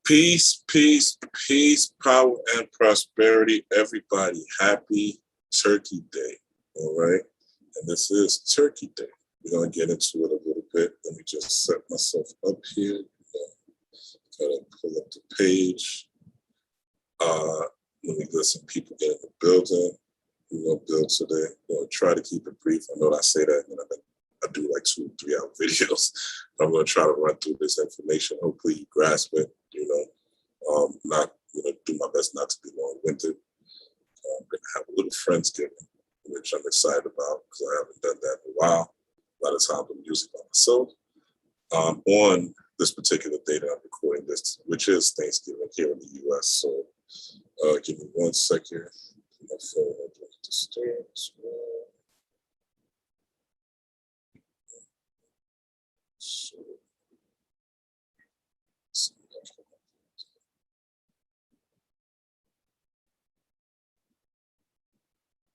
Peace, peace, peace, power, and prosperity, everybody. Happy Turkey Day, all right? And this is Turkey Day. We're going to get into it a little bit. Let me just set myself up here. Gotta pull up the page. Let me get some people get in the building. We're going to build today. We're going to try to keep it brief. I know I say that, and I do like 2 or 3 hour videos. I'm going to try to run through this information. Hopefully you grasp it, not going to do my best not to be long-winded. I'm going to have a little Friendsgiving, which I'm excited about because I haven't done that in a while. A lot of times I'm using by myself. On this particular day that I'm recording this, which is Thanksgiving here in the US. So give me 1 second. My phone to start as well.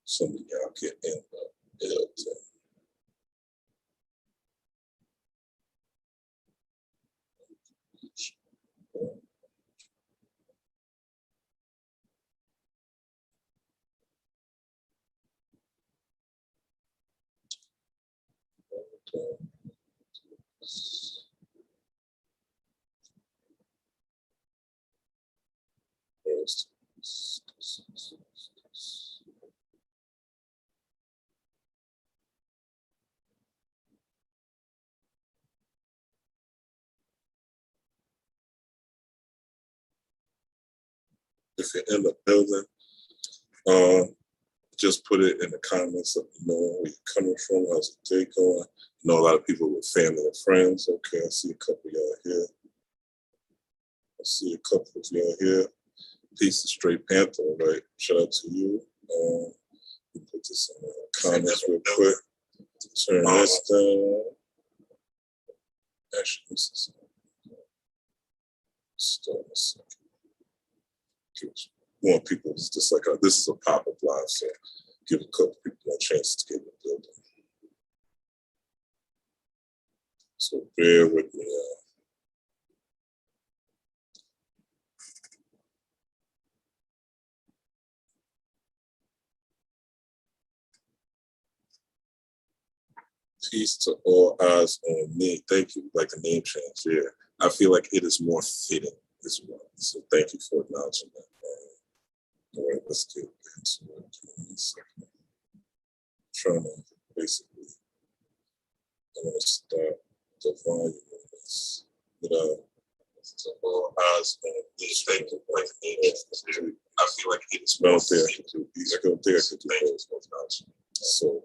Some of y'all get in the building. If you're in the building, just put it in the comments. Let me know where you're coming from. How's the day going? I know a lot of people with family and friends. Okay, I see a couple of y'all here. I see a couple of y'all here. Peace to Straight Panther, right? Shout out to you. Put this in the comments real quick. Turn this down. Actually, this is start a second. More people, it's just like this is a pop-up live, so give a couple people more chances to get in the building. So bear with me. Peace to all eyes on me. Thank you. Like the name change, yeah. I feel like it is more fitting as well. So thank you for acknowledging that. All right, let's get into it. Give me a second. I'm trying to basically, I'm going to start the volume of this. But to all eyes on these things, like the name change. I feel like it is more fitting. I don't think I could do both. So, all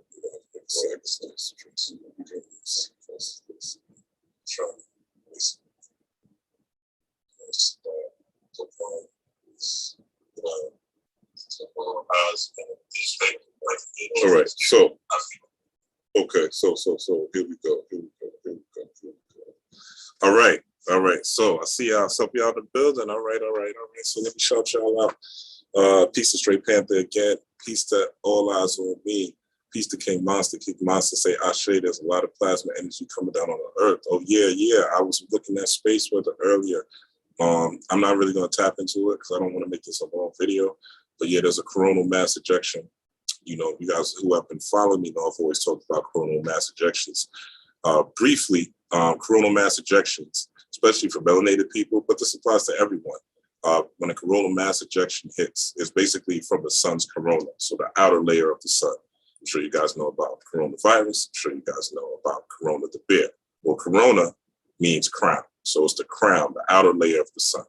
right, so okay, so here we go. All right. So I see y'all, some of y'all in the building. All right. So let me shout y'all out. Peace to Straight Panther again. Peace to all eyes on me. Peace to King Monster. King Monster say, Ashe, there's a lot of plasma energy coming down on the earth. Oh, yeah. I was looking at space weather earlier. I'm not really going to tap into it because I don't want to make this a long video. But yeah, there's a coronal mass ejection. You guys who have been following me know I've always talked about coronal mass ejections. Briefly, coronal mass ejections, especially for melanated people, but this applies to everyone. When a coronal mass ejection hits, it's basically from the sun's corona, so the outer layer of the sun. I'm sure you guys know about coronavirus. I'm sure you guys know about Corona the bear. Well, corona means crown. So it's the crown, the outer layer of the sun.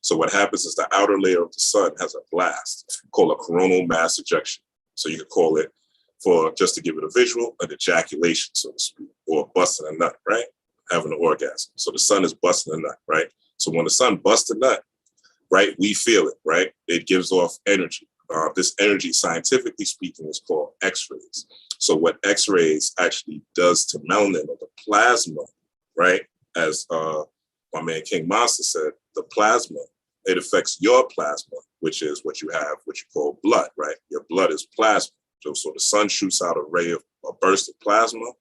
So what happens is the outer layer of the sun has a blast called a coronal mass ejection. So you could call it, for just to give it a visual, an ejaculation, so to speak, or busting a nut, right? Having an orgasm. So the sun is busting a nut, right? So when the sun busts a nut, right, we feel it, right? It gives off energy. This energy, scientifically speaking, is called X-rays. So what X-rays actually does to melanin or the plasma, right? As my man King Monster said, the plasma, it affects your plasma, which is what you have, what you call blood, right? Your blood is plasma. So the sun shoots out a ray of a burst of plasma,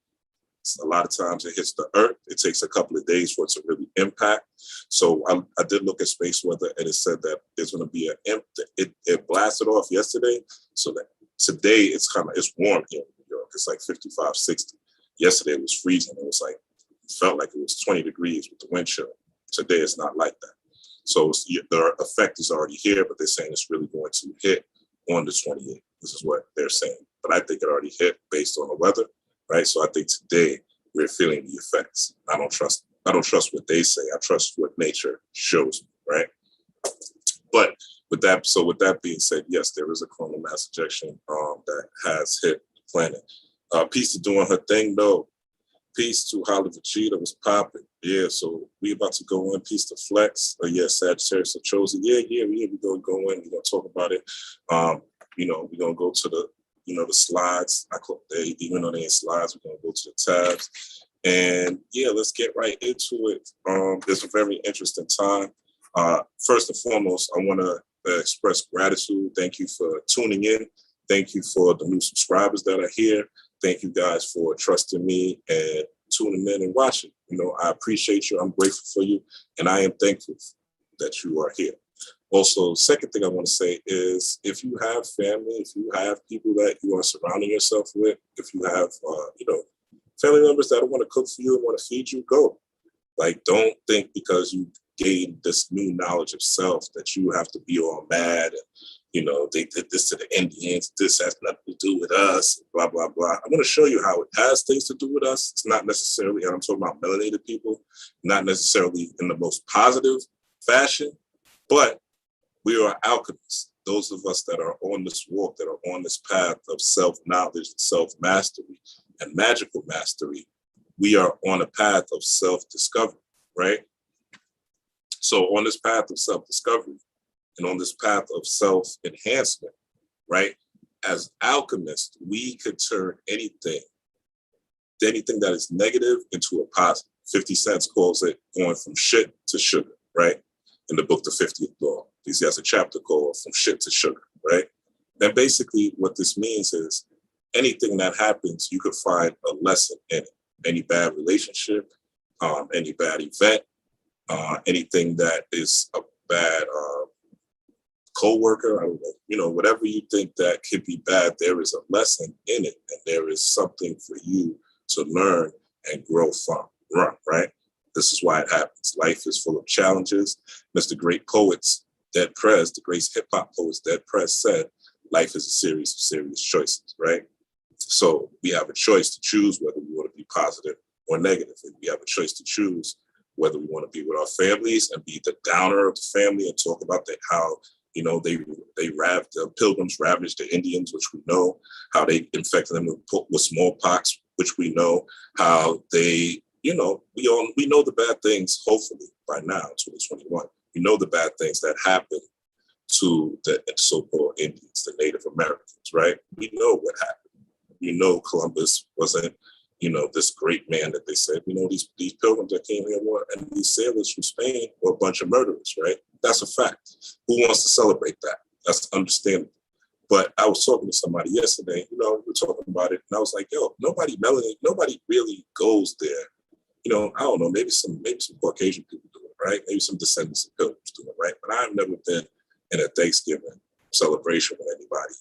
A lot of times it hits the earth. It takes a couple of days for it to really impact. So I did look at space weather, and it said that there's going to be it blasted off yesterday. So that today it's warm here in New York. It's like 55, 60. Yesterday it was freezing. It felt like it was 20 degrees with the wind chill. Today it's not like that. So the effect is already here, but they're saying it's really going to hit on the 28th. This is what they're saying. But I think it already hit based on the weather, right? So I think today we're feeling the effects. I don't trust what they say. I trust what nature shows me, right? But with that being said, yes, there is a coronal mass ejection that has hit the planet. Peace to doing her thing though. Peace to Hollywood Cheetah was popping. Yeah, so we about to go in. Peace to Flex. Yeah, Sagittarius, Ochosi. Yeah, we're gonna go in. We're gonna talk about it. We're gonna go to the slides. Even though they ain't slides, we're gonna go to the tabs. And yeah, let's get right into it. It's a very interesting time. First and foremost, I want to express gratitude. Thank you for tuning in. Thank you for the new subscribers that are here. Thank you guys for trusting me and tuning in and watching. I appreciate you. I'm grateful for you. And I am thankful that you are here. Also, second thing I want to say is if you have family, if you have people that you are surrounding yourself with, if you have, family members that want to cook for you and want to feed you, go. Like, don't think because you gain this new knowledge of self that you have to be all mad and, they did this to the Indians. This has nothing to do with us, blah, blah, blah. I'm going to show you how it has things to do with us. It's not necessarily, and I'm talking about melanated people, not necessarily in the most positive fashion, but we are alchemists. Those of us that are on this walk, that are on this path of self-knowledge, self-mastery, and magical mastery, we are on a path of self-discovery, right? So on this path of self-discovery, and on this path of self-enhancement, right? As alchemists, we could turn anything that is negative into a positive. 50 Cent calls it going from shit to sugar, right? In the book, The 50th Law. He has a chapter called From Shit to Sugar, right? And basically what this means is anything that happens, you could find a lesson in it. Any bad relationship, any bad event, anything that is a bad co-worker, I don't know, whatever you think that could be bad, there is a lesson in it, and there is something for you to learn and grow from, right? This is why it happens. Life is full of challenges. Mr. Great Poets, Dead Prez, the great hip-hop poets, Dead Prez said, life is a series of serious choices, right? So we have a choice to choose whether we want to be positive or negative. And we have a choice to choose whether we want to be with our families and be the downer of the family and talk about how the Pilgrims ravaged the Indians, which we know, how they infected them with smallpox, which we know, how they, we know the bad things, hopefully by now, 2021, we know the bad things that happened to the so-called Indians, the Native Americans, right? We know what happened. We know Columbus wasn't, this great man that they said, these pilgrims that came here were, and these sailors from Spain were a bunch of murderers, right? That's a fact. Who wants to celebrate that? That's understandable. But I was talking to somebody yesterday, we were talking about it, and I was like, nobody really goes there. I don't know, maybe some Caucasian people do it, right? Maybe some descendants of pilgrims do it, right? But I've never been in a Thanksgiving celebration with anybody.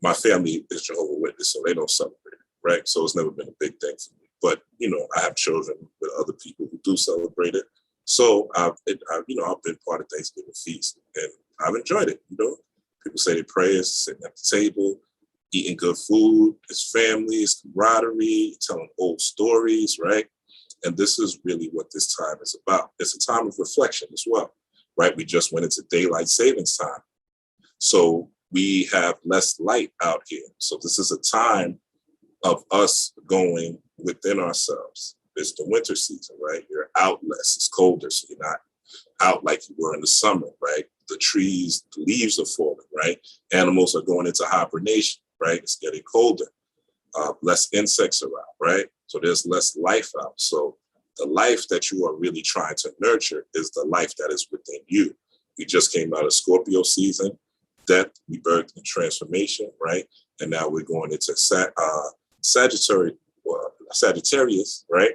My family is Jehovah's Witness, so they don't celebrate it, right? So it's never been a big thing for me. But, I have children with other people who do celebrate it. So I've been part of Thanksgiving feast, and I've enjoyed it. People say their prayers, sitting at the table, eating good food, it's family, it's camaraderie, telling old stories, right? And this is really what this time is about. It's a time of reflection as well, right? We just went into daylight savings time. So we have less light out here. So this is a time of us going within ourselves. It's the winter season, right? You're out less, it's colder, so you're not out like you were in the summer, right? The trees, the leaves are falling, right? Animals are going into hibernation, right? It's getting colder. Less insects around, right? So there's less life out. So the life that you are really trying to nurture is the life that is within you. We just came out of Scorpio season, death, rebirth, and transformation, right? And now we're going into Sagittarius well, Sagittarius, right?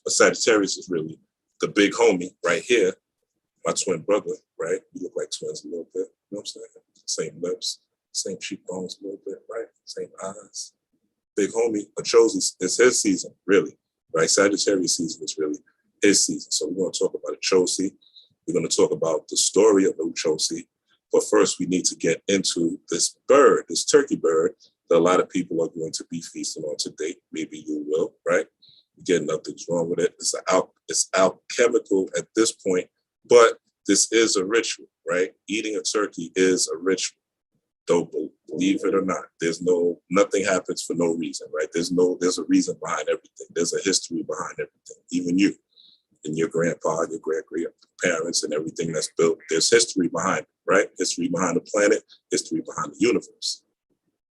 But Sagittarius is really the big homie right here, my twin brother, right? We look like twins a little bit, you know what I'm saying? Same lips, same cheekbones a little bit, right? Same eyes. Big homie, Ochosi, it's his season, really, right? Sagittarius season is really his season. So we're going to talk about Ochosi. We're going to talk about the story of Ochosi. But first, we need to get into this bird, this turkey bird, that a lot of people are going to be feasting on today. Maybe you will, right? Again, nothing's wrong with it. It's alchemical at this point, but this is a ritual, right? Eating a turkey is a ritual. Don't believe it or not. Nothing happens for no reason, right? There's a reason behind everything. There's a history behind everything. Even you and your grandpa, your grandparents, and everything that's built, there's history behind it, right? History behind the planet, history behind the universe.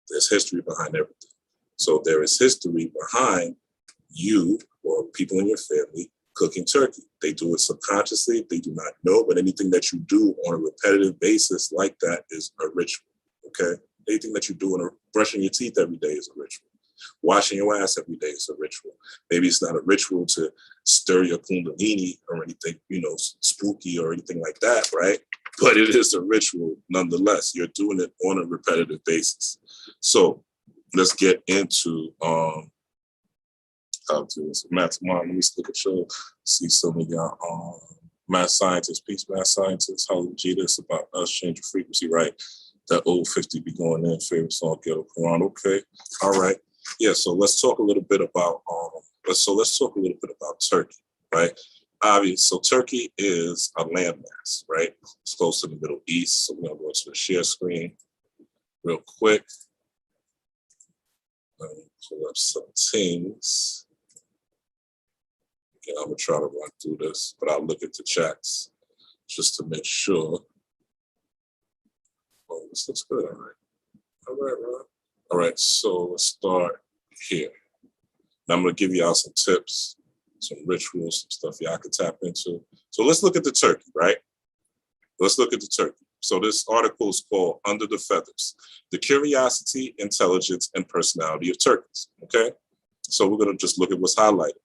There's history behind everything. So there is history behind you or people in your family cooking turkey. They do it subconsciously. They do not know, but anything that you do on a repetitive basis like that is a ritual, okay? Anything that you do brushing your teeth every day is a ritual. Washing your ass every day is a ritual. Maybe it's not a ritual to stir your kundalini or anything, spooky or anything like that, right? But it is a ritual nonetheless. You're doing it on a repetitive basis. So let's get into how to do this. Math tomorrow. Let me look at you. See some of y'all math scientists, peace math scientists. How G this about us changing frequency, right? That old 50 be going in, favorite song, Ghetto Coronal. Okay. All right. Yeah, so let's talk a little bit about Turkey, right? Obviously, so Turkey is a landmass, right? It's close to the Middle East. So we're gonna go to the share screen real quick. Let me pull up some things. Again, I'm gonna try to run through this, but I'll look at the chats just to make sure. Oh, this looks good. All right. All right, Ron. All right, so let's start here. Now I'm going to give y'all some tips, some rituals, some stuff y'all can tap into. So let's look at the turkey, right? Let's look at the turkey. So this article is called Under the Feathers, the Curiosity, Intelligence, and Personality of Turkeys, okay? So we're going to just look at what's highlighted.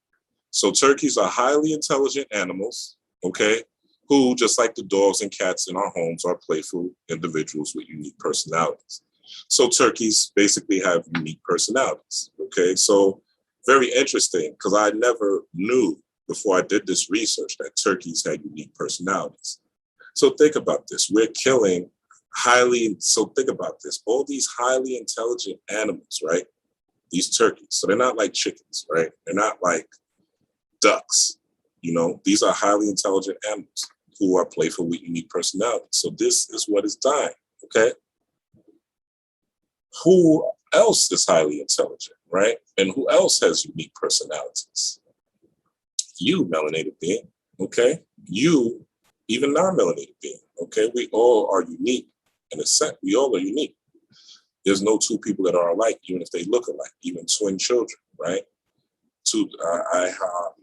So turkeys are highly intelligent animals, okay, who, just like the dogs and cats in our homes, are playful individuals with unique personalities. So turkeys basically have unique personalities, okay? So very interesting, because I never knew before I did this research that turkeys had unique personalities. So think about this. We're killing think about this. All these highly intelligent animals, right? These turkeys. So they're not like chickens, right? They're not like ducks. These are highly intelligent animals who are playful with unique personalities. So this is what is dying, okay? Who else is highly intelligent, right? And who else has unique personalities? You, melanated being, okay? You, even non-melanated being, okay? We all are unique in a sense. We all are unique. There's no two people that are alike, even if they look alike, even twin children, right? I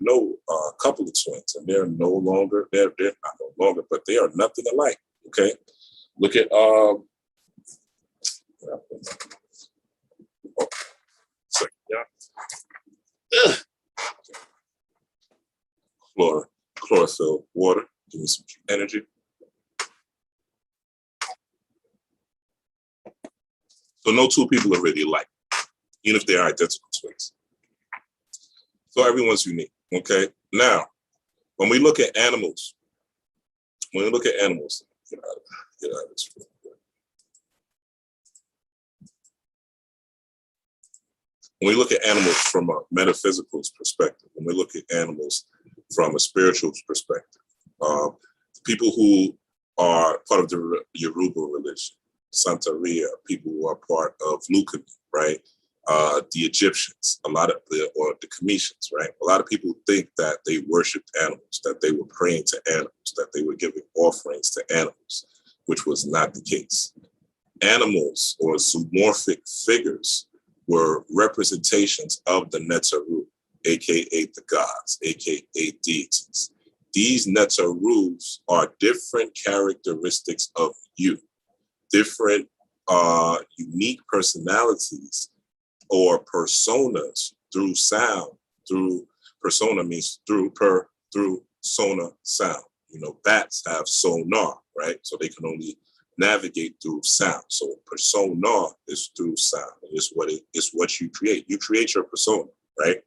know a couple of twins, and they're not no longer, but they are nothing alike, okay? Look at, chlorophyll, water, give me some energy. So no two people are really alike, even if they are identical twins. So everyone's unique, okay? Now, when we look at animals, get out of this room. When we look at animals from a metaphysical perspective, when we look at animals from a spiritual perspective, people who are part of the Yoruba religion, Santeria, people who are part of Lucami, right? The Egyptians, the Cometians, right? A lot of people think that they worshipped animals, that they were praying to animals, that they were giving offerings to animals, which was not the case. Animals or zoomorphic figures were representations of the Netaru, aka the gods, aka deities. These Netarus are different characteristics of you, different unique personalities or personas through sound, through persona means through sona, sound. You know, bats have sonar, right? So they can only navigate through sound. So persona is through sound. It's what you create. You create your persona, right?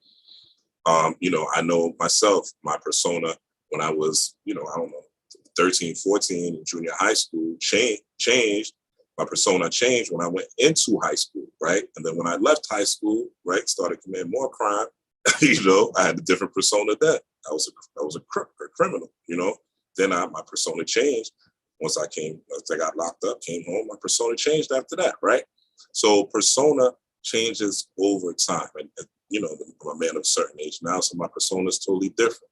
You know, I know myself, my persona when I was, you know, I don't know, 13, 14 in junior high school changed. My persona changed when I went into high school, right? And then when I left high school, right, started committing more crime, you know, I had a different persona then. I was a criminal, you know. Then my persona changed once I got locked up, came home, my persona changed after that, right? So persona changes over time. And you know, I'm a man of a certain age now, so my persona is totally different.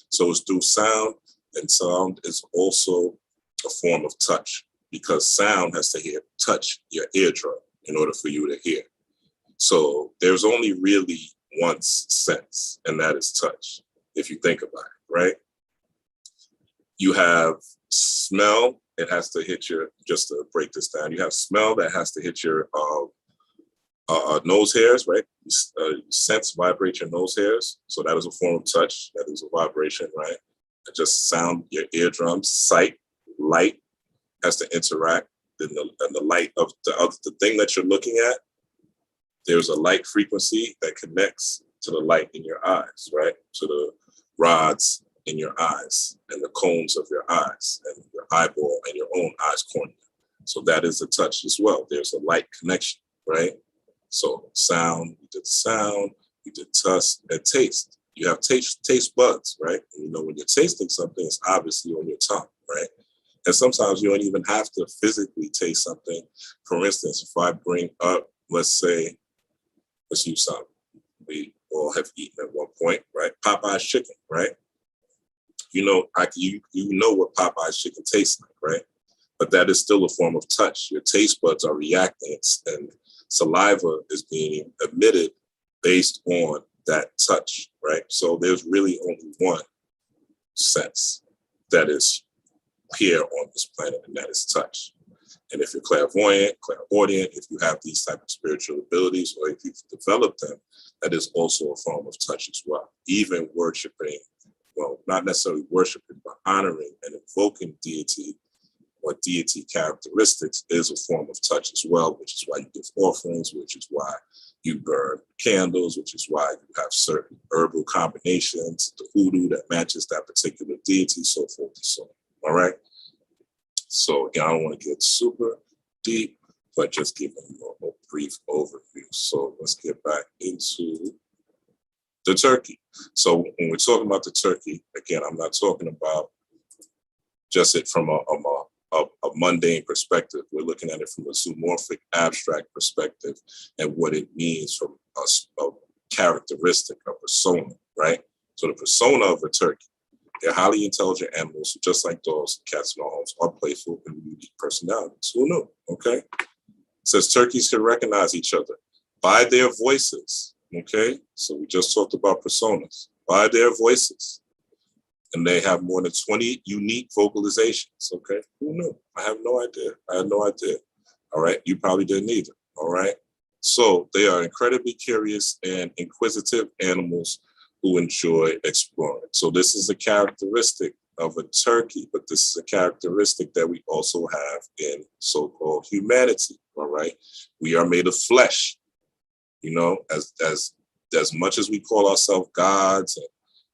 So it's through sound, and sound is also a form of touch, because sound has to touch your eardrum in order for you to hear. So there's only really one sense, and that is touch, if you think about it, right? You have smell, it has to hit your, just to break this down, you have smell that has to hit your nose hairs, right? Sense, vibrate your nose hairs. So that is a form of touch, that is a vibration, right? Just sound, your eardrums. Sight, light has to interact. And the light of the thing that you're looking at, there's a light frequency that connects to the light in your eyes, right? To the rods in your eyes and the cones of your eyes and your eyeball and your own eyes cornea. So that is a touch as well. There's a light connection, right? So sound, we did sound, we did touch, and taste. You have taste buds, right? And you know, when you're tasting something, it's obviously on your tongue, right? And sometimes you don't even have to physically taste something. For instance, if I bring up, let's use something we all have eaten at one point, right? Popeye's chicken, right? You know, you know what Popeye's chicken tastes like, right? But that is still a form of touch. Your taste buds are reacting, and saliva is being emitted based on that touch, right? So there's really only one sense that is here on this planet, and that is touch. And if you're clairaudient, if you have these type of spiritual abilities, or if you've developed them, that is also a form of touch as well. Even worshiping, well, not necessarily worshiping, but honoring and invoking deity or deity characteristics is a form of touch as well, which is why you give offerings, which is why you burn candles, which is why you have certain herbal combinations, the hoodoo that matches that particular deity, so forth and so on. All right. So again, I don't want to get super deep, but just giving you a brief overview. So let's get back into the turkey. So when we're talking about the turkey, again, I'm not talking about just it from a mundane perspective. We're looking at it from a zoomorphic, abstract perspective and what it means from a characteristic, a persona, right? So the persona of a turkey, they're highly intelligent animals who, just like dogs, cats, and dogs, are playful and unique personalities. Who knew? Okay. It says turkeys can recognize each other by their voices. Okay. So we just talked about personas. By their voices. And they have more than 20 unique vocalizations. Okay. Who knew? I have no idea. I had no idea. All right. You probably didn't either. All right. So they are incredibly curious and inquisitive animals who enjoy exploring. So this is a characteristic of a turkey, but this is a characteristic that we also have in so-called humanity, all right? We are made of flesh, you know, as much as we call ourselves gods and,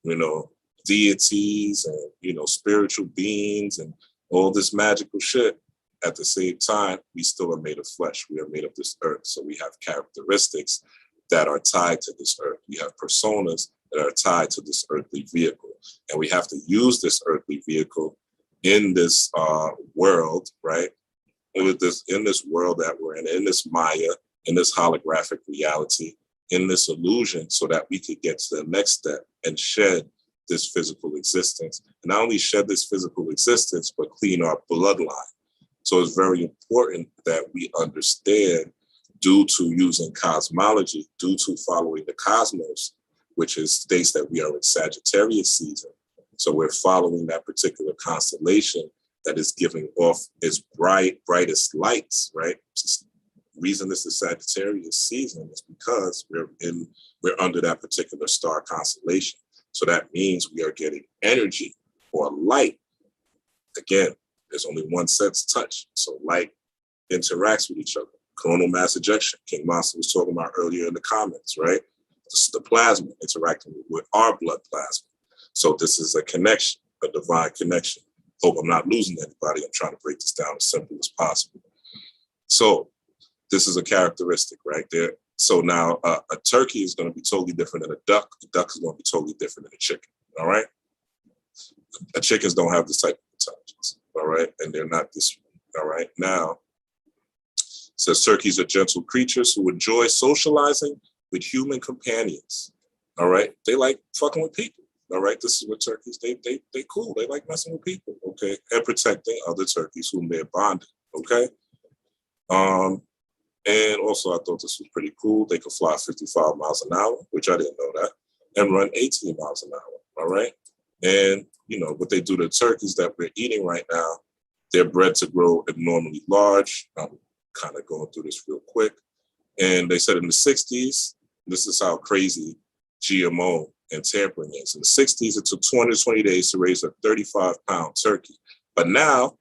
you know, deities and, you know, spiritual beings and all this magical shit, at the same time, we still are made of flesh. We are made of this earth. So we have characteristics that are tied to this earth. We have personas that are tied to this earthly vehicle. And we have to use this earthly vehicle in this world, right? In this world that we're in this Maya, in this holographic reality, in this illusion, so that we could get to the next step and shed this physical existence. And not only shed this physical existence, but clean our bloodline. So it's very important that we understand, due to using cosmology, due to following the cosmos, which states that we are in Sagittarius season. So we're following that particular constellation that is giving off its brightest lights, right? reason this is Sagittarius season is because we're under that particular star constellation. So that means we are getting energy or light. Again, there's only one sense, touch. So light interacts with each other. Coronal mass ejection, King Monster was talking about earlier in the comments, right? This is the plasma interacting with our blood plasma. So this is a connection, a divine connection. Hope I'm not losing anybody. I'm trying to break this down as simple as possible. So this is a characteristic right there. So now a turkey is going to be totally different than a duck. A duck is going to be totally different than a chicken, all right? Chickens don't have this type of intelligence, all right? And they're not this, all right? Now, says turkeys are gentle creatures who enjoy socializing with human companions, all right? They like fucking with people, all right? This is what turkeys, they cool. They like messing with people, okay? And protecting other turkeys whom they're bonded, okay? And also I thought this was pretty cool. They could fly 55 miles an hour, which I didn't know that, and run 18 miles an hour, all right? And, you know, what they do to turkeys that we're eating right now, they're bred to grow abnormally large. I'm kind of going through this real quick. And they said in the 60s, this is how crazy GMO and tampering is. In the 60s, it took 220 days to raise a 35-pound turkey. But now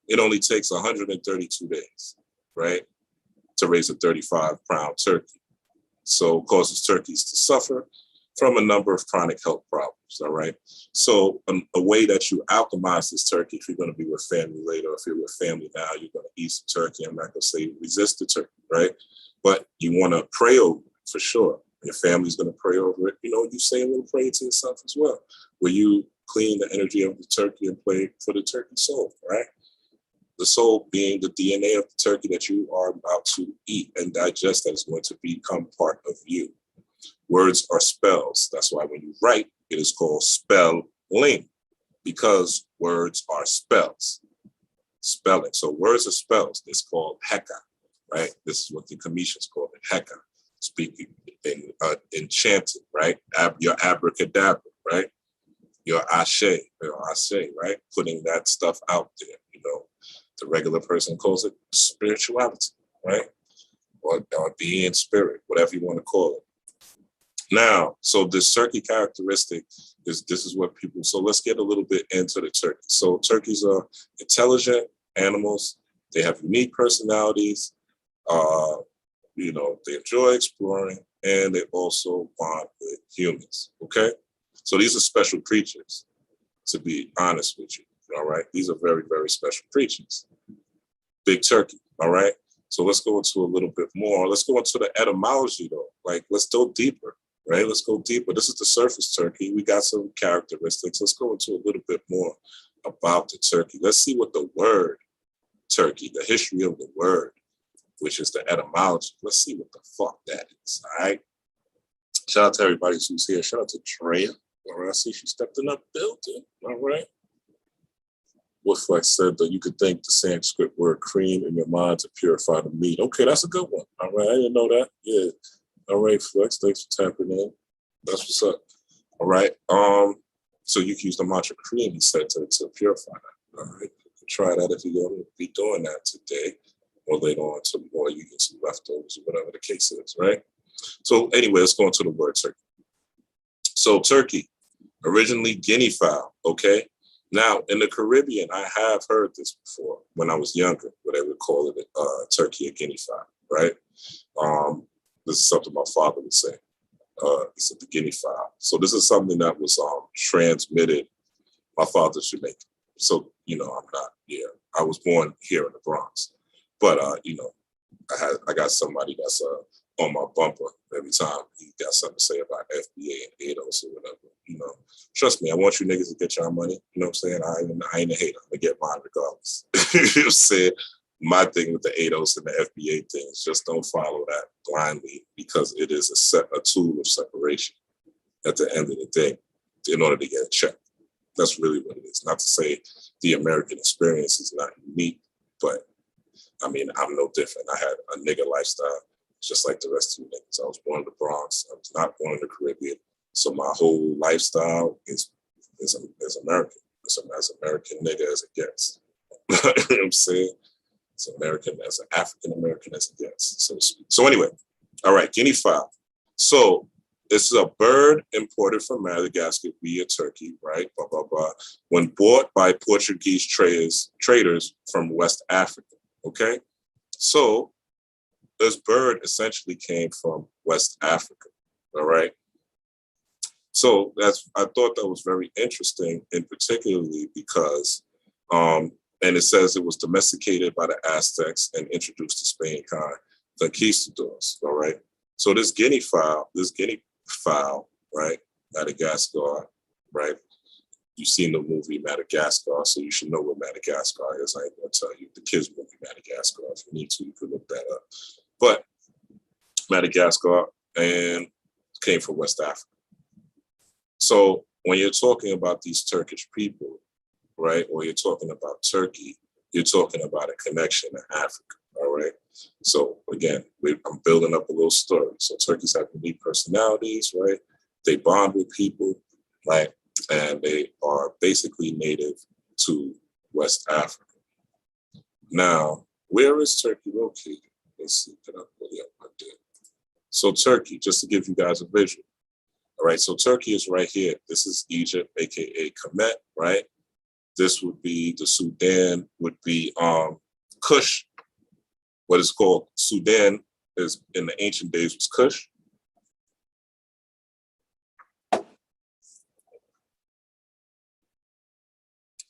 it only takes 132 days, right, to raise a 35-pound turkey. So it causes turkeys to suffer from a number of chronic health problems, all right? So a way that you alchemize this turkey, if you're going to be with family later, if you're with family now, you're going to eat some turkey. I'm not going to say resist the turkey, right? But you want to pray over it for sure. Your family's going to pray over it. You know, you say a little prayer to yourself as well, where you clean the energy of the turkey and pray for the turkey soul, right? The soul being the DNA of the turkey that you are about to eat and digest, that is going to become part of you. Words are spells. That's why when you write, it is called spelling, because words are spells. Spelling. So words are spells. It's called heka, right? This is what the Cometians call it, heka. Speaking in enchanted, right? Your abracadabra, right? Your ashe, right? Putting that stuff out there, you know. The regular person calls it spirituality, right? Or being spirit, whatever you want to call it. Now, so this turkey characteristic is, this is what people, so let's get a little bit into the turkey. So turkeys are intelligent animals. They have unique personalities. You know, they enjoy exploring, and they also bond with humans, okay? So these are special creatures, to be honest with you, all right? These are very, very special creatures. Big turkey, all right? So let's go into a little bit more. Let's go into the etymology, though. Like, let's go deeper, right? Let's go deeper. This is the surface turkey. We got some characteristics. Let's go into a little bit more about the turkey. Let's see what the word turkey, the history of the word, which is the etymology. Let's see what the fuck that is, all right? Shout out to everybody who's here. Shout out to Treya. All right, I see she stepped in the building, all right? Woodflex said that you could think the Sanskrit word cream in your mind to purify the meat. Okay, that's a good one. All right, I didn't know that. Yeah. All right, Flex, thanks for tapping in. That's what's up. All right. So you can use the matcha cream, he said, to purify that. All right. Try that if you're going to be doing that today or later on tomorrow. You get some leftovers or whatever the case is, right? So anyway, let's go into the word turkey. So turkey, originally guinea fowl, okay? Now, in the Caribbean, I have heard this before when I was younger, where they would call it turkey or guinea fowl, right? This is something my father would say. He said the guinea fowl. So this is something that was transmitted. My father's Jamaican. So, you know, I'm not, I was born here in the Bronx. But, you know, I got somebody that's on my bumper every time he got something to say about FBA and ADOS or whatever, you know. Trust me, I want you niggas to get your money. You know what I'm saying? I ain't a hater. I'm going to get mine regardless. You know what I'm saying? My thing with the ADOS and the FBA thing is just don't follow that blindly, because it is a tool of separation at the end of the day in order to get a check. That's really what it is. Not to say the American experience is not unique, but I mean, I'm no different. I had a nigga lifestyle just like the rest of you niggas. I was born in the Bronx. I was not born in the Caribbean. So my whole lifestyle is American. It's as American nigga as it gets. You know what I'm saying? as American, as an African American as it gets, so to speak. So anyway, all right, guinea fowl. So this is a bird imported from Madagascar via Turkey, right? Blah, blah, blah. When bought by Portuguese traders from West Africa, okay? So this bird essentially came from West Africa, all right? So I thought that was very interesting, and particularly because, and it says it was domesticated by the Aztecs and introduced to Spain conquistadors, all right? So this guinea fowl, right, Madagascar, right? You've seen the movie Madagascar, so you should know what Madagascar is. I ain't gonna tell you the kids' movie Madagascar. If you need to, you could look that up. But Madagascar and came from West Africa. So when you're talking about these Turkish people, right, or you're talking about Turkey, you're talking about a connection to Africa, all right? So again, I'm building up a little story. So Turkeys have unique personalities, right? They bond with people, right? And they are basically native to West Africa. Now, where is Turkey located? Let's see, can I pull it up right there? So Turkey, just to give you guys a visual. All right, so Turkey is right here. This is Egypt, AKA Kemet, right? This would be the Sudan, would be Kush. What is called Sudan is in the ancient days was Kush.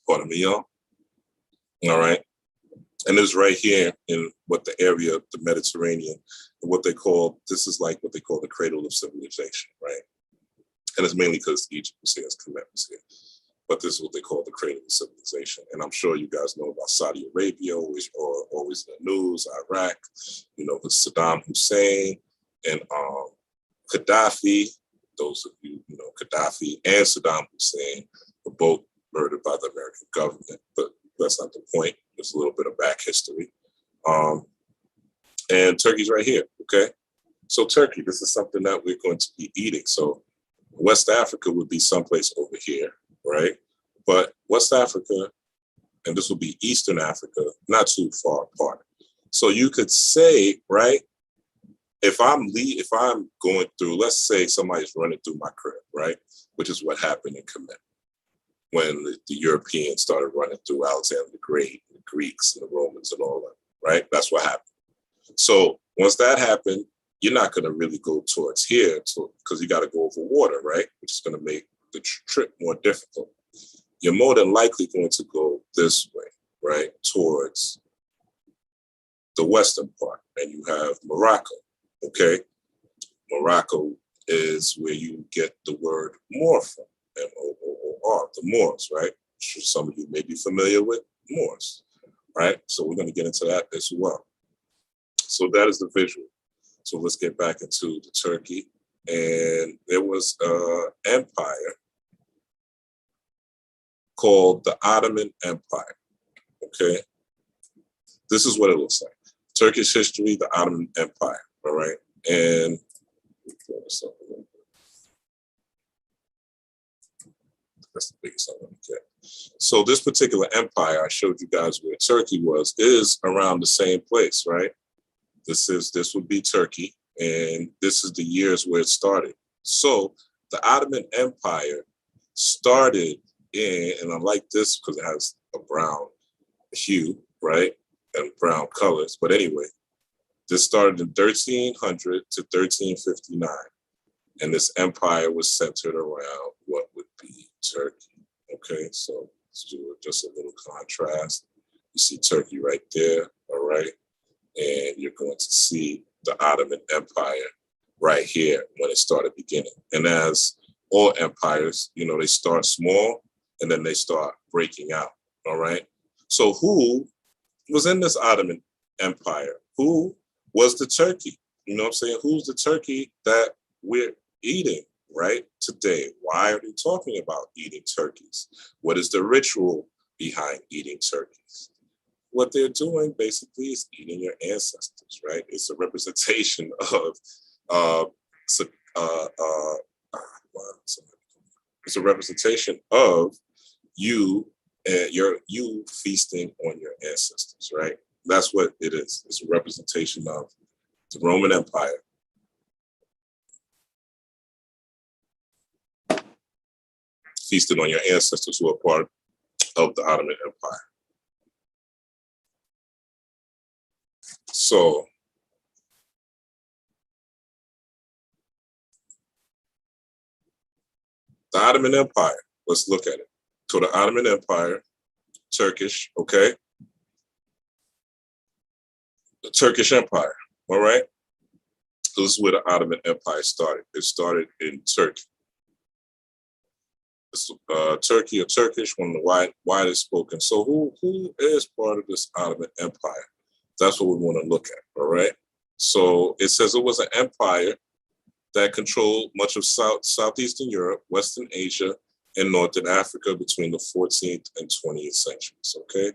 Pardon me, y'all. All right. And it's right here in what the area of the Mediterranean, what they call, this is like what they call the cradle of civilization, right? And it's mainly because Egypt was here, Kemet was here. But this is what they call the cradle of civilization. And I'm sure you guys know about Saudi Arabia, always in the news, Iraq, you know, with Saddam Hussein and Gaddafi. Those of you, you know, Gaddafi and Saddam Hussein were both murdered by the American government. But that's not the point. There's a little bit of back history. And Turkey's right here, okay? So Turkey, this is something that we're going to be eating. So West Africa would be someplace over here, right? But West Africa, and this will be Eastern Africa, not too far apart. So you could say, right, if I'm going through, let's say somebody's running through my crib, right, which is what happened in Kemet when the Europeans started running through Alexander the Great, the Greeks and the Romans and all that, right? That's what happened. So once that happened, you're not going to really go towards here because you got to go over water, right? Which is going to make the trip more difficult. You're more than likely going to go this way, right? Towards the western part. And you have Morocco, okay? Morocco is where you get the word Moor from, M-O-O-R, the Moors, right? Some of you may be familiar with Moors, right? So we're going to get into that as well. So that is the visual. So let's get back into the Turkey. And there was an empire called the Ottoman Empire, okay? This is what it looks like. Turkish history, the Ottoman Empire, all right? And that's the biggest I want to get. So this particular empire I showed you guys where Turkey was, is around the same place, right? This would be Turkey, and this is the years where it started. So the Ottoman Empire started in, and I like this because it has a brown hue, right? And brown colors. But anyway, this started in 1300 to 1359. And this empire was centered around what would be Turkey. Okay, so let's do just a little contrast. You see Turkey right there, all right? And you're going to see the Ottoman Empire right here when it started beginning. And as all empires, you know, they start small and then they start breaking out, all right? So who was in this Ottoman Empire? Who was the Turkey? You know what I'm saying? Who's the Turkey that we're eating right today? Why are they talking about eating turkeys? What is the ritual behind eating turkeys? What they're doing basically is eating your ancestors, right? It's a representation of it's a representation of you and you feasting on your ancestors, right? That's what it is. It's a representation of the Roman Empire. Feasted on your ancestors who are part of the Ottoman Empire. So, the Ottoman Empire, let's look at it. So the Ottoman Empire, Turkish, okay? The Turkish Empire, all right? So this is where the Ottoman Empire started. It started in Turkey. Turkey or Turkish, one of the widest spoken. So who is part of this Ottoman Empire? That's what we want to look at, all right? So it says it was an empire that controlled much of Southeastern Europe, Western Asia, and Northern Africa between the 14th and 20th centuries, okay?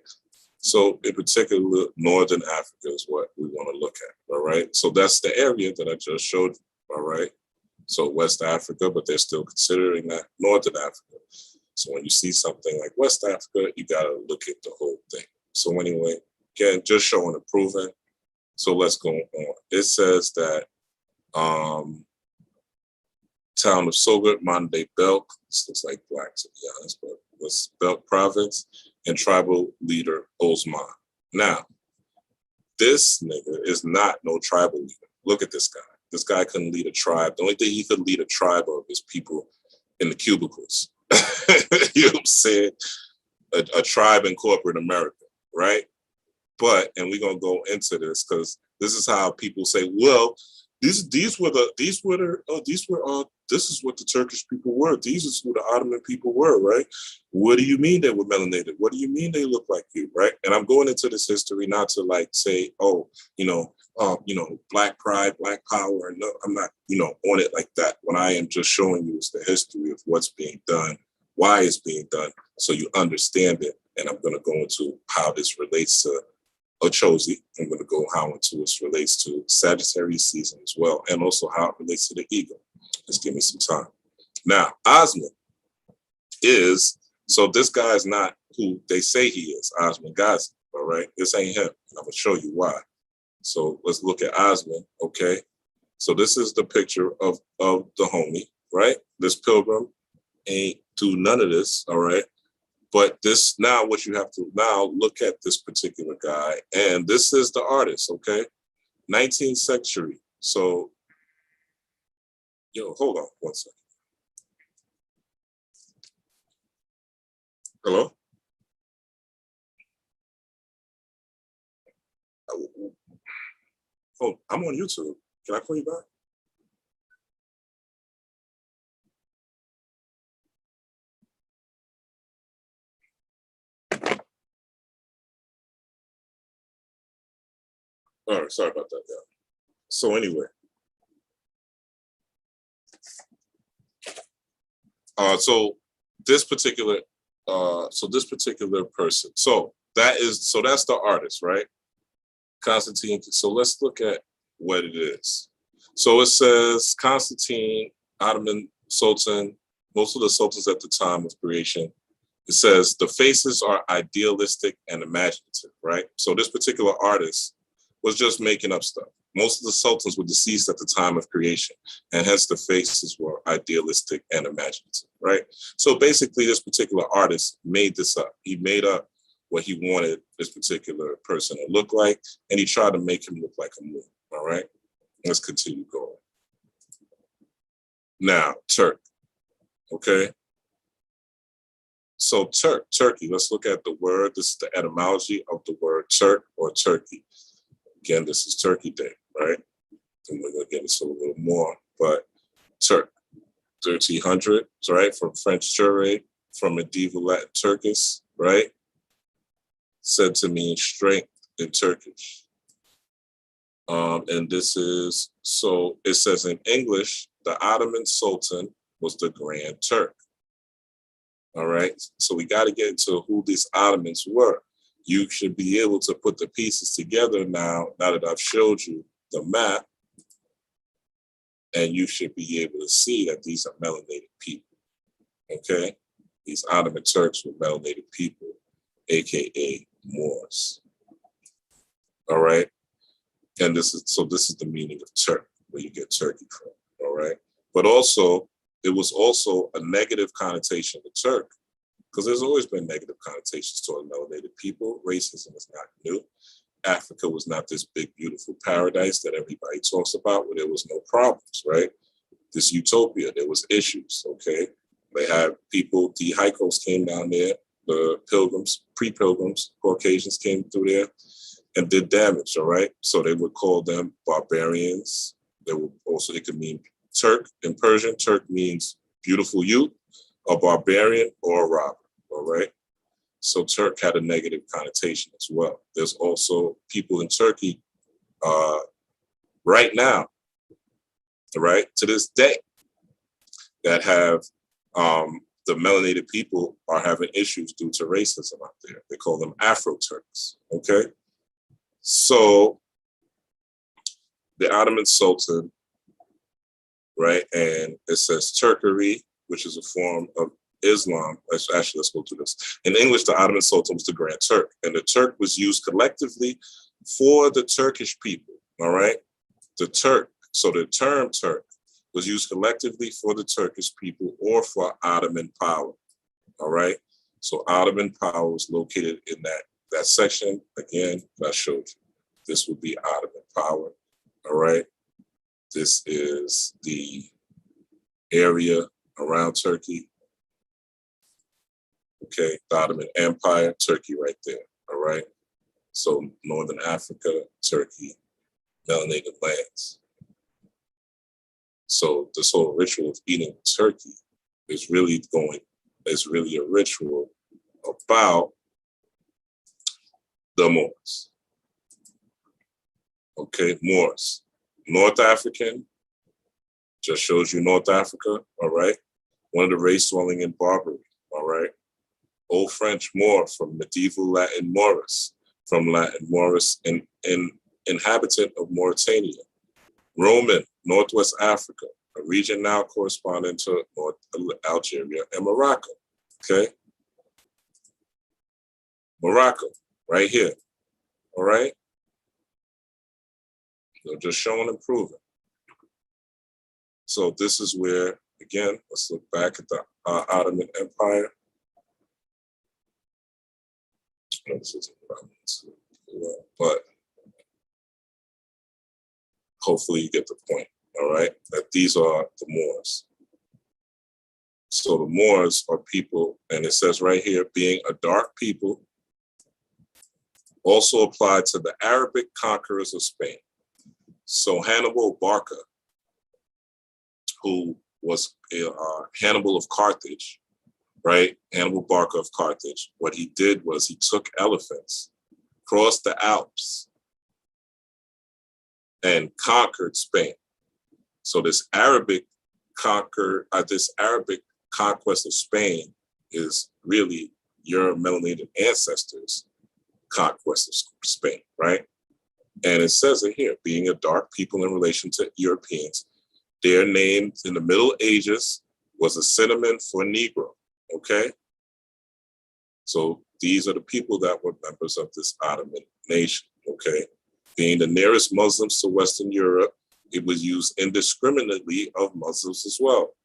So in particular, Northern Africa is what we want to look at, all right? So that's the area that I just showed you, all right? So West Africa, but they're still considering that Northern Africa. So when you see something like West Africa, you got to look at the whole thing. So anyway, again, just showing and proving. So let's go on. It says that town of Sogut, modern day Belk, this looks like black to be honest, but was Belk province, and tribal leader Osman. Now, this nigga is not no tribal leader. Look at this guy. This guy couldn't lead a tribe. The only thing he could lead a tribe of is people in the cubicles. You know what I'm saying? A tribe in corporate America, right? But, and we're gonna go into this because this is how people say, well, this is what the Turkish people were. These is who the Ottoman people were, right? What do you mean they were melanated? What do you mean they look like you, right? And I'm going into this history not to like say, oh, black pride, black power. No, I'm not, on it like that. What I am just showing you is the history of what's being done, why it's being done, so you understand it. And I'm going to go into how this relates to Ochosi. I'm going to go how into this relates to Sagittarius season as well, and also how it relates to the eagle. Just give me some time. Now, Osman is, so this guy is not who they say he is, Osman Ghazi, all right? This ain't him, and I'm going to show you why. So let's look at Osman, okay? So this is the picture of the homie, right? This pilgrim ain't do none of this, all right? But this, now what you have to now look at this particular guy, and this is the artist, okay? 19th century. So, hold on one second. Hello? Oh, I'm on YouTube. Can I call you back? All right, sorry about that, yeah. So anyway. So this particular person. So that's the artist, right? Constantine. So let's look at what it is. So it says Constantine, Ottoman Sultan, most of the sultans at the time of creation. It says the faces are idealistic and imaginative, right? So this particular artist was just making up stuff. Most of the sultans were deceased at the time of creation, and hence the faces were idealistic and imaginative, right? So basically, this particular artist made this up. He made up what he wanted this particular person to look like, and he tried to make him look like a moon, all right? Let's continue going. Now, Turk, okay? So Turkey, let's look at the word. This is the etymology of the word Turk or Turkey. Again, this is Turkey Day, right? And we're going to get into a little more, but Turk, 1300s, right? From French Ture, from medieval Latin Turkish, right? Said to mean strength in Turkish. And this is, so it says in English, the Ottoman Sultan was the Grand Turk. All right, so we got to get into who these Ottomans were. You should be able to put the pieces together now that I've showed you the map, and you should be able to see that these are melanated people, okay? These Ottoman Turks were melanated people, AKA Moors. all right? And this is the meaning of Turk, where you get Turkey from, all right? But also, it was also a negative connotation to Turk, because there's always been negative connotations toward melanated people. Racism is not new. Africa was not this big, beautiful paradise that everybody talks about, where there was no problems, right? This utopia, there was issues, okay? They had people, the Haikos came down there, the pilgrims, pre-pilgrims, Caucasians came through there and did damage, all right? So they would call them barbarians. They would also, it could mean Turk. In Persian, Turk means beautiful youth, a barbarian, or a robber, all right? So Turk had a negative connotation as well. There's also people in Turkey right now, right, to this day, that have the melanated people are having issues due to racism out there. They call them Afro-Turks, okay? So the Ottoman Sultan, right, and it says Turkery, which is a form of Islam. Let's go through this. In English, the Ottoman Sultan was the Grand Turk, and the Turk was used collectively for the Turkish people, all right? The Turk, so the term Turk was used collectively for the Turkish people or for Ottoman power, all right? So Ottoman power was located in that section, again, that I showed you. This would be Ottoman power, all right? This is the area around Turkey. Okay, the Ottoman Empire, Turkey right there, all right? So Northern Africa, Turkey, melanated lands. So this whole ritual of eating turkey is really a ritual about the Moors. Okay, Moors. North African, just shows you North Africa, all right? One of the race dwelling in Barbary, all right? Old French Moor from medieval Latin Moris, from Latin Moris, and inhabitant of Mauritania. Roman, Northwest Africa, a region now corresponding to North Algeria and Morocco, okay? Morocco, right here, all right? So just showing and proving. So this is where, again, let's look back at the Ottoman Empire. But hopefully you get the point, all right? That these are the Moors. So the Moors are people, and it says right here, being a dark people, also applied to the Arabic conquerors of Spain. So Hannibal Barca, who was Hannibal of Carthage, right? Hannibal Barca of Carthage, what he did was he took elephants, crossed the Alps, and conquered Spain. So this Arabic conquest of Spain is really your melanated ancestors' conquest of Spain, right? And it says it here, being a dark people in relation to Europeans, their name in the Middle Ages was a synonym for Negro, okay? So these are the people that were members of this Ottoman nation, okay? Being the nearest Muslims to Western Europe, it was used indiscriminately of Muslims as well.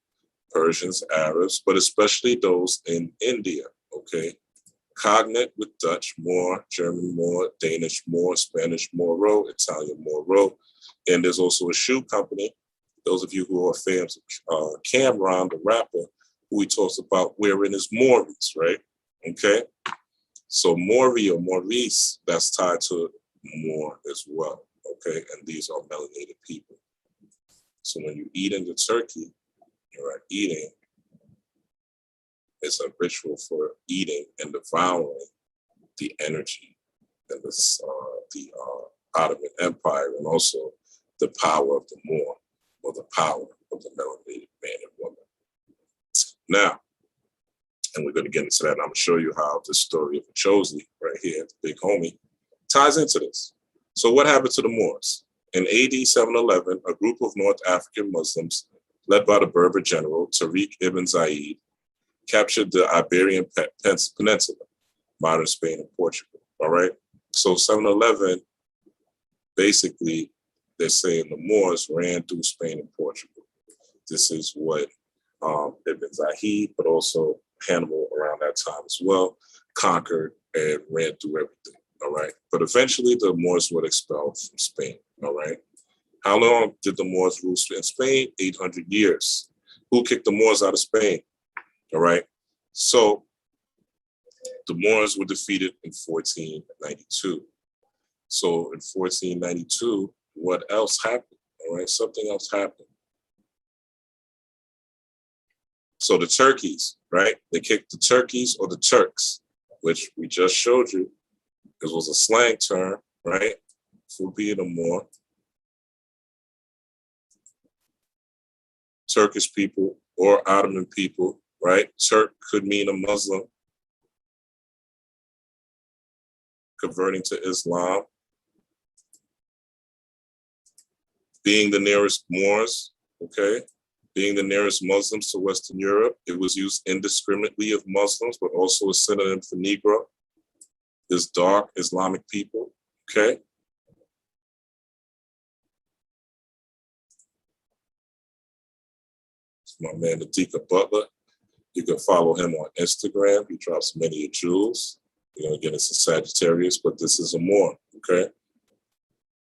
Persians, Arabs, but especially those in India, okay? Cognate with Dutch, Moor, German Moor, Danish Moor, Spanish Moro, Italian Moro. And there's also a shoe company. Those of you who are fans of Cameron, the rapper, who he talks about wearing his Mauries, right? Okay? So Maury or Maurice, that's tied to Moor as well, okay? And these are melanated people. So when you eat into turkey, you are eating. It's a ritual for eating and devouring the energy and the Ottoman Empire, and also the power of the Moor, or the power of the melanated man and woman. Now, and we're going to get into that, and I'm going to show you how this story of Ochosi, right here, the big homie, ties into this. So what happened to the Moors? In AD 711, a group of North African Muslims, led by the Berber general Tariq ibn Ziyad, captured the Iberian Peninsula, modern Spain and Portugal, all right? So 711 basically, they're saying the Moors ran through Spain and Portugal. This is what Ibn Zahid, but also Hannibal around that time as well, conquered and ran through everything. All right. But eventually the Moors were expelled from Spain. All right. How long did the Moors rule in Spain? 800 years. Who kicked the Moors out of Spain? All right. So the Moors were defeated in 1492. So in 1492, what else happened? All right. Something else happened. So the Turkeys, right? They kicked the Turkeys or the Turks, which we just showed you. This was a slang term, right? For being a Moor. Turkish people or Ottoman people, right? Turk could mean a Muslim converting to Islam. Being the nearest Moors, okay? Being the nearest Muslims to Western Europe, it was used indiscriminately of Muslims, but also a synonym for Negro. This dark Islamic people, okay? It's my man, Adika Butler. You can follow him on Instagram. He drops many jewels. You're gonna get into Sagittarius, but this is a Moor, okay?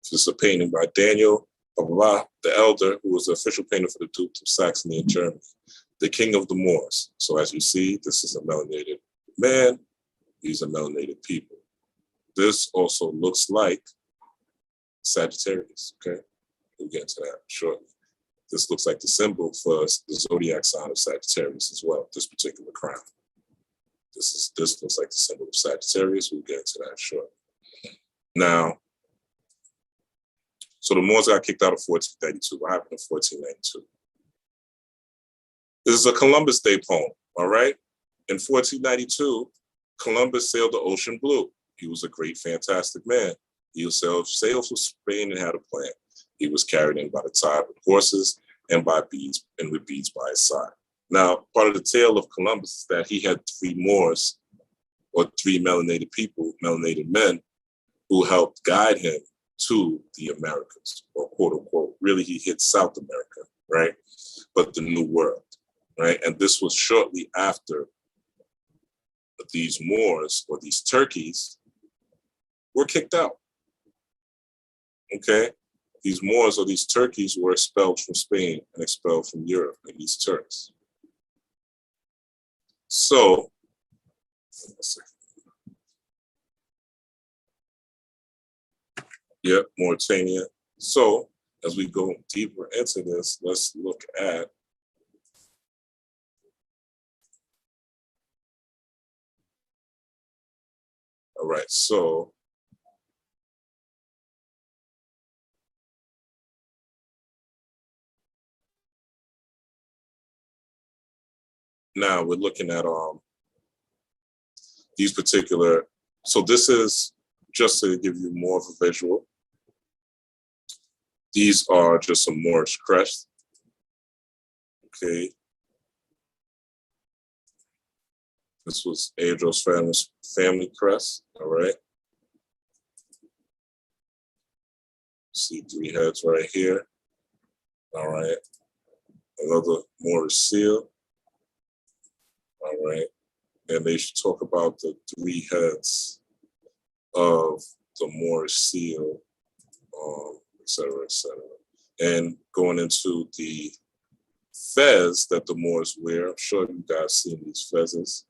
This is a painting by Daniel Allah, the elder, who was the official painter for the Duke of Saxony in Germany, the king of the Moors. So as you see, this is a melanated man. These are melanated people. This also looks like Sagittarius, okay? We'll get to that shortly. This looks like the symbol for the zodiac sign of Sagittarius as well, this particular crown. This looks like the symbol of Sagittarius. We'll get into that shortly. Now, so the Moors got kicked out of 1492. What happened in 1492? This is a Columbus Day poem, all right? In 1492, Columbus sailed the ocean blue. He was a great, fantastic man. He sailed for Spain and had a plan. He was carried in by the tide with horses and by beads, and with beads by his side. Now, part of the tale of Columbus is that he had three Moors, or three melanated people, melanated men, who helped guide him to the Americas, or quote unquote. Really, he hit South America, right? But the New World, right? And this was shortly after these Moors, or these Turkeys, were kicked out. Okay? These Moors or these Turkeys were expelled from Spain and expelled from Europe, and these Turks. So, yeah, Mauritania. So, as we go deeper into this, let's look at all right, so now we're looking at these particular, so this is just to give you more of a visual. These are just some Moorish crests. Okay. This was Adro's family crest, all right. See three heads right here. All right. Another Moorish seal. All right. And they should talk about the three heads of the Moorish seal, et cetera, et cetera. And going into the fez that the Moors wear, I'm sure you guys seen these fezzes.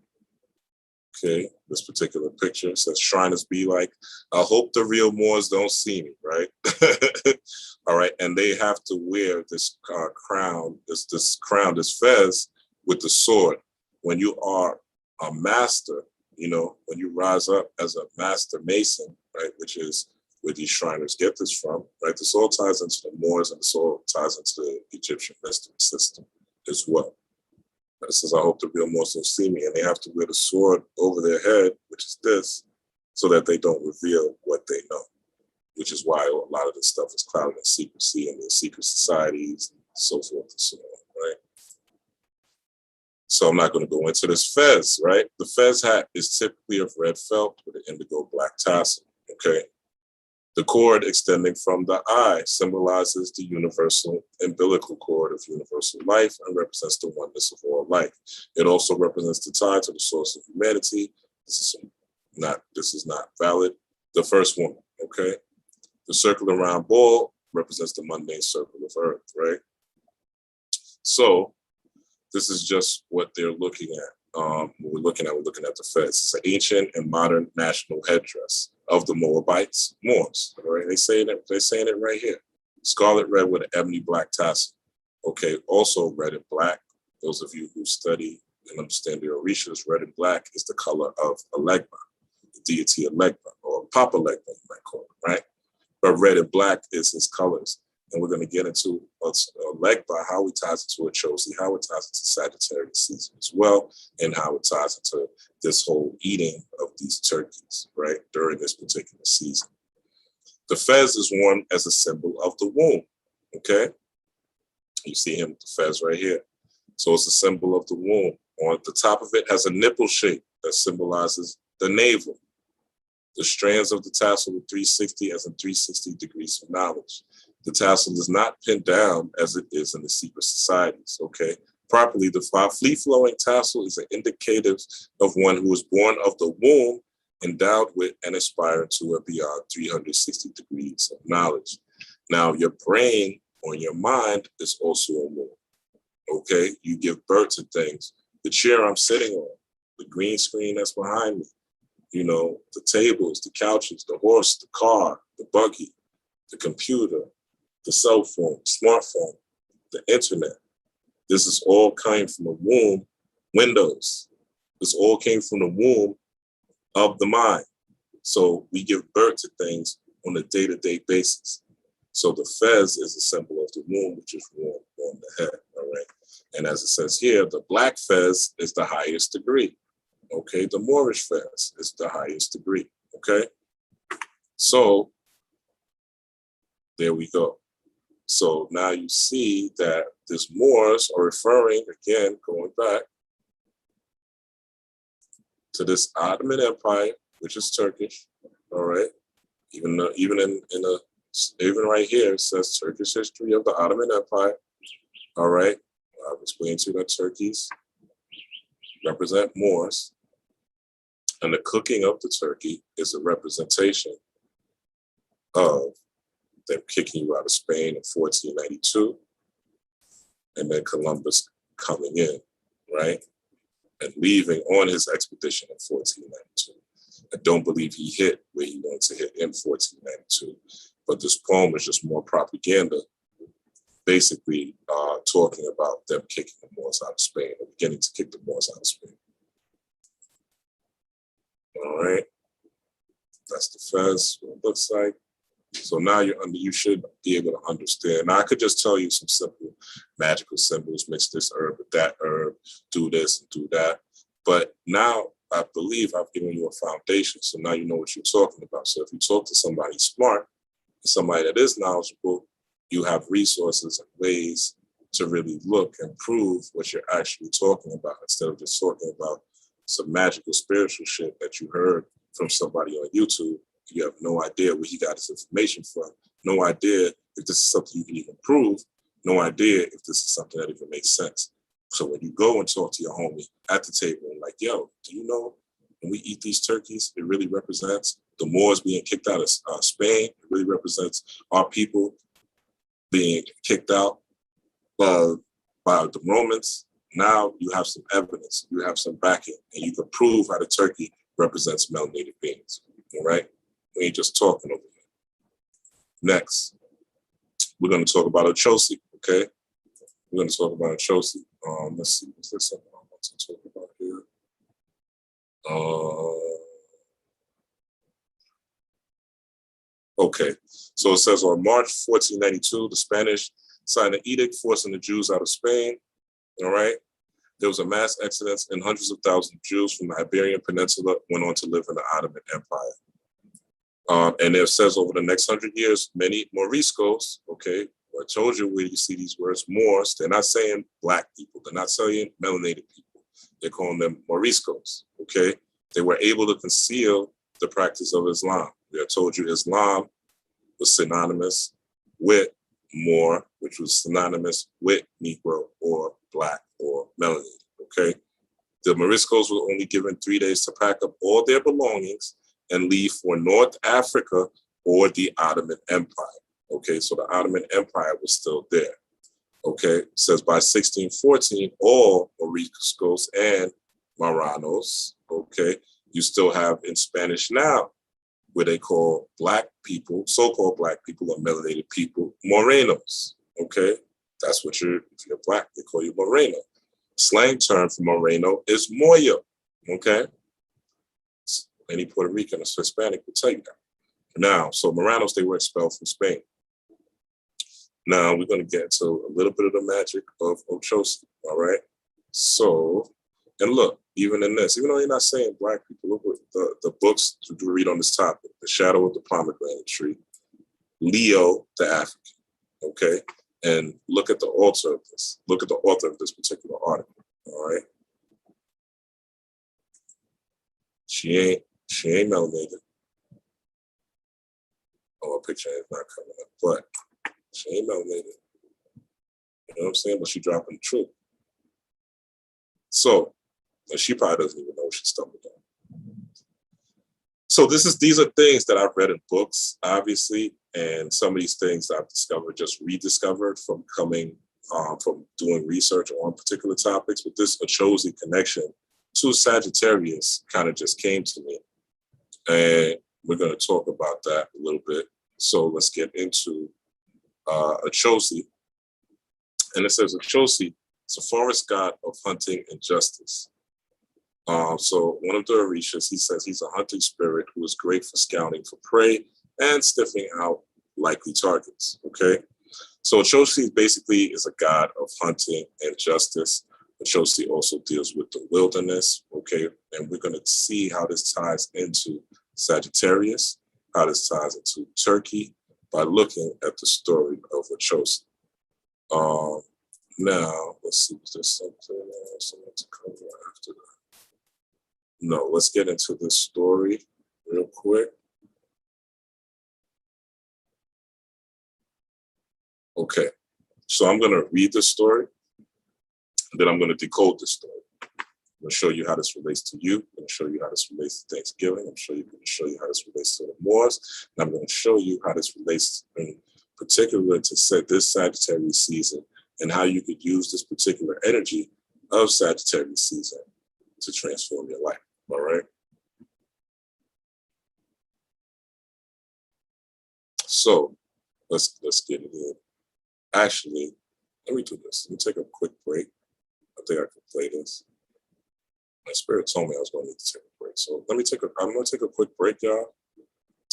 Okay, this particular picture says, Shriners be like, I hope the real Moors don't see me, right? All right, and they have to wear this crown, this fez with the sword. When you are a master, you know, when you rise up as a master mason, right, which is where these Shriners get this from, right? This all ties into the Moors and this all ties into the Egyptian mystery system as well. It says, I hope the real Moors don't see me, and they have to wear the sword over their head, which is this, so that they don't reveal what they know, which is why a lot of this stuff is clouded in secrecy and in secret societies and so forth and so on, right? So I'm not going to go into this fez, right? The fez hat is typically of red felt with an indigo black tassel, okay? The cord extending from the eye symbolizes the universal umbilical cord of universal life and represents the oneness of all life. It also represents the tie to the source of humanity. This is not valid. The first one, okay? The circular round ball represents the mundane circle of Earth, right? So this is just what they're looking at. We're looking at the fez. It's an ancient and modern national headdress of the Moabites, Moors. All right, they're saying it right here. Scarlet red with an ebony black tassel. Okay, also red and black. Those of you who study and understand the Orishas, red and black is the color of Elegba, the deity Elegba, or Papa Legba, you might call it, right? But red and black is his colors. And we're going to get into Legba, how it ties into Ochosi, how it ties into Sagittarius season as well, and how it ties into this whole eating of these turkeys, right, during this particular season. The fez is worn as a symbol of the womb, okay? You see him with the fez right here. So it's a symbol of the womb. On the top of it has a nipple shape that symbolizes the navel. The strands of the tassel are 360 as in 360 degrees of knowledge. The tassel is not pinned down as it is in the secret societies, okay? Properly, the free-flowing tassel is an indicative of one who is born of the womb, endowed with and aspiring to and beyond 360 degrees of knowledge. Now, your brain or your mind is also a womb, okay? You give birth to things. The chair I'm sitting on, the green screen that's behind me, you know, the tables, the couches, the horse, the car, the buggy, the computer, the cell phone, smartphone, the internet. This is all came from the womb, Windows. This all came from the womb of the mind. So we give birth to things on a day-to-day basis. So the fez is a symbol of the womb, which is worn on the head, all right? And as it says here, the black fez is the highest degree, okay? The Moorish fez is the highest degree, okay? So there we go. So now you see that these Moors are referring, again, going back to this Ottoman Empire, which is Turkish, all right? Even right here, it says Turkish history of the Ottoman Empire, all right? I've explained to you that turkeys represent Moors, and the cooking of the turkey is a representation of them kicking you out of Spain in 1492, and then Columbus coming in, right? And leaving on his expedition in 1492. I don't believe he hit where he wanted to hit in 1492, but this poem is just more propaganda, basically talking about them kicking the Moors out of Spain, or beginning to kick the Moors out of Spain. All right, that's the fez, what it looks like. So now you should be able to understand. Now I could just tell you some simple magical symbols, mix this herb with that herb, do this and do that. But now I believe I've given you a foundation. So now you know what you're talking about. So if you talk to somebody smart, somebody that is knowledgeable, you have resources and ways to really look and prove what you're actually talking about, instead of just talking about some magical spiritual shit that you heard from somebody on YouTube. You have no idea where he got his information from, no idea if this is something you can even prove, no idea if this is something that even makes sense. So when you go and talk to your homie at the table and like, yo, do you know when we eat these turkeys, it really represents the Moors being kicked out of Spain. It really represents our people being kicked out by the Romans. Now you have some evidence, you have some backing, and you can prove how the turkey represents melanated beings, all right? We ain't just talking over here. Next, we're going to talk about Ochosi, okay? We're going to talk about Ochosi. Let's see, is there something I want to talk about here? Okay, so it says on March 1492, the Spanish signed an edict forcing the Jews out of Spain, all right? There was a mass exodus, and hundreds of thousands of Jews from the Iberian Peninsula went on to live in the Ottoman Empire. And it says over the next 100 years, many Moriscos, okay, I told you where you see these words, Moors, they're not saying black people, they're not saying melanated people, they're calling them Moriscos, okay? They were able to conceal the practice of Islam. I told you Islam was synonymous with Moor, which was synonymous with Negro or Black or melanated, okay? The Moriscos were only given 3 days to pack up all their belongings and leave for North Africa or the Ottoman Empire, okay? So the Ottoman Empire was still there, okay? It says by 1614, all Moriscos and Marranos, okay? You still have in Spanish now, where they call Black people, so-called Black people or melanated people, Morenos, okay? That's what if you're Black, they call you Moreno. Slang term for Moreno is Moyo, okay? Any Puerto Rican or Hispanic will tell you that. Now, so Moranos, they were expelled from Spain. Now we're gonna get to a little bit of the magic of Ochosi, all right? So, and look, even in this, even though you're not saying Black people, look what the books to read on this topic: The Shadow of the Pomegranate Tree, Leo the African, okay? And look at the author of this. Look at the author of this particular article, all right? She ain't melanated. Oh, a picture is not coming up, but she ain't melanated. You know what I'm saying? But she dropping the truth. So, and she probably doesn't even know what she stumbled on. So these are things that I've read in books, obviously, and some of these things I've discovered, just rediscovered from doing research on particular topics. But this Ochosi connection to Sagittarius kind of just came to me, and we're going to talk about that a little bit. So let's get into Ochosi. And it says Ochosi is a forest god of hunting and justice. So one of the Orishas, he says he's a hunting spirit who is great for scouting for prey and sniffing out likely targets, okay? So Ochosi basically is a god of hunting and justice. Ochosi also deals with the wilderness, okay? And we're gonna see how this ties into Sagittarius, how this ties into Turkey by looking at the story of Ochosi. Now, let's see, is there something else I want to cover after that? No, let's get into this story real quick. Okay, so I'm gonna read the story, and then I'm gonna decode the story. I'm gonna show you how this relates to you. I'm gonna show you how this relates to Thanksgiving. I'm gonna show you how this relates to the Moors, and I'm gonna show you how this relates in particular to set this Sagittarius season and how you could use this particular energy of Sagittarius season to transform your life. All right. So let's get it in. Actually, let me do this. Let me take a quick break. I think I can play this. My spirit told me I was going to need to take a break. So I'm going to take a quick break, y'all.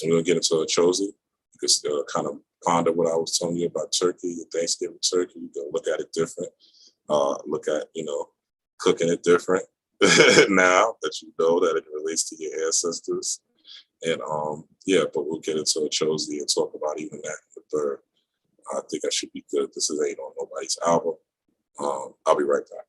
I'm going to get into Ochosi. You can kind of ponder what I was telling you about Turkey, Thanksgiving turkey. You can look at it different. Look at, cooking it different now that you know that it relates to your ancestors. And but we'll get into Ochosi and talk about even that in the third. I think I should be good. This Ain't on Nobody's album. I'll be right back.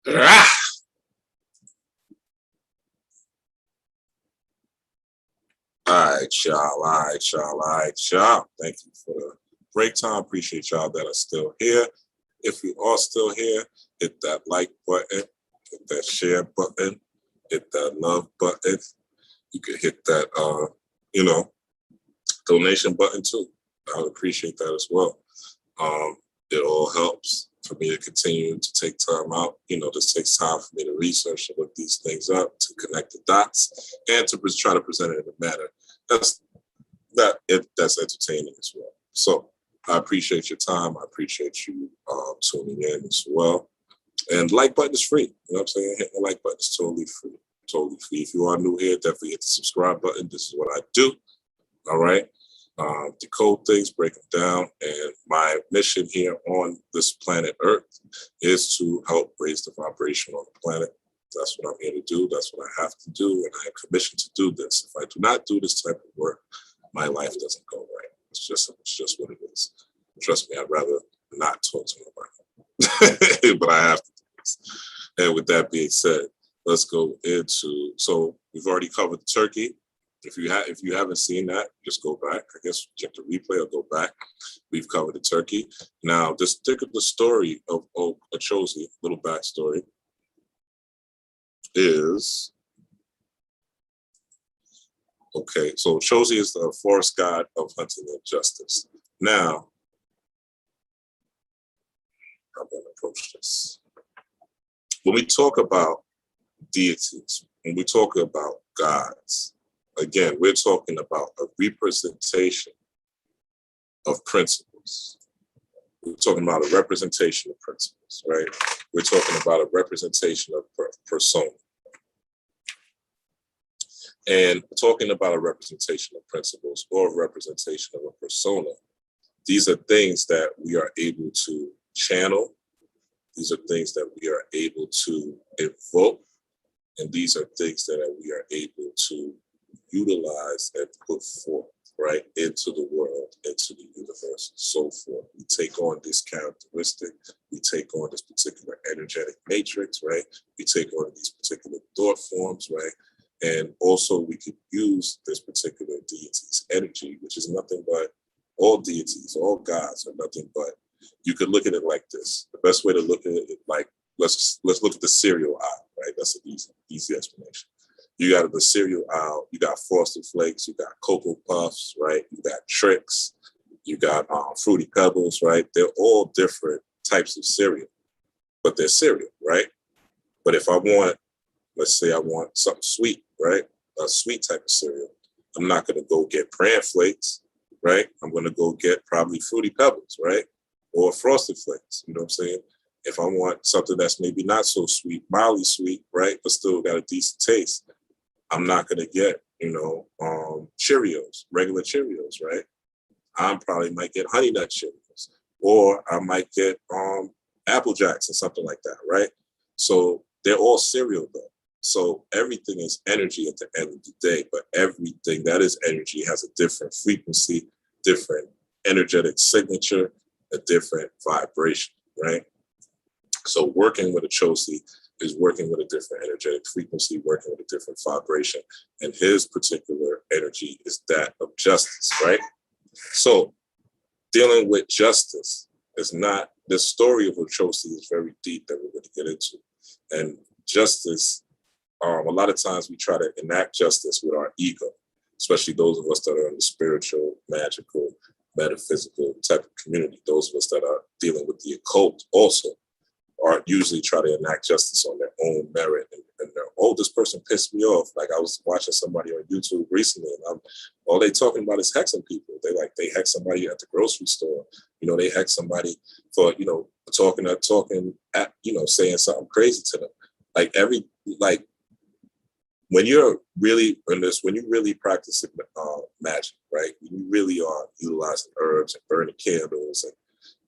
Ah! All right, y'all. All right, y'all. All right, y'all. Thank you for the break time. Appreciate y'all that are still here. If you are still here, hit that like button, hit that share button, hit that love button. You can hit that, donation button too. I would appreciate that as well. It all helps for me to continue to take time out. This takes time for me to research and look these things up, to connect the dots, and to try to present it in a manner that's entertaining as well. So I appreciate your time. I appreciate you tuning in as well. And like button is free. You know what I'm saying? Hitting the like button is totally free. Totally free. If you are new here, definitely hit the subscribe button. This is what I do. All right. Decode things, break them down. And my mission here on this planet Earth is to help raise the vibration on the planet. That's what I'm here to do. That's what I have to do. And I am commissioned to do this. If I do not do this type of work, my life doesn't go right. It's just what it is. Trust me, I'd rather not talk to nobody. But I have to do this. And with that being said, let's go into, so we've already covered Turkey. If you haven't seen that, just go back. I guess check the replay or go back. We've covered the Turkey. Now, this particular story of Ochosi, little backstory, is, okay, so Ochosi is the forest god of hunting and justice. Now, I'm going to approach this. When we talk about deities, when we talk about gods, again, we're talking about a representation of principles. We're talking about a representation of principles, right? We're talking about a representation of persona. And talking about a representation of principles or a representation of a persona, these are things that we are able to channel. These are things that we are able to evoke. And these are things that we are able to utilize and put forth, right, into the world, into the universe, so forth. We take on this characteristic, we take on this particular energetic matrix, right? We take on these particular thought forms, right? And also we could use this particular deity's energy, which is nothing but, all deities, all gods are nothing but, you could look at it like this. The best way to look at it, like, let's look at the cereal aisle, right? That's an easy explanation. You got the cereal aisle, you got Frosted Flakes, you got Cocoa Puffs, right? You got Tricks, you got Fruity Pebbles, right? They're all different types of cereal, but they're cereal, right? But if I want, let's say I want something sweet, right? A sweet type of cereal, I'm not going to go get Bran Flakes, right? I'm going to go get probably Fruity Pebbles, right? Or Frosted Flakes, you know what I'm saying? If I want something that's maybe not so sweet, mildly sweet, right? But still got a decent taste, I'm not going to get, Cheerios, regular Cheerios, right? I probably might get Honey Nut Cheerios, or I might get Apple Jacks or something like that, right? So they're all cereal though. So everything is energy at the end of the day, but everything that is energy has a different frequency, different energetic signature, a different vibration, right? So working with Ochosi is working with a different energetic frequency, working with a different vibration. And his particular energy is that of justice, right? So dealing with justice is not, the story of Ochosi is very deep that we're going to get into. And justice, a lot of times we try to enact justice with our ego, especially those of us that are in the spiritual, magical, metaphysical type of community. Those of us that are dealing with the occult also are usually try to enact justice on their own merit. And this person pissed me off. Like I was watching somebody on YouTube recently, and all they talking about is hexing people. They hex somebody at the grocery store. They hex somebody for, talking at, saying something crazy to them. When you're really in this, when you really practice magic, right? When you really are utilizing herbs and burning candles and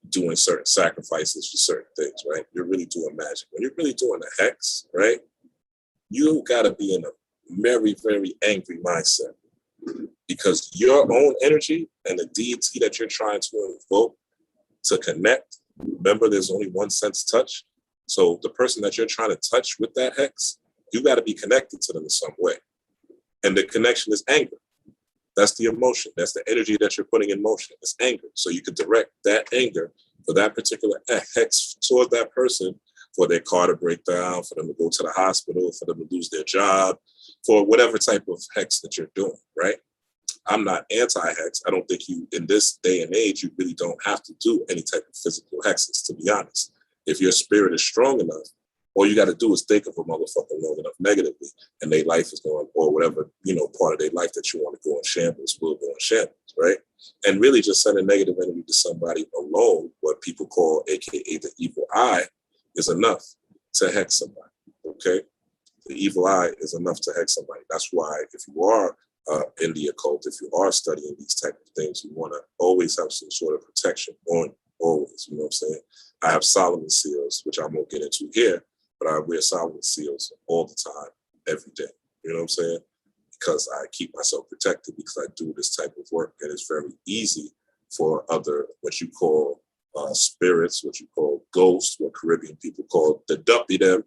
doing certain sacrifices for certain things, right? You're really doing magic. When you're really doing a hex, right? You gotta be in a very, very angry mindset, because your own energy and the deity that you're trying to invoke to connect, remember there's only one sense touch. So the person that you're trying to touch with that hex, you got to be connected to them in some way. And the connection is anger. That's the emotion. That's the energy that you're putting in motion. It's anger. So you can direct that anger for that particular hex toward that person, for their car to break down, for them to go to the hospital, for them to lose their job, for whatever type of hex that you're doing, right? I'm not anti-hex. I don't think you, in this day and age, you really don't have to do any type of physical hexes, to be honest. If your spirit is strong enough, all you got to do is think of a motherfucker long enough negatively, and their life is going, or whatever, part of their life that you want to go in shambles will go in shambles, right? And really just sending negative energy to somebody alone, what people call, AKA the evil eye, is enough to hex somebody, okay? The evil eye is enough to hex somebody. That's why if you are in the occult, if you are studying these type of things, you want to always have some sort of protection on you, always, you know what I'm saying? I have Solomon seals, which I won't get into here, but I wear Solomon seals all the time, every day, you know what I'm saying? Because I keep myself protected, because I do this type of work, and it's very easy for other, what you call spirits, what you call ghosts, what Caribbean people call the duppy them,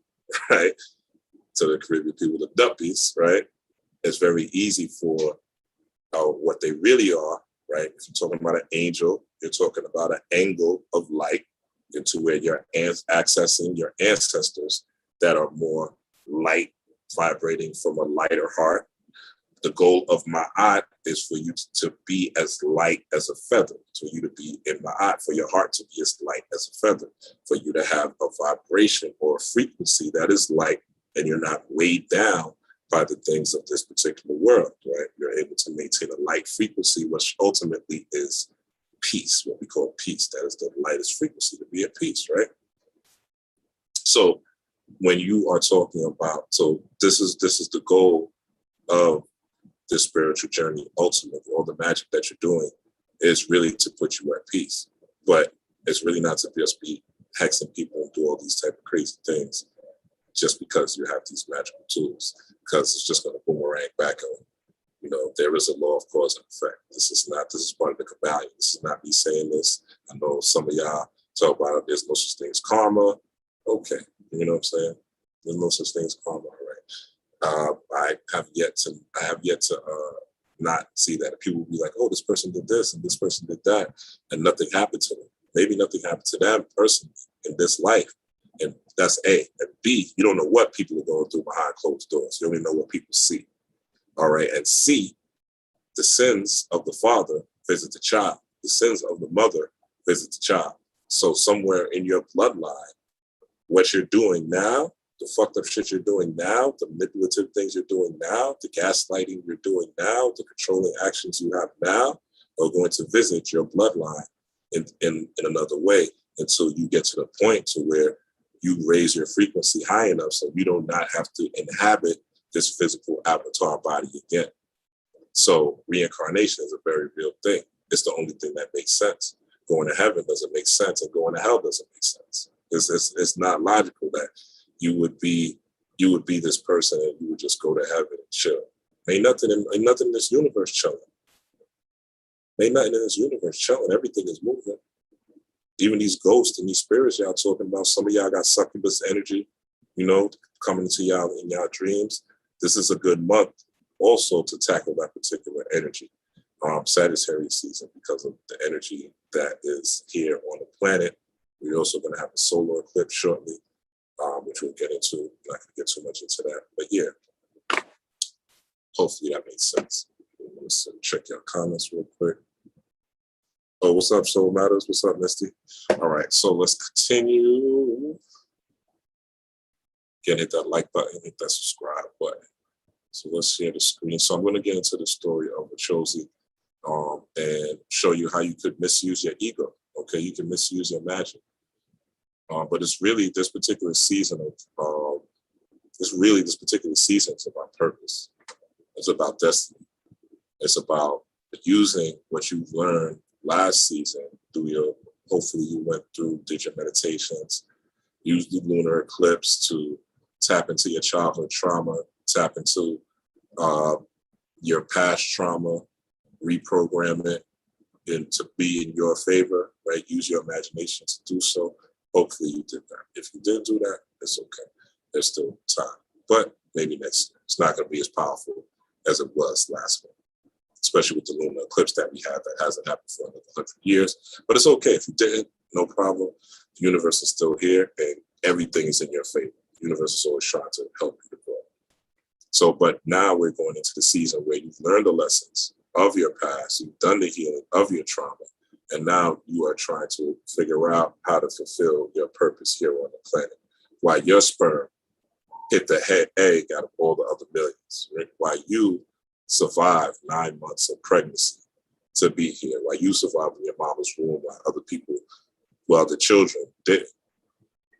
right? So the Caribbean people, the duppies, right? It's very easy for what they really are, right? If you're talking about an angel, you're talking about an angle of light into where you're accessing your ancestors that are more light, vibrating from a lighter heart. The goal of Ma'at is for you to be as light as a feather, for you to be in Ma'at, for your heart to be as light as a feather, for you to have a vibration or a frequency that is light, and you're not weighed down by the things of this particular world, right? You're able to maintain a light frequency, which ultimately is peace, what we call peace. That is the lightest frequency, to be at peace, right? So when you are talking about, so this is the goal of this spiritual journey. Ultimately, all the magic that you're doing is really to put you at peace, but it's really not to just be hexing people and do all these type of crazy things just because you have these magical tools, because it's just going to boomerang back on. There is a law of cause and effect. This is part of the Kabbalion. This is not me saying this. I know some of y'all talk about it. There's no such thing as karma. Okay, you know what I'm saying? There's no such thing as karma, right? I have yet to not see that. People will be like, oh, this person did this and this person did that, and nothing happened to them. Maybe nothing happened to them personally in this life. And that's A. And B, you don't know what people are going through behind closed doors. You only know what people see. All right. And C, the sins of the father visit the child. The sins of the mother visit the child. So somewhere in your bloodline, what you're doing now, the fucked up shit you're doing now, the manipulative things you're doing now, the gaslighting you're doing now, the controlling actions you have now are going to visit your bloodline in another way until you get to the point to where you raise your frequency high enough so you do not have to inhabit this physical avatar body again. So reincarnation is a very real thing. It's the only thing that makes sense. Going to heaven doesn't make sense, and going to hell doesn't make sense. It's not logical that you would be this person and you would just go to heaven and chill. Ain't nothing in this universe chilling. Ain't nothing in this universe chilling. Everything is moving. Even these ghosts and these spirits y'all talking about, some of y'all got succubus energy, coming to y'all in y'all dreams. This is a good month also to tackle that particular energy, Sagittarius season, because of the energy that is here on the planet. We're also going to have a solar eclipse shortly, which we'll get into. I'm not going to get too much into that, but yeah, hopefully that makes sense. Let's check your comments real quick. Oh, what's up, Soul Matters? What's up, Misty? All right, so let's continue. Again, hit that like button, hit that subscribe button. So let's share the screen. So I'm going to get into the story of Ochosi and show you how you could misuse your ego. Okay, you can misuse your magic. But it's really this particular season is about purpose. It's about destiny. It's about using what you've learned last season hopefully you did your meditations, use the lunar eclipse to tap into your childhood trauma, tap into your past trauma, reprogram it and to be in your favor, right? Use your imagination to do so. Hopefully you did that. If you didn't do that, it's okay. There's still time. But maybe next year. It's not going to be as powerful as it was last month, especially with the lunar eclipse that we had that hasn't happened for another 100 years. But it's okay. If you didn't, no problem. The universe is still here and everything is in your favor. The universe is always trying to help you to grow. So, but now we're going into the season where you've learned the lessons of your past, you've done the healing of your trauma, and now you are trying to figure out how to fulfill your purpose here on the planet. While your sperm hit the head egg out of all the other millions, right? While you survived 9 months of pregnancy to be here, while you survived in your mama's womb, while other people, well, the children didn't.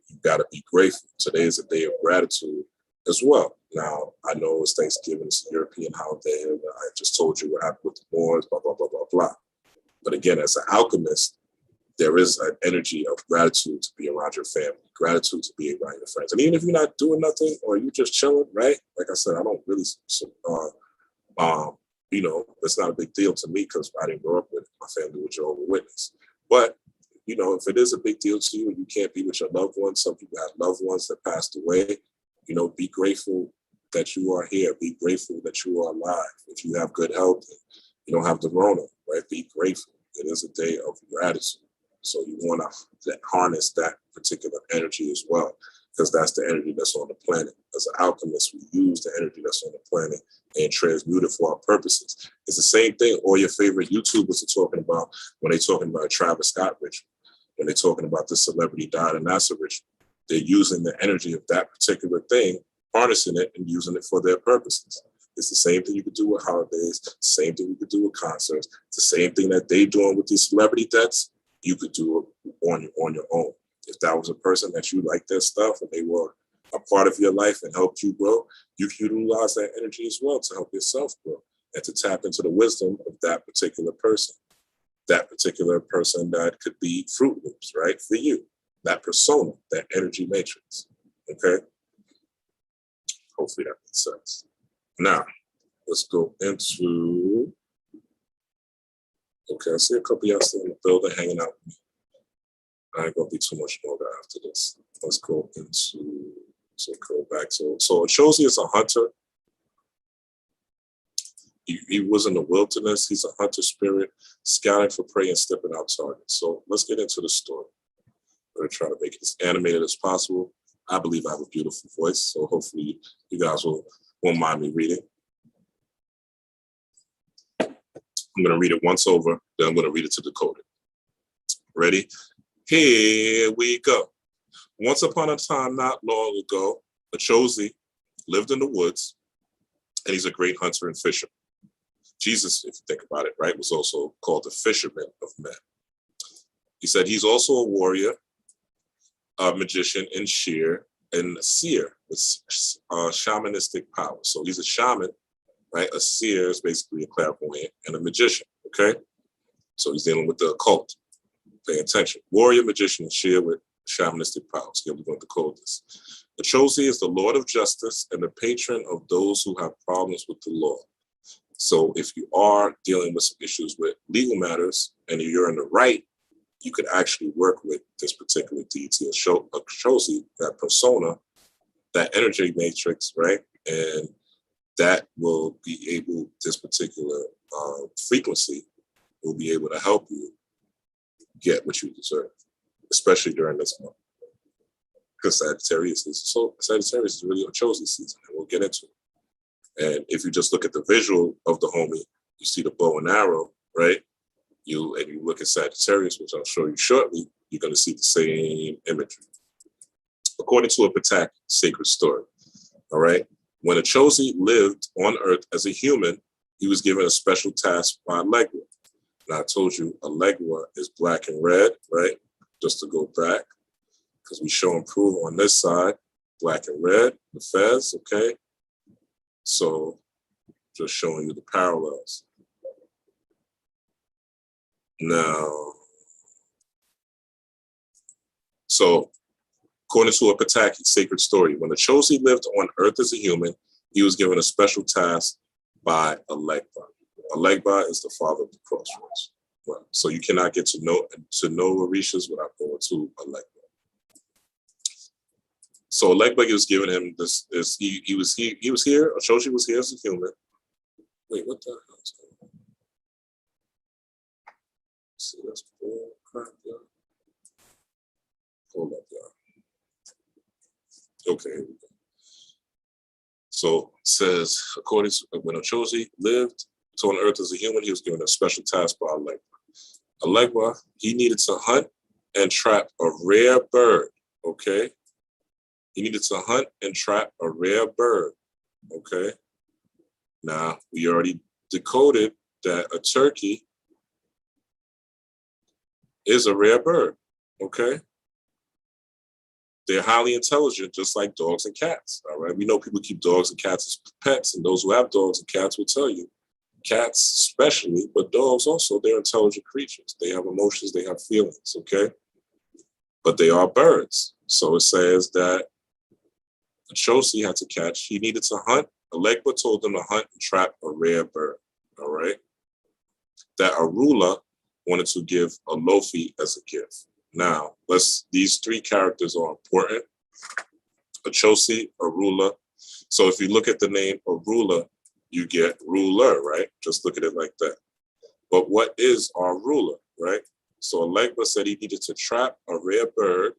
You got to be grateful. Today is a day of gratitude as well. Now, I know it's Thanksgiving, it's a European holiday, and I just told you what happened with the Moors, blah, blah, blah, blah, blah. But again, as an alchemist, there is an energy of gratitude to be around your family, gratitude to be around your friends. And even if you're not doing nothing or you just chilling, right? Like I said, I don't really, it's not a big deal to me because I didn't grow up with my family with Jehovah's Witness. But, if it is a big deal to you and you can't be with your loved ones, some people have loved ones that passed away, be grateful that you are here. Be grateful that you are alive. If you have good health and you don't have the Rona, right? Be grateful. It is a day of gratitude. So you want to harness that particular energy as well, because that's the energy that's on the planet. As an alchemist, we use the energy that's on the planet and transmute it for our purposes. It's the same thing all your favorite YouTubers are talking about when they're talking about Travis Scott ritual, when they're talking about this celebrity died and that's a ritual. They're using the energy of that particular thing, harnessing it and using it for their purposes. It's the same thing you could do with holidays, same thing you could do with concerts. It's the same thing that they're doing with these celebrity deaths. You could do it on your own. If that was a person that you liked their stuff and they were a part of your life and helped you grow, you can utilize that energy as well to help yourself grow and to tap into the wisdom of that particular person. That particular person that could be Fruit Loops, right? For you, that persona, that energy matrix, okay? Hopefully that makes sense. Now, let's go into, okay, I see a couple of y'all still in the building hanging out with me. I ain't gonna be too much longer after this. Let's go into, so go back to, so Ochosi is a hunter. He was in the wilderness. He's a hunter spirit, scouting for prey and stepping out targets. So let's get into the story. We're gonna try to make it as animated as possible. I believe I have a beautiful voice, so hopefully you guys won't mind me reading. I'm gonna read it once over, then I'm gonna read it to decode it. Ready? Here we go. Once upon a time, not long ago, Ochosi lived in the woods, and he's a great hunter and fisherman. Jesus, if you think about it, right, was also called the fisherman of men. He said he's also a warrior, a magician, and seer with shamanistic power. So he's a shaman, right? A seer is basically a clairvoyant and a magician, okay? So he's dealing with the occult. Pay attention. Warrior, magician, and seer with shamanistic powers. Okay, we're going to decode this. Ochosi is the Lord of Justice and the patron of those who have problems with the law. So if you are dealing with some issues with legal matters and you're in the right, you could actually work with this particular deity, Ochosi, that persona, that energy matrix, right? And that will be able, this particular frequency will be able to help you get what you deserve, especially during this month. Because Sagittarius is really Ochosi season, and we'll get into it. And if you just look at the visual of the homie, you see the bow and arrow, right? You look at Sagittarius, which I'll show you shortly, you're going to see the same imagery. According to a Patak sacred story, all right? When Ochosi lived on Earth as a human, he was given a special task by Allegra. And I told you Allegra is black and red, right? Just to go back, because we show and prove on this side, black and red, the fez, okay? So just showing you the parallels. Now, so according to a Pataki sacred story, when Ochosi lived on Earth as a human, he was given a special task by Alegba. Alegba is the father of the crossroads. Right. So you cannot get to know Orishas without going to Alegba. So Legba was giving him this he was here, Ochosi was here as a human. Wait, what the hell is going on? See, that's bull crap, y'all. Hold up, y'all. Okay, here we go. So it says, according to when Ochosi lived on Earth as a human, he was given a special task by Legba. Legba, he needed to hunt and trap a rare bird, okay? He needed to hunt and trap a rare bird, okay? Now, we already decoded that a turkey is a rare bird, okay? They're highly intelligent, just like dogs and cats, all right? We know people keep dogs and cats as pets, and those who have dogs and cats will tell you. Cats especially, but dogs also, they're intelligent creatures. They have emotions, they have feelings, okay? But they are birds. So it says that Ochosi had to catch, he needed to hunt. Legba told him to hunt and trap a rare bird, all right? That Arula wanted to give a Lofi as a gift. Now, these three characters are important. Ochosi, Arula. So if you look at the name Arula, you get ruler, right? Just look at it like that. But what is our ruler, right? So Legba said he needed to trap a rare bird,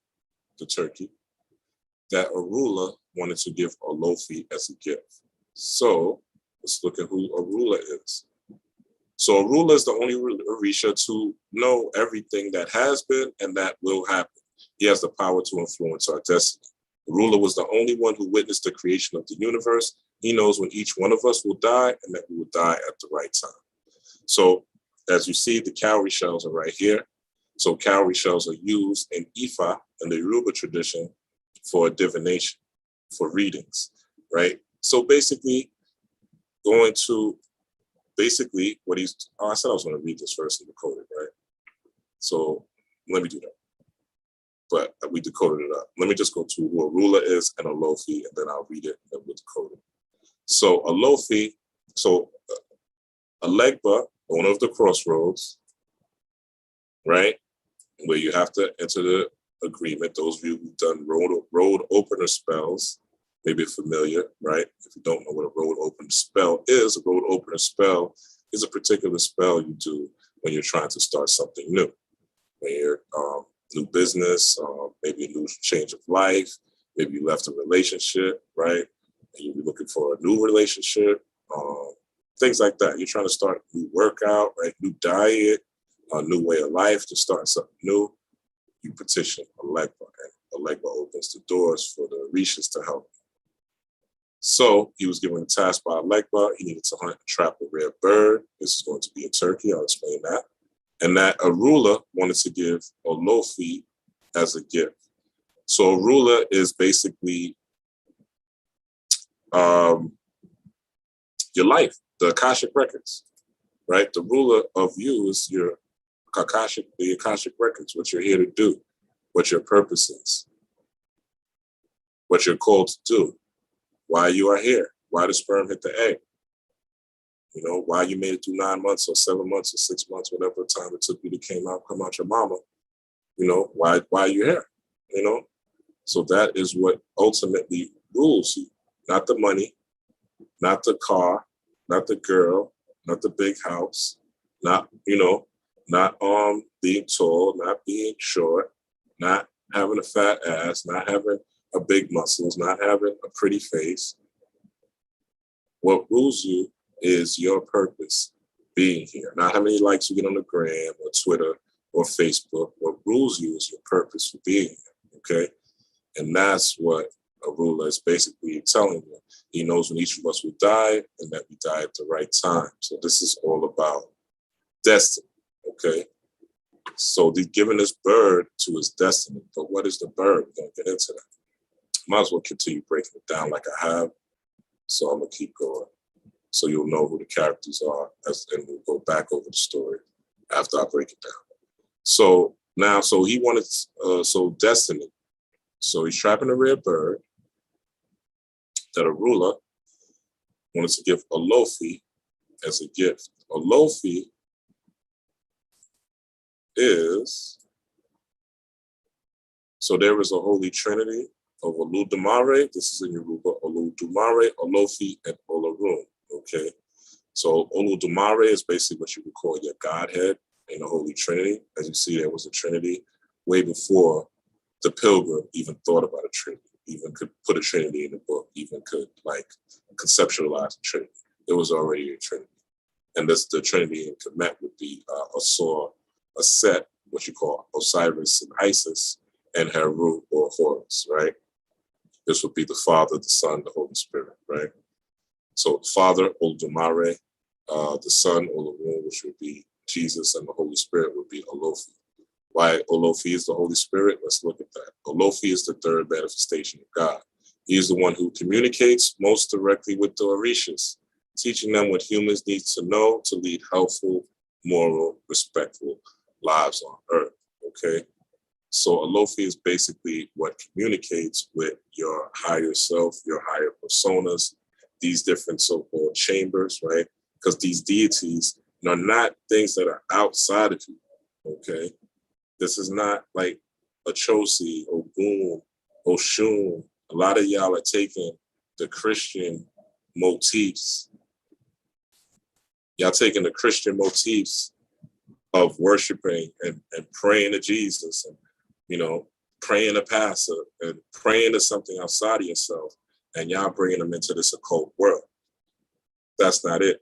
the turkey, that Arula wanted to give a Lofi as a gift. So let's look at who Arula is. So Arula is the only Orisha to know everything that has been and that will happen. He has the power to influence our destiny. Arula was the only one who witnessed the creation of the universe. He knows when each one of us will die and that we will die at the right time. So as you see, the cowrie shells are right here. So cowrie shells are used in Ifa, in the Yoruba tradition, for divination, for readings, right? So basically, what I said I was going to read this first and decode it, right? So let me do that. But we decoded it up. Let me just go to who Arula is and a Lofi, and then I'll read it and we'll decode it. So a Lofi, a Legba, owner of the crossroads, right? Where you have to enter the agreement. Those of you who've done road opener spells may be familiar, right? If you don't know what a road opener spell is, a road opener spell is a particular spell you do when you're trying to start something new. When you're new business, maybe a new change of life, maybe you left a relationship, right? And you'll be looking for a new relationship, things like that. You're trying to start a new workout, right? New diet, a new way of life, to start something new. You petition a Legba, and a Legba opens the doors for the Orishas to help. So he was given a task by a Legba. He needed to hunt and trap a rare bird. This is going to be a turkey. I'll explain that. And that Arula wanted to give a Lofi as a gift. So Arula is basically your life, the Akashic records, right? The ruler of you is the Akashic records, what you're here to do, what your purpose is, what you're called to do, why you are here, why the sperm hit the egg, you know, why you made it through 9 months or 7 months or 6 months, whatever time it took you to come out your mama, you know, why you're here, you know? So that is what ultimately rules you, not the money, not the car, not the girl, not the big house, not, you know, not being tall, not being short, not having a fat ass, not having a big muscles, not having a pretty face. What rules you is your purpose being here, not how many likes you get on the gram or Twitter or Facebook. What rules you is your purpose for being here, okay? And that's what a ruler is basically telling you. He knows when each of us will die and that we die at the right time. So this is all about destiny, okay? So they're giving this bird to his destiny. But what is the bird? We're going to get into that. Might as well continue breaking it down like I have. So I'm going to keep going. So you'll know who the characters are, and we'll go back over the story after I break it down. So now, so he wanted, destiny. So he's trapping a rare bird that a ruler wanted to give a Lofi as a gift. A Lofi is, so there is a holy trinity of Oludumare. This is in Yoruba. Oludumare, Olofi, and Olorun. Okay. So Oludumare is basically what you would call your Godhead in the Holy Trinity. As you see, there was a Trinity way before the Pilgrim even thought about a Trinity, even could put a Trinity in the book, even could like conceptualize a Trinity. It was already a Trinity. And this, the Trinity in Kemet would be a set, what you call Osiris and Isis, and Heru or Horus, right? This would be the Father, the Son, the Holy Spirit, right? So the Father, Oludumare, the Son, Olorun, which would be Jesus, and the Holy Spirit would be Olofi. Why Olofi is the Holy Spirit? Let's look at that. Olofi is the third manifestation of God. He is the one who communicates most directly with the Orishas, teaching them what humans need to know to lead healthful, moral, respectful lives on earth, okay? So Olofi is basically what communicates with your higher self, your higher personas, these different so-called chambers, right? Because these deities are not things that are outside of you, okay? This is not like Ochosi, Ogun, Oshun. A lot of y'all are taking the Christian motifs. Y'all taking the Christian motifs of worshiping and praying to Jesus and, you know, praying to pastor and praying to something outside of yourself, and y'all bringing them into this occult world. That's not it.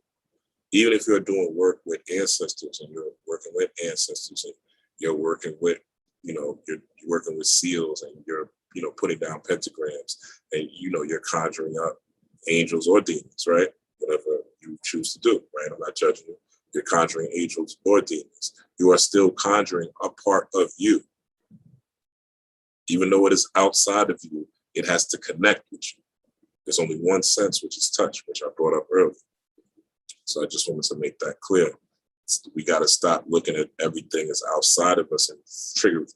Even if you're doing work with ancestors and you're working with ancestors and you're working with, you know, you're working with seals and you're, you know, putting down pentagrams and, you know, you're conjuring up angels or demons, right? Whatever you choose to do, right? I'm not judging you. You're conjuring angels or demons. You are still conjuring a part of you. Even though it is outside of you, it has to connect with you. There's only one sense, which is touch, which I brought up earlier. So I just wanted to make that clear. We got to stop looking at everything as outside of us and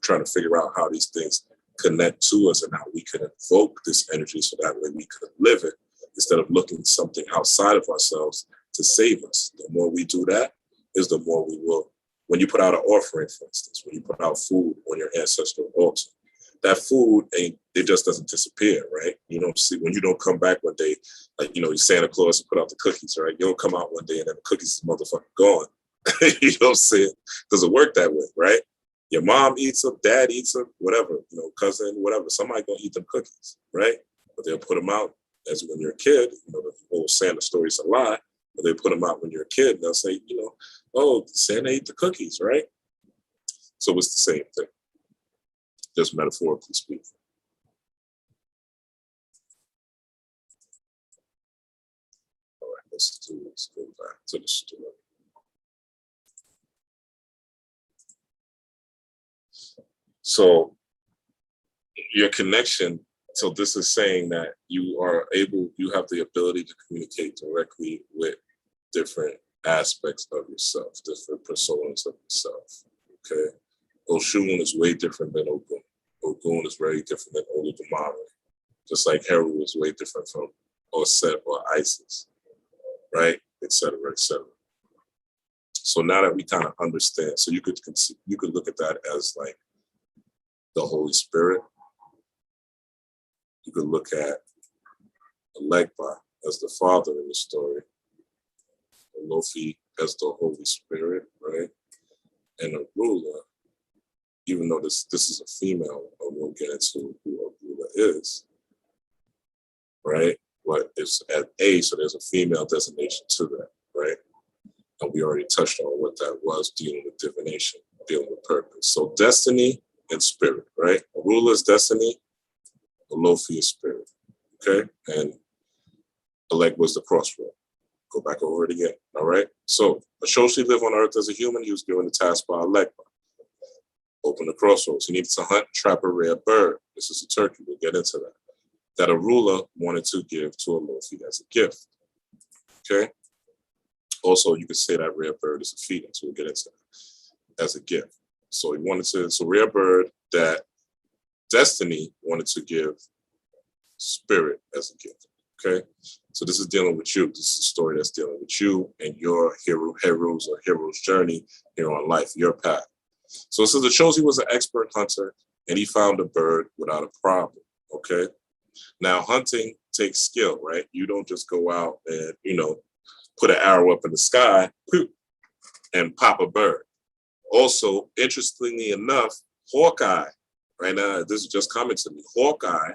trying to figure out how these things connect to us and how we can invoke this energy so that way we could live it, instead of looking something outside of ourselves to save us. The more we do that, is the more we will. When you put out an offering, for instance, when you put out food on your ancestral altar, that food it just doesn't disappear, right? You don't see, when you don't come back one day, like, you know, Santa Claus put out the cookies, right? You don't come out one day and then the cookies is motherfucking gone. You know what I'm saying? Doesn't work that way, right? Your mom eats them, dad eats them, whatever, you know, cousin, whatever. Somebody gonna eat them cookies, right? But they'll put them out as when you're a kid. You know, the whole Santa story's a lie, but they put them out when you're a kid and they'll say, you know, oh, Santa ate the cookies, right? So it's the same thing, just metaphorically speaking. All right, let's go back to the story. So your connection, so this is saying that you have the ability to communicate directly with different aspects of yourself, different personas of yourself, okay? Oshun is way different than Ogun. Ogun is very different than Oludumare, just like Heru is way different from Oset or Isis, right? Et cetera, et cetera. So now that we kind of understand, so you could look at that as like the Holy Spirit. You could look at Elegba as the Father in the story, Olofi as the Holy Spirit, right? And a ruler, even though this is a female, we'll get into who a ruler is, right? But it's at A, so there's a female designation to that, right? And we already touched on what that was, dealing with divination, dealing with purpose. So destiny and spirit, right? A ruler is destiny, Olofi is spirit, okay? And Eleg was the crossroad. Go back over it again, all right? So Ochosi lived on earth as a human. He was given the task by Elegba. Open the crossroads. He needed to hunt and trap a rare bird. This is a turkey. We'll get into that. That a ruler wanted to give to Olofi as a gift, okay? Also, you could say that rare bird is a feeding, so we'll get into that as a gift. So he wanted to, it's a rare bird that destiny wanted to give spirit as a gift, okay? So this is dealing with you. This is a story that's dealing with you and your hero's journey here on life, your path. So it says Ochosi was an expert hunter and he found a bird without a problem, Okay. Now, hunting takes skill, right? You don't just go out and, put an arrow up in the sky and pop a bird. Also, interestingly enough, Hawkeye, right now, this is just coming to me. Hawkeye,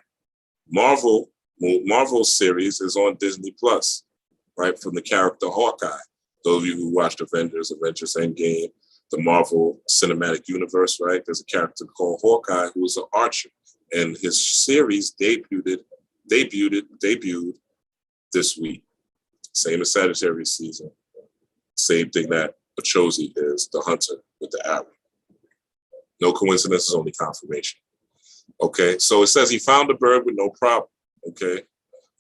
Marvel series is on Disney Plus, right? From the character Hawkeye. Those of you who watched Avengers Endgame, the Marvel Cinematic Universe, right? There's a character called Hawkeye who is an archer, and his series debuted this week. Same as Sagittarius season. Same thing that Ochosi is, the hunter with the arrow. No coincidence, only confirmation. Okay, so it says he found the bird with no problem. Okay,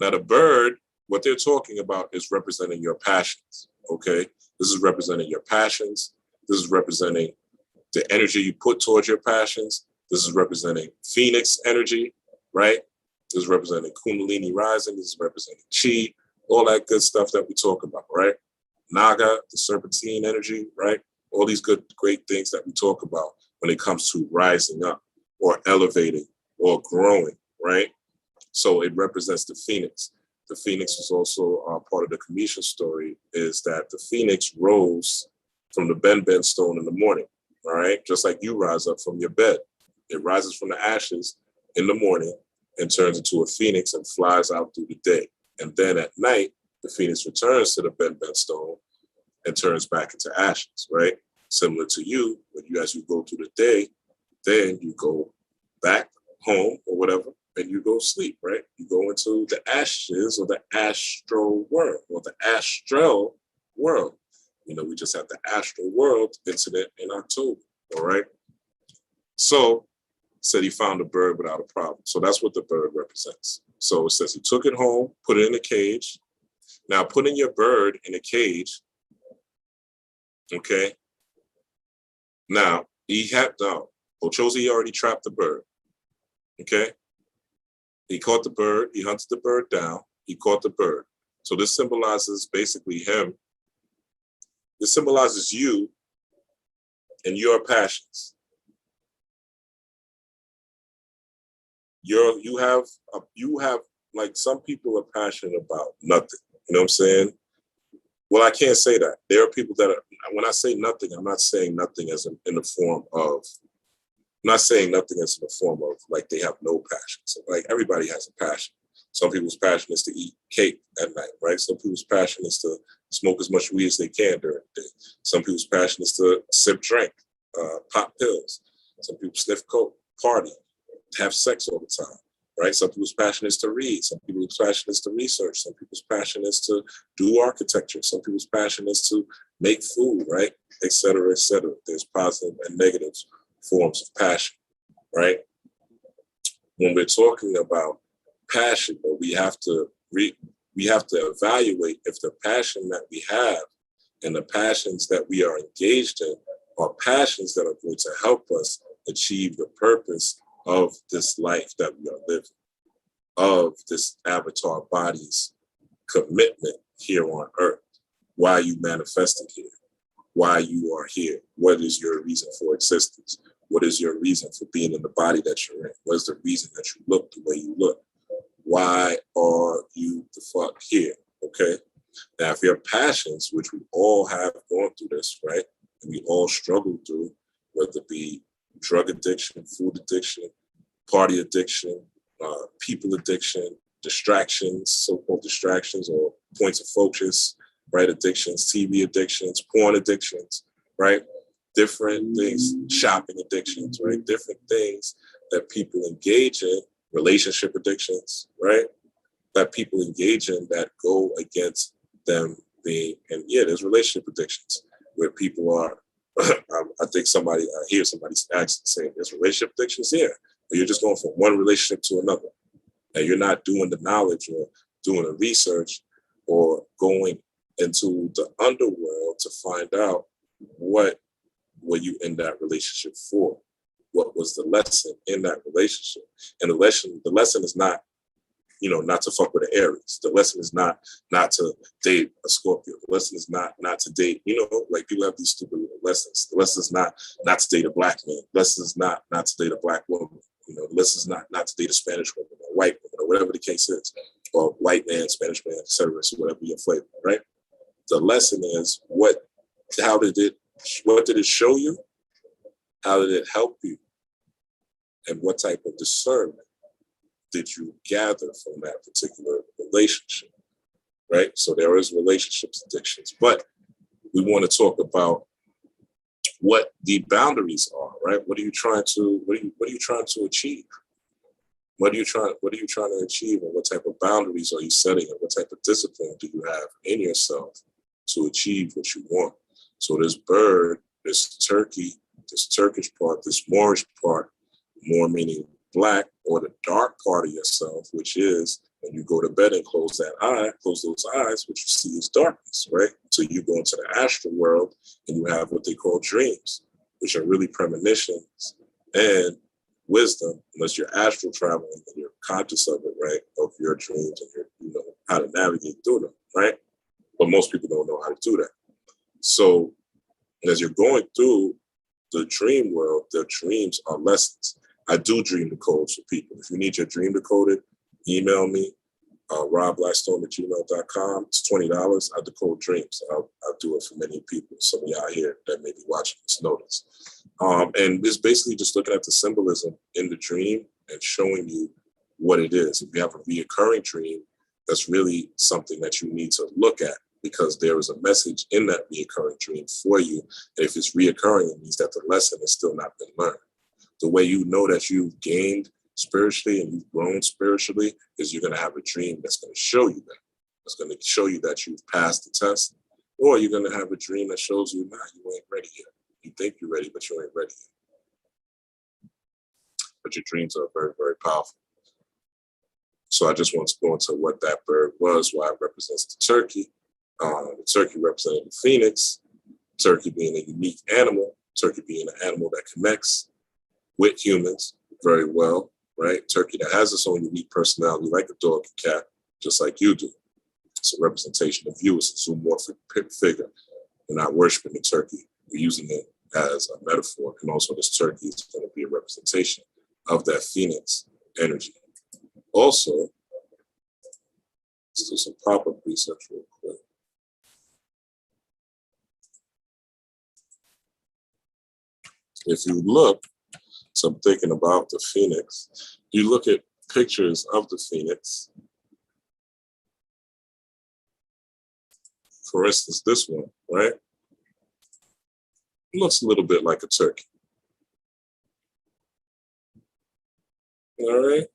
now the bird, what they're talking about is representing your passions. Okay, this is representing your passions. This is representing the energy you put towards your passions. This is representing Phoenix energy, right? This is representing Kundalini rising. This is representing Chi, all that good stuff that we talk about, right? Naga, the serpentine energy, right? All these great things that we talk about when it comes to rising up or elevating or growing, right? So it represents the Phoenix. The Phoenix is also part of the Kamisha story, is that the Phoenix rose from the Ben stone in the morning, all right? Just like you rise up from your bed. It rises from the ashes in the morning and turns into a Phoenix and flies out through the day. And then at night, the Phoenix returns to the Ben stone and turns back into ashes, right? Similar to you, as you go through the day, then you go back home or whatever, and you go sleep, right? You go into the ashes or the astral world or the astral world. We just had the astral world incident in October, all right? So, said he found a bird without a problem. So that's what the bird represents. So it says he took it home, put it in a cage. Now, putting your bird in a cage, okay? Now, Ochosi already trapped the bird, okay? He caught the bird, he hunted the bird down, he caught the bird. So this symbolizes basically him. This symbolizes you and your passions. You have like, some people are passionate about nothing. You know what I'm saying? Well, I can't say that. There are people that are, when I say nothing, I'm not saying nothing as in the form of, I'm not saying nothing as in the form of like they have no passion. So like everybody has a passion. Some people's passion is to eat cake at night, right? Some people's passion is to smoke as much weed as they can during the day. Some people's passion is to sip drink, pop pills. Some people sniff coke, party, have sex all the time, right? Some people's passion is to read. Some people's passion is to research. Some people's passion is to do architecture. Some people's passion is to make food, right? Et cetera, et cetera. There's positive and negative forms of passion, right? When we're talking about passion, we have to evaluate if the passion that we have and the passions that we are engaged in are passions that are going to help us achieve the purpose of this life that we are living, of this avatar body's commitment here on earth, why you manifested here, why you are here, what is your reason for existence, what is your reason for being in the body that you're in, what is the reason that you look the way you look, why are you the fuck here, okay? Now, if your passions, which we all have gone through this, right, and we all struggle through, whether it be drug addiction, food addiction, party addiction, people addiction, distractions, so-called distractions or points of focus, right? Addictions, TV addictions, porn addictions, right? Different things, shopping addictions, right? Different things that people engage in, relationship addictions, right? That people engage in that go against them being, and yeah, there's relationship addictions where people are, I hear somebody saying there's relationship addictions here. But you're just going from one relationship to another. And you're not doing the knowledge or doing the research or going into the underworld to find out what were you in that relationship for? What was the lesson in that relationship? And the lesson is not, not to fuck with an Aries. The lesson is not to date a Scorpio. The lesson is not to date, like people have these stupid lessons. The lesson is not to date a black man. The lesson is not to date a black woman. The lesson is not to date a Spanish woman or a white woman, or whatever the case is, or white man, Spanish man, etc. So whatever your flavor, right? The lesson is what did it show you? How did it help you? And what type of discernment did you gather from that particular relationship, right? So there is relationships addictions, but we want to talk about what the boundaries are, right? What are you trying to achieve? What are you trying to achieve, and what type of boundaries are you setting, and what type of discipline do you have in yourself to achieve what you want? So this bird, this turkey, this Turkish part, this Moorish part, more meaning black, or the dark part of yourself, which is when you go to bed and close those eyes, what you see is darkness, right? So you go into the astral world and you have what they call dreams, which are really premonitions and wisdom, unless you're astral traveling and you're conscious of it, right? Of your dreams and how to navigate through them, right? But most people don't know how to do that. So as you're going through the dream world, the dreams are lessons. I do dream the codes for people. If you need your dream decoded, email me, robblackstone@gmail.com. It's $20. I decode dreams. I'll do it for many people. Some of y'all here that may be watching this notice. And it's basically just looking at the symbolism in the dream and showing you what it is. If you have a reoccurring dream, that's really something that you need to look at, because there is a message in that reoccurring dream for you. And if it's reoccurring, it means that the lesson has still not been learned. The way you know that you've gained spiritually and you've grown spiritually is you're going to have a dream that's going to show you that. It's going to show you that you've passed the test, or you're going to have a dream that shows you, you ain't ready yet. You think you're ready, but you ain't ready yet. But your dreams are very, very powerful. So I just want to go into what that bird was, why it represents the turkey. The turkey represented the phoenix, turkey being a unique animal, turkey being an animal that connects with humans very well, right? Turkey that has its own unique personality, like a dog and cat, just like you do. It's a representation of you. It's a zoomorphic figure. We're not worshiping the turkey. We're using it as a metaphor. And also this turkey is going to be a representation of that phoenix energy. Also, let's do some pop-up research real quick. If you look, so I'm thinking about the phoenix, you look at pictures of the phoenix. For instance, this one, right? It looks a little bit like a turkey. All right?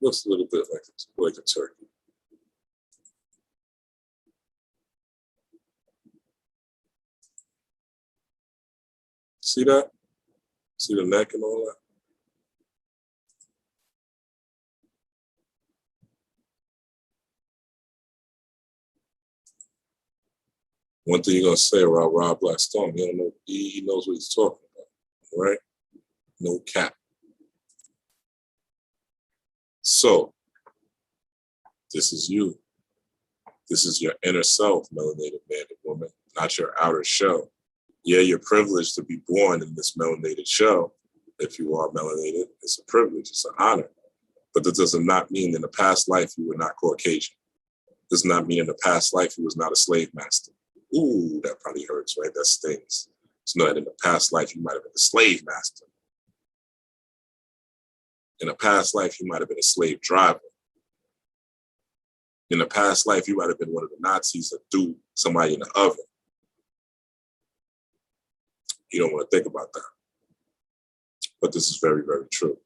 Looks a little bit like a turkey. See that? See the neck and all that? One thing you're going to say about Rob Blackstone, he knows what he's talking about, right? No cap. So, this is you. This is your inner self, melanated man and woman, not your outer shell. Yeah, you're privileged to be born in this melanated shell. If you are melanated, it's a privilege, it's an honor. But that does not mean in the past life you were not Caucasian. Does not mean in the past life you was not a slave master. Ooh, that probably hurts, right? That stings. It's not in the past life you might have been a slave master. In a past life you might have been a slave driver. In a past life you might have been one of the Nazis that threw somebody in the oven. You don't want to think about that. But this is very, very true.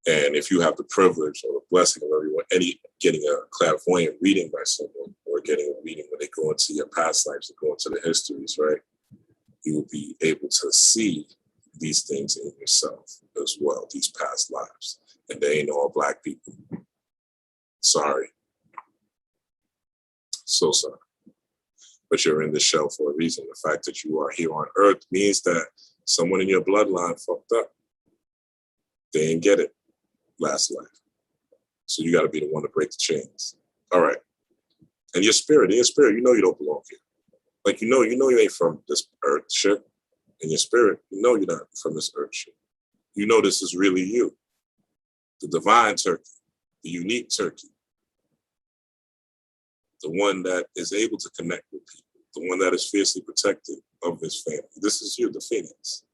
And if you have the privilege or the blessing of everyone, getting a clairvoyant reading by someone, or getting a reading when they go into your past lives and go into the histories, right? You will be able to see these things in yourself as well, these past lives. And they ain't all Black people. Sorry. So sorry. But you're in this shell for a reason. The fact that you are here on Earth means that someone in your bloodline fucked up. They didn't get it last life. So you got to be the one to break the chains. All right. And your spirit, you know you don't belong here. Like, you know you ain't from this Earth shit. In your spirit, you know you're not from this Earth shit. You know this is really you. the divine turkey, the unique turkey, the one that is able to connect with people, the one that is fiercely protective of his family. This is you, the phoenix.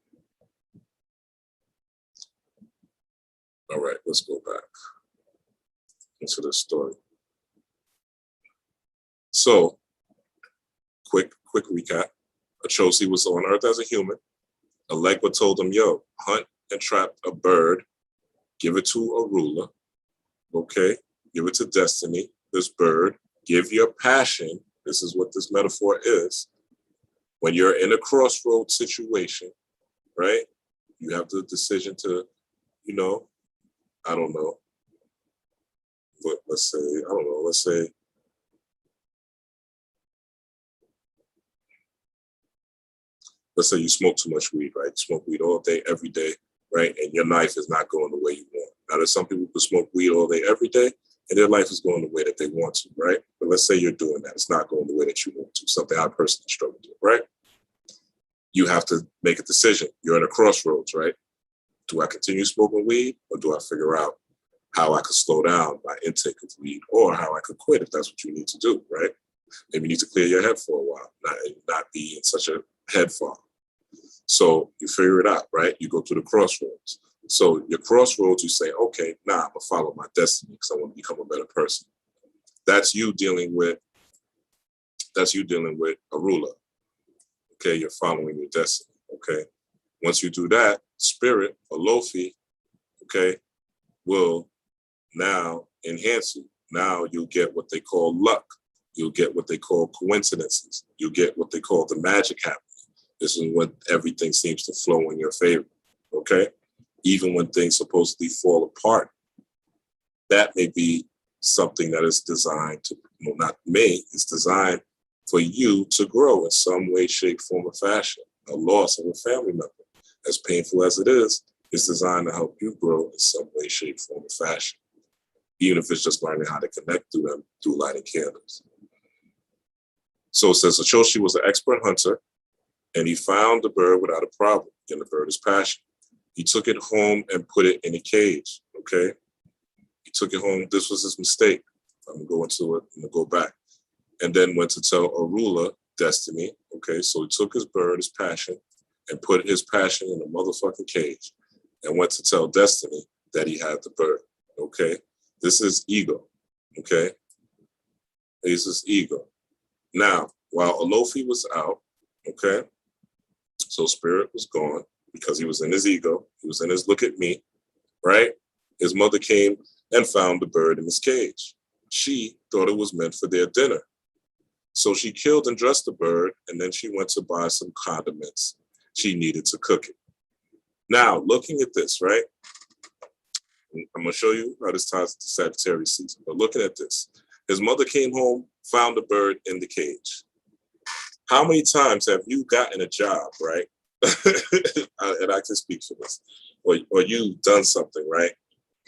All right, let's go back into the story. So, quick recap. Ochosi was on Earth as a human. Elegba told him, yo, hunt and trap a bird, give it to a ruler, okay? Give it to destiny, this bird. Give your passion, this is what this metaphor is. When you're in a crossroads situation, right? You have the decision to, you know, I don't know, but let's say you smoke too much weed, right? You smoke weed all day, every day, right? And your life is not going the way you want. Now, there's some people who smoke weed all day, every day, and their life is going the way that they want to, right? But let's say you're doing that. It's not going the way that you want to, something I personally struggle with, right? You have to make a decision. You're in a crossroads, right? Do I continue smoking weed, or do I figure out how I could slow down my intake of weed, or how I could quit if that's what you need to do, right? Maybe you need to clear your head for a while, not be in such a head fog. So you figure it out, right? You go to the crossroads. So your crossroads, you say, okay, I'm gonna follow my destiny because I want to become a better person. That's you dealing with a ruler. Okay, you're following your destiny. Okay. Once you do that, spirit, or Lofi, okay, will now enhance you. Now you'll get what they call luck. You'll get what they call coincidences. You'll get what they call the magic happening. This is when everything seems to flow in your favor, okay? Even when things supposedly fall apart, that may be something that is designed to, well, not may, it's designed for you to grow in some way, shape, form, or fashion. A loss of a family member, as painful as it is designed to help you grow in some way, shape, form, or fashion. Even if it's just learning how to connect through them through lighting candles. So it says Ochosi was an expert hunter, and he found the bird without a problem. And the bird is passion. He took it home and put it in a cage, okay? He took it home. This was his mistake. I'm gonna go into it, I'm gonna go back. And then went to tell a ruler, destiny, okay? So he took his bird, his passion, and put his passion in a motherfucking cage, and went to tell destiny that he had the bird, okay? This is ego, okay? This is ego. Now, while Olofi was out, okay, so spirit was gone because he was in his ego. He was in his look at me, right? His mother came and found the bird in his cage. She thought it was meant for their dinner. So she killed and dressed the bird, and then she went to buy some condiments she needed to cook it. Now, looking at this, right? I'm going to show you how this ties to Sagittarius season. But looking at this, his mother came home, found the bird in the cage. How many times have you gotten a job, right? And I can speak for this. Or you've done something, right?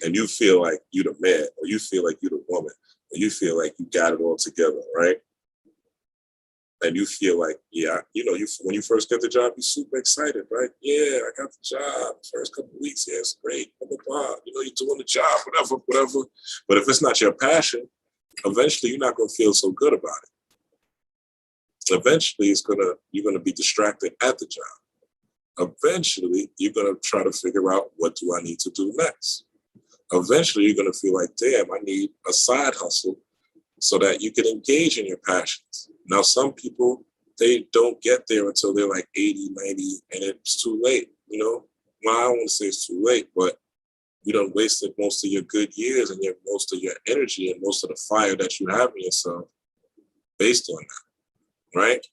And you feel like you're the man, or you feel like you're the woman, or you feel like you got it all together, right? And you feel like, yeah, you know, when you first get the job, you're super excited, right? Yeah, I got the job. First couple of weeks, yeah, it's great. Blah, blah, blah. You know, you're doing the job, whatever. But if it's not your passion, eventually you're not going to feel so good about it. Eventually, you're gonna be distracted at the job. Eventually, you're gonna try to figure out, what do I need to do next? Eventually, you're gonna feel like, damn, I need a side hustle so that you can engage in your passions. Now, some people, they don't get there until they're like 80, 90, and it's too late, you know? Well, I don't want to say it's too late, but you done wasted most of your good years and most of your energy and most of the fire that you have in yourself based on that, right?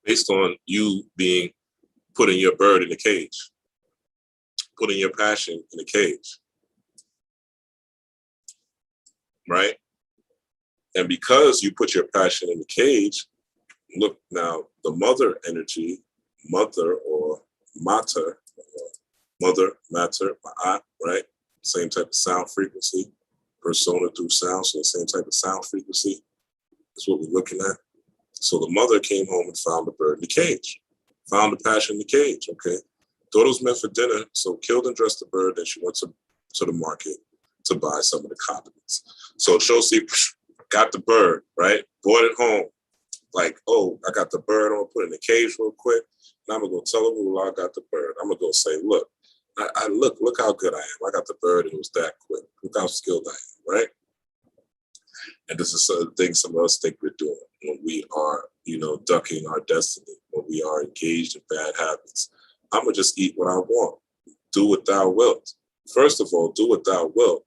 Based on you putting your bird in a cage, putting your passion in a cage, right? And because you put your passion in the cage, look now, the mother energy, mother or mater, mother, mater, ma'at, right? Same type of sound frequency, persona through sound, so the same type of sound frequency is what we're looking at. So the mother came home and found the bird in the cage. Found the passion in the cage, okay? Thought it was meant for dinner, so killed and dressed the bird, then she went to the market to buy some of the condiments. So Ochosi got the bird, right? Brought it home. Like, oh, I got the bird, I'm gonna put it in the cage real quick, and I'm gonna go tell the ruler I got the bird. I'm gonna go say, look, I look how good I am. I got the bird and it was that quick. Look how skilled I am, right? And this is a thing some of us think we're doing when we are, ducking our destiny, when we are engaged in bad habits. I'm going to just eat what I want. Do what thou wilt. First of all, Do What Thou Wilt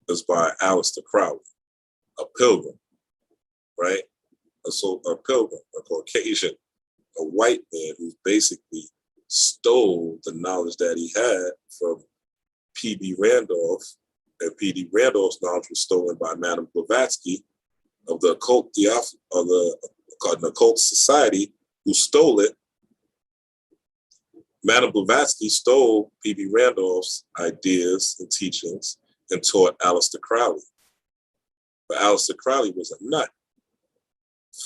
is by Aleister Crowley, a pilgrim, right? A pilgrim, a Caucasian, a white man who basically stole the knowledge that he had from P.B. Randolph, and P.D. Randolph's knowledge was stolen by Madame Blavatsky of the occult society, who stole it. Madame Blavatsky stole P.B. Randolph's ideas and teachings and taught Aleister Crowley. But Aleister Crowley was a nut.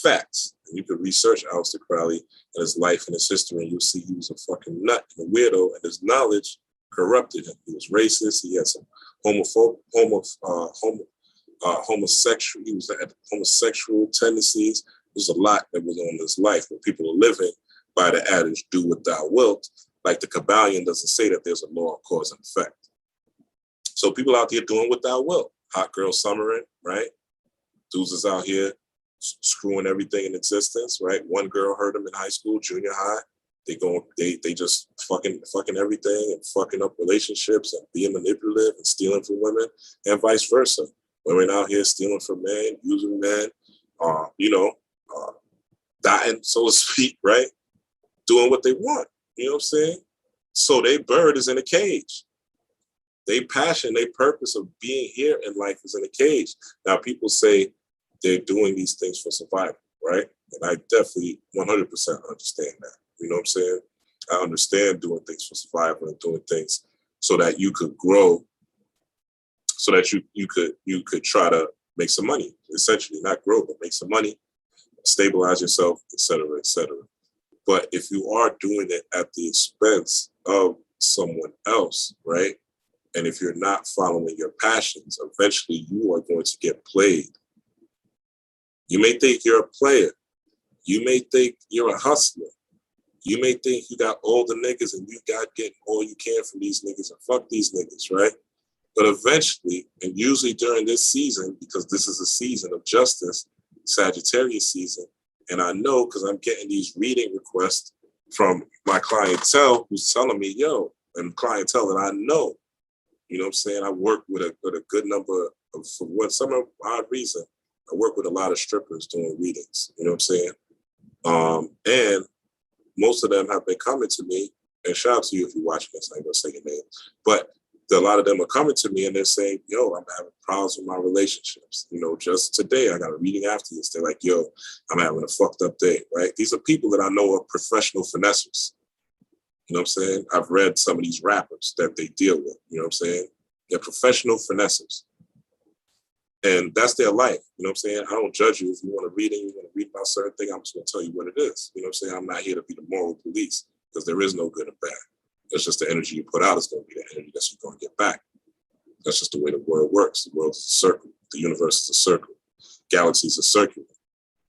Facts. And you could research Aleister Crowley and his life and his history, and you'll see he was a fucking nut and a weirdo, and his knowledge corrupted him. He was racist. He had some homosexual. He had homosexual tendencies. There's a lot that was on his life, but people are living by the adage, do what thou wilt. Like the Kabbalion doesn't say that there's a law of cause and effect. So people out there doing what thou wilt. Hot girl summering, right? Dudes is out here screwing everything in existence, right? One girl heard him in high school, junior high. They just fucking everything and fucking up relationships and being manipulative and stealing from women and vice versa. Women out here stealing from men, using men, dying, so to speak, right? Doing what they want, you know what I'm saying? So their bird is in a cage. Their passion, their purpose of being here in life is in a cage. Now people say they're doing these things for survival, right? And I definitely 100% understand that. You know what I'm saying? I understand doing things for survival and doing things so that you could grow, so that you could try to make some money, essentially, not grow, but make some money, stabilize yourself, et cetera, et cetera. But if you are doing it at the expense of someone else, right? And if you're not following your passions, eventually you are going to get played. You may think you're a player. You may think you're a hustler. You may think you got all the niggas and you got getting all you can from these niggas and fuck these niggas, right? But eventually, and usually during this season, because this is a season of justice, Sagittarius season, and I know because I'm getting these reading requests from my clientele who's telling me, yo, and clientele that I know, you know what I'm saying? I work with a good number of, for some odd reason, I work with a lot of strippers doing readings, you know what I'm saying? And most of them have been coming to me, and shout out to you if you're watching this, I ain't gonna say your name, but a lot of them are coming to me and they're saying, yo, I'm having problems with my relationships. You know, just today I got a reading after this. They're like, yo, I'm having a fucked up day, right? These are people that I know are professional finessers. You know what I'm saying? I've read some of these rappers that they deal with, you know what I'm saying? They're professional finessers. And that's their life, you know what I'm saying? I don't judge you. If you want to read it, you want to read about certain thing, I'm just going to tell you what it is. You know what I'm saying? I'm not here to be the moral police because there is no good or bad. It's just the energy you put out is going to be the energy that you're going to get back. That's just the way the world works. The world is a circle. The universe is a circle. Galaxies are circular.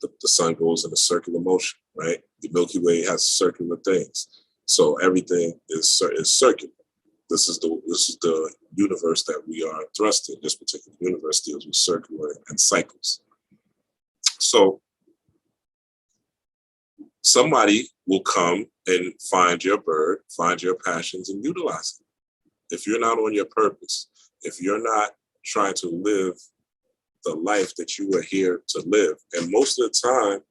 The sun goes in a circular motion, right? The Milky Way has circular things. So everything is circular. This is the universe that we are thrust in. This particular universe deals with circular and cycles. So somebody will come and find your bird, find your passions, and utilize it. If you're not on your purpose, if you're not trying to live the life that you were here to live, and most of the time,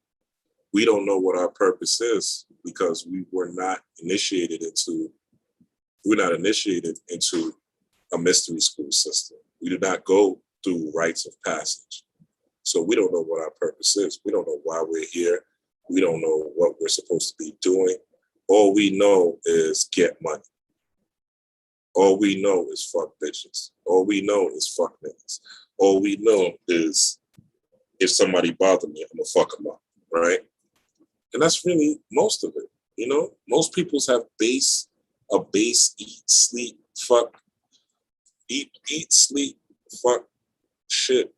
we don't know what our purpose is because we're not initiated into a mystery school system. We did not go through rites of passage. So we don't know what our purpose is. We don't know why we're here. We don't know what we're supposed to be doing. All we know is get money. All we know is fuck bitches. All we know is fuck niggas. All we know is if somebody bother me, I'm gonna fuck them up, right? And that's really most of it. You know, most people's have a base, eat, sleep, fuck, eat, sleep, fuck, shit,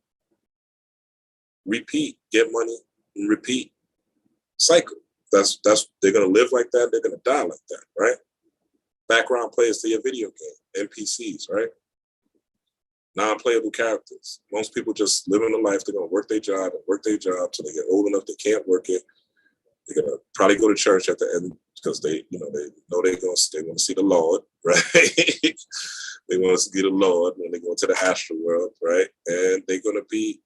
repeat, get money, and repeat cycle. That's they're gonna live like that. They're gonna die like that, right? Background players to your video game, NPCs, right? Non-playable characters. Most people just living a life. They're gonna work their job and work their job till they get old enough they can't work it. They're gonna probably go to church at the end because they know they want to see the Lord, right? They want to see the Lord when they go into the astral world, right? And they're gonna be,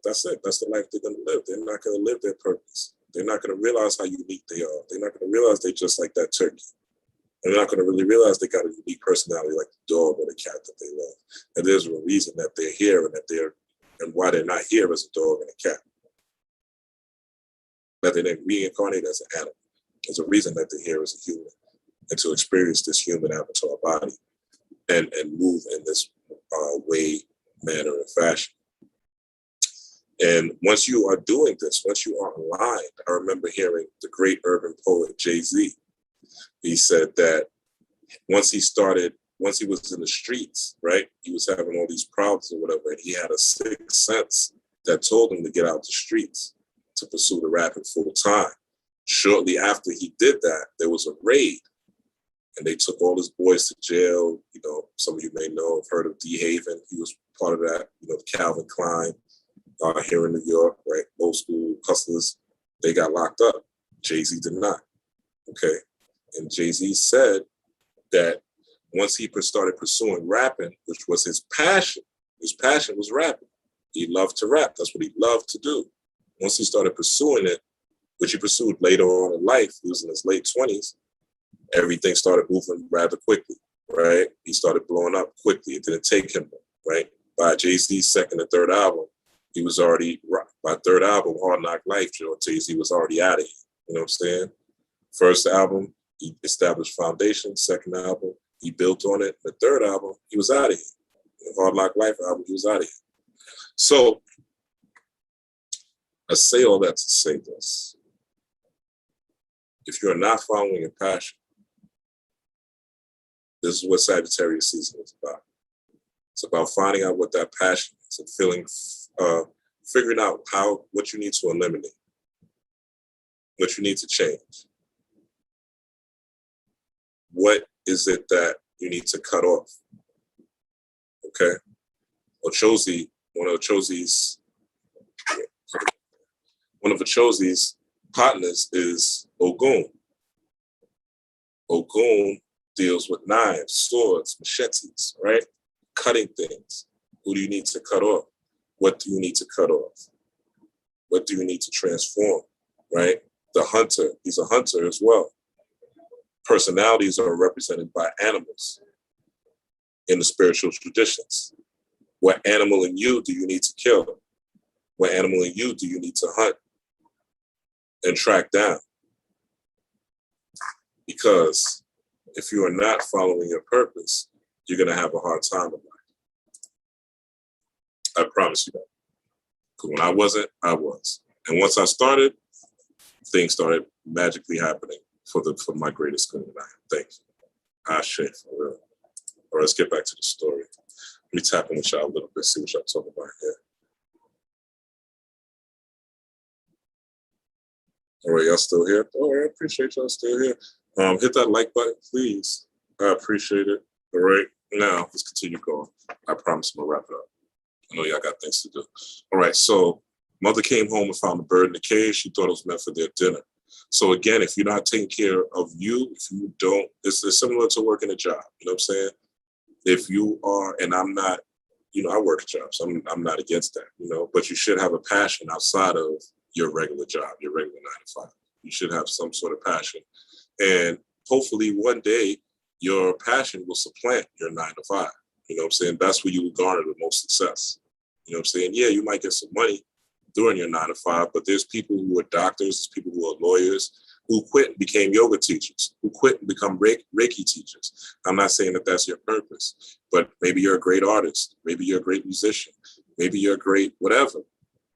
that's it. That's the life they're gonna live. They're not gonna live their purpose. They're not gonna realize how unique they are. They're not gonna realize they're just like that turkey. They're not gonna really realize they got a unique personality like the dog or the cat that they love. And there's a reason that they're here and why they're not here as a dog and a cat. That they didn't reincarnate as an animal. There's a reason that they're here as a human and to experience this human avatar body and move in this way, manner, and fashion. And once you are doing this, once you are aligned, I remember hearing the great urban poet Jay-Z. He said that once he was in the streets, right, he was having all these problems or whatever, and he had a sixth sense that told him to get out the streets to pursue the rapping full time. Shortly after he did that, there was a raid, and they took all his boys to jail. Some of you may know, have heard of D Haven. He was part of that. Calvin Klein here in New York, right? Old school hustlers, they got locked up. Jay-Z did not. Okay. And Jay-Z said that once he started pursuing rapping, which was his passion was rapping. He loved to rap. That's what he loved to do. Once he started pursuing it, which he pursued later on in life, he was in his late 20s, everything started moving rather quickly, right? He started blowing up quickly. It didn't take him, right? By Jay-Z's second and third album, he was already, by third album, Hard Knock Life, Jay-Z was already out of here. You know what I'm saying? First album, he established foundation. Second album, he built on it. The third album, he was out of here. The Hard Knock Life album, he was out of here. So I say all that to say this. If you're not following your passion, this is what Sagittarius season is about. It's about finding out what that passion is and figuring out what you need to eliminate, what you need to change. What is it that you need to cut off? Okay. Ochosi, one of Ochosi's partners is Ogun. Ogun deals with knives, swords, machetes, right? Cutting things. Who do you need to cut off? What do you need to cut off? What do you need to transform, right? The hunter, he's a hunter as well. Personalities are represented by animals in the spiritual traditions. What animal in you do you need to kill? What animal in you do you need to hunt and track down? Because if you are not following your purpose, you're going to have a hard time in life. I promise you that. Because when I wasn't, I was. And once I started, things started magically happening for my greatest good. And I thank you. I shit, for real. All right, let's get back to the story. Let me tap in with y'all a little bit, see what y'all talking about here. All right, y'all still here? All right, I appreciate y'all still here. Hit that like button, please. I appreciate it. All right, now let's continue going. I promise I'm gonna wrap it up. I know y'all got things to do. All right, so mother came home and found a bird in the cage. She thought it was meant for their dinner. So again, if you're not taking care of you, if you don't, it's similar to working a job. You know what I'm saying? If you are, and I'm not, I work a job, so I'm not against that, but you should have a passion outside of your regular job, your regular 9 to 5. You should have some sort of passion. And hopefully one day your passion will supplant your 9 to 5. You know what I'm saying? That's where you will garner the most success. You know what I'm saying? Yeah, you might get some money during your 9 to 5, but there's people who are doctors, there's people who are lawyers, who quit and became yoga teachers, who quit and become Reiki teachers. I'm not saying that that's your purpose, but maybe you're a great artist. Maybe you're a great musician. Maybe you're a great whatever.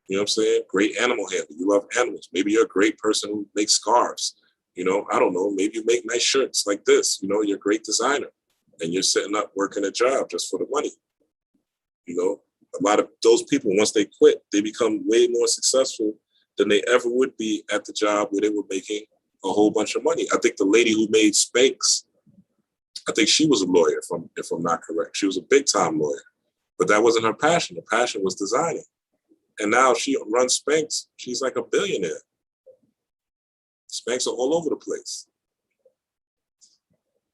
You know what I'm saying? Great animal handler. You love animals. Maybe you're a great person who makes scarves. You know, I don't know, maybe you make nice shirts like this. You know, you're a great designer and you're sitting up working a job just for the money. You know, a lot of those people, once they quit, they become way more successful than they ever would be at the job where they were making a whole bunch of money. I think the lady who made Spanx, I think she was a lawyer, if I'm not correct. She was a big time lawyer, but that wasn't her passion. Her passion was designing. And now she runs Spanx. She's like a billionaire. Spanx are all over the place.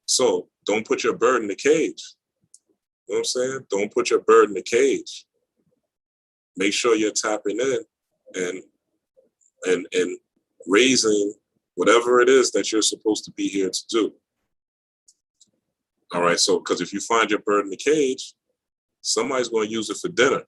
So don't put your bird in the cage. You know what I'm saying? Don't put your bird in the cage. Make sure you're tapping in and raising whatever it is that you're supposed to be here to do. All right, so because if you find your bird in the cage, somebody's going to use it for dinner.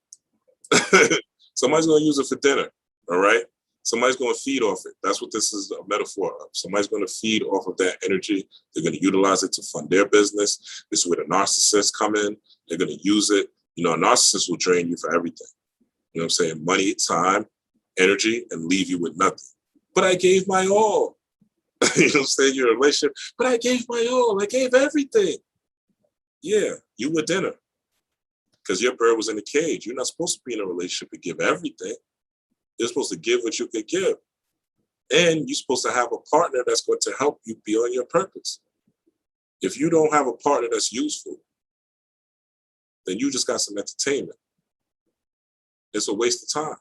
Somebody's going to use it for dinner, all right? Somebody's going to feed off it. That's what this is a metaphor of. Somebody's going to feed off of that energy. They're going to utilize it to fund their business. This is where the narcissists come in. They're going to use it. You know, a narcissist will drain you for everything. You know what I'm saying? Money, time, energy, and leave you with nothing. But I gave my all. You know what I'm saying? You're in a relationship, but I gave my all. I gave everything. Yeah, you were dinner. Because your bird was in the cage. You're not supposed to be in a relationship and give everything. You're supposed to give what you could give. And you're supposed to have a partner that's going to help you be on your purpose. If you don't have a partner that's useful, then you just got some entertainment. It's a waste of time.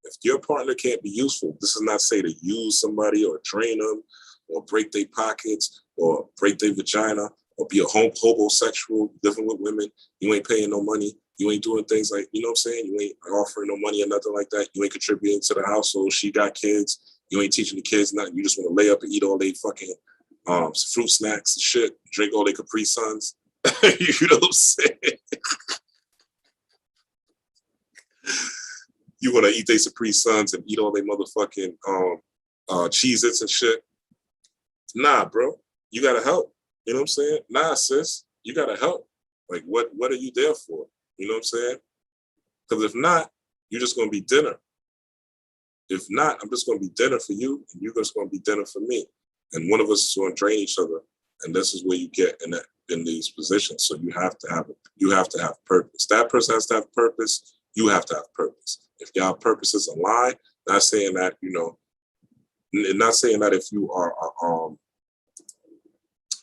If your partner can't be useful, this is not say to use somebody or drain them or break their pockets or break their vagina or be a homosexual living with women. You ain't paying no money. You ain't doing things like, you know what I'm saying? You ain't offering no money or nothing like that. You ain't contributing to the household. She got kids. You ain't teaching the kids nothing. You just want to lay up and eat all they fucking fruit snacks and shit, drink all their Capri Suns. You know what I'm saying? You want to eat their Capri Suns and eat all their motherfucking Cheez-Its and shit. Nah, bro. You got to help. You know what I'm saying? Nah, sis. You got to help. Like, what are you there for? You know what I'm saying? Because if not, you're just going to be dinner. If not, I'm just going to be dinner for you, and you're just going to be dinner for me. And one of us is going to drain each other. And this is where you get in these positions. So you have to have purpose. That person has to have purpose. You have to have purpose. If y'all purposes align, not saying that, you know, not saying that if you are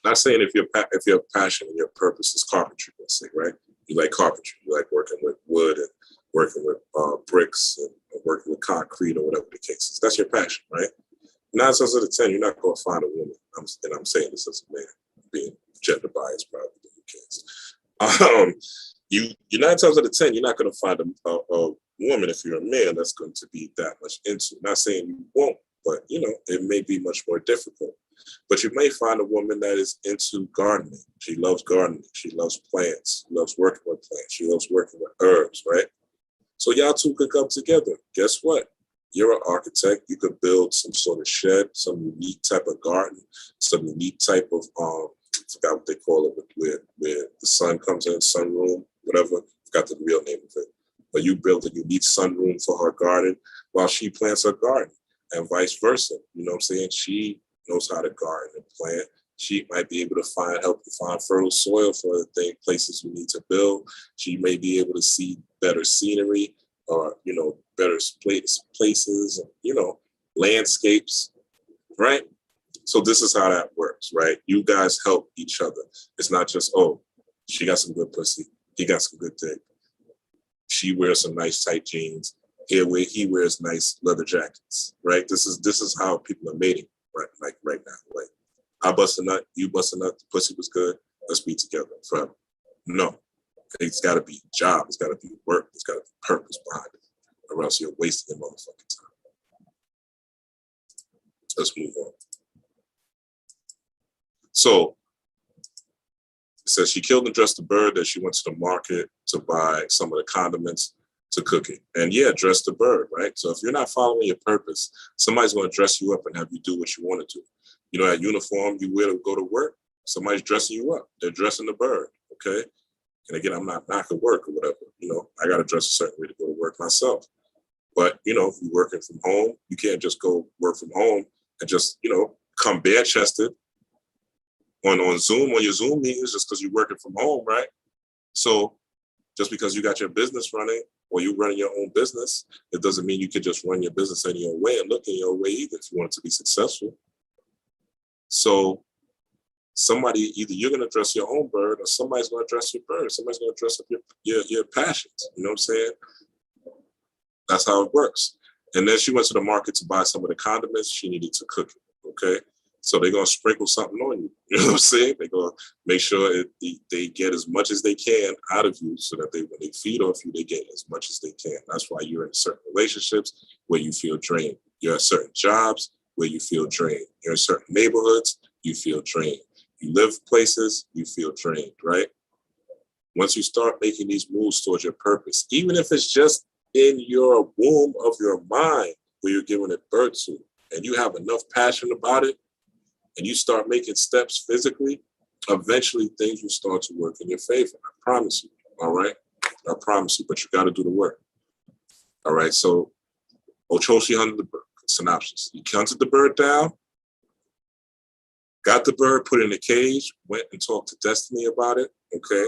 not saying if your passion and your purpose is carpentry, let's say, right? You like carpentry, you like working with wood and working with bricks and working with concrete or whatever the case is. That's your passion, right? 9 times out of 10, you're not going to find a woman. And I'm saying this as a man, being gender biased, probably the case. You're 9 times out of 10, you're not going to find a woman if you're a man that's going to be that much into. Not saying you won't, but you know it may be much more difficult. But you may find a woman that is into gardening. She loves gardening. She loves plants. She loves working with plants. She loves working with herbs, right? So y'all two could come together. Guess what? You're an architect. You could build some sort of shed, some unique type of garden, some unique type of I forgot what they call it, where the sun comes in, sunroom, whatever. Forgot the real name of it. But you build a unique sunroom for her garden while she plants her garden, and vice versa. You know what I'm saying? She knows how to garden and plant. She might be able to help you find fertile soil for the places you need to build. She may be able to see better scenery or, you know, better places, you know, landscapes, right? So this is how that works, right? You guys help each other. It's not just, oh, she got some good pussy. He got some good dick. She wears some nice tight jeans. He wears nice leather jackets, right? This is how people are mating, right? Like right now, like I bust a nut, you bust a nut, the pussy was good. Let's be together forever. No, it's got to be job. It's got to be work. It's got to be purpose behind it, or else you're wasting your motherfucking time. Let's move on. So it says she killed and dressed the bird that she went to the market to buy some of the condiments to cook it. And yeah, dress the bird, right? So if you're not following your purpose, somebody's going to dress you up and have you do what you want to do. You know, that uniform you wear to go to work, somebody's dressing you up. They're dressing the bird, okay? And again, I'm not knocking work or whatever. You know, I got to dress a certain way to go to work myself. But, you know, if you're working from home, you can't just go work from home and just, you know, come bare-chested on Zoom, on your Zoom meetings, just because you're working from home, right? So just because you got your business running or you running your own business, it doesn't mean you can just run your business any your way and look in your way either if you want it to be successful. So somebody, either you're going to dress your own bird or somebody's going to dress your bird. Somebody's going to dress up your passions. You know what I'm saying? That's how it works. And then she went to the market to buy some of the condiments. She needed to cook it, okay? So they're going to sprinkle something on you. You know what I'm saying? They're going to make sure they get as much as they can out of you so that when they feed off you, they get as much as they can. That's why you're in certain relationships where you feel drained. You're at certain jobs where you feel drained. You're in certain neighborhoods, you feel drained. You live places, you feel drained, right? Once you start making these moves towards your purpose, even if it's just in your womb of your mind where you're giving it birth to, and you have enough passion about it, and you start making steps physically, eventually things will start to work in your favor. I promise you, all right? I promise you, but you got to do the work. All right, so Ochosi hunted the bird. Synopsis. He hunted the bird down, got the bird, put it in a cage, went and talked to Destiny about it, okay?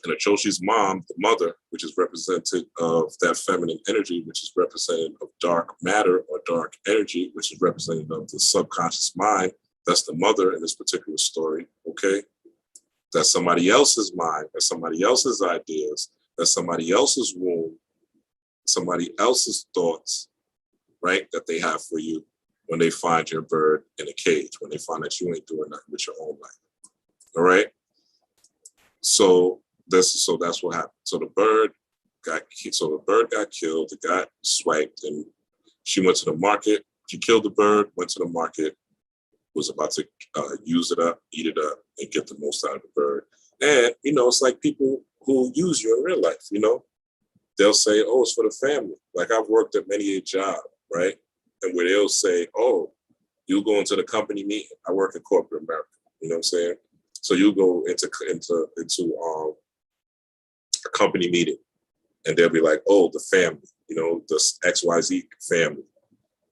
And Ochosi's mom, the mother, which is representative of that feminine energy, which is representative of dark matter or dark energy, which is representative of the subconscious mind. That's the mother in this particular story, okay? That's somebody else's mind, that's somebody else's ideas, that's somebody else's womb, somebody else's thoughts, right, that they have for you when they find your bird in a cage, when they find that you ain't doing nothing with your own life, all right? So that's what happened. So the bird got killed, it got swiped, and she went to the market. She killed the bird, went to the market, was about to use it up, eat it up, and get the most out of the bird. And, you know, it's like people who use you in real life, you know? They'll say, oh, it's for the family. Like I've worked at many a job, right? And where they'll say, oh, you go into the company meeting. I work in corporate America, you know what I'm saying? So you go into a company meeting and they'll be like, oh, the family, you know, the XYZ family,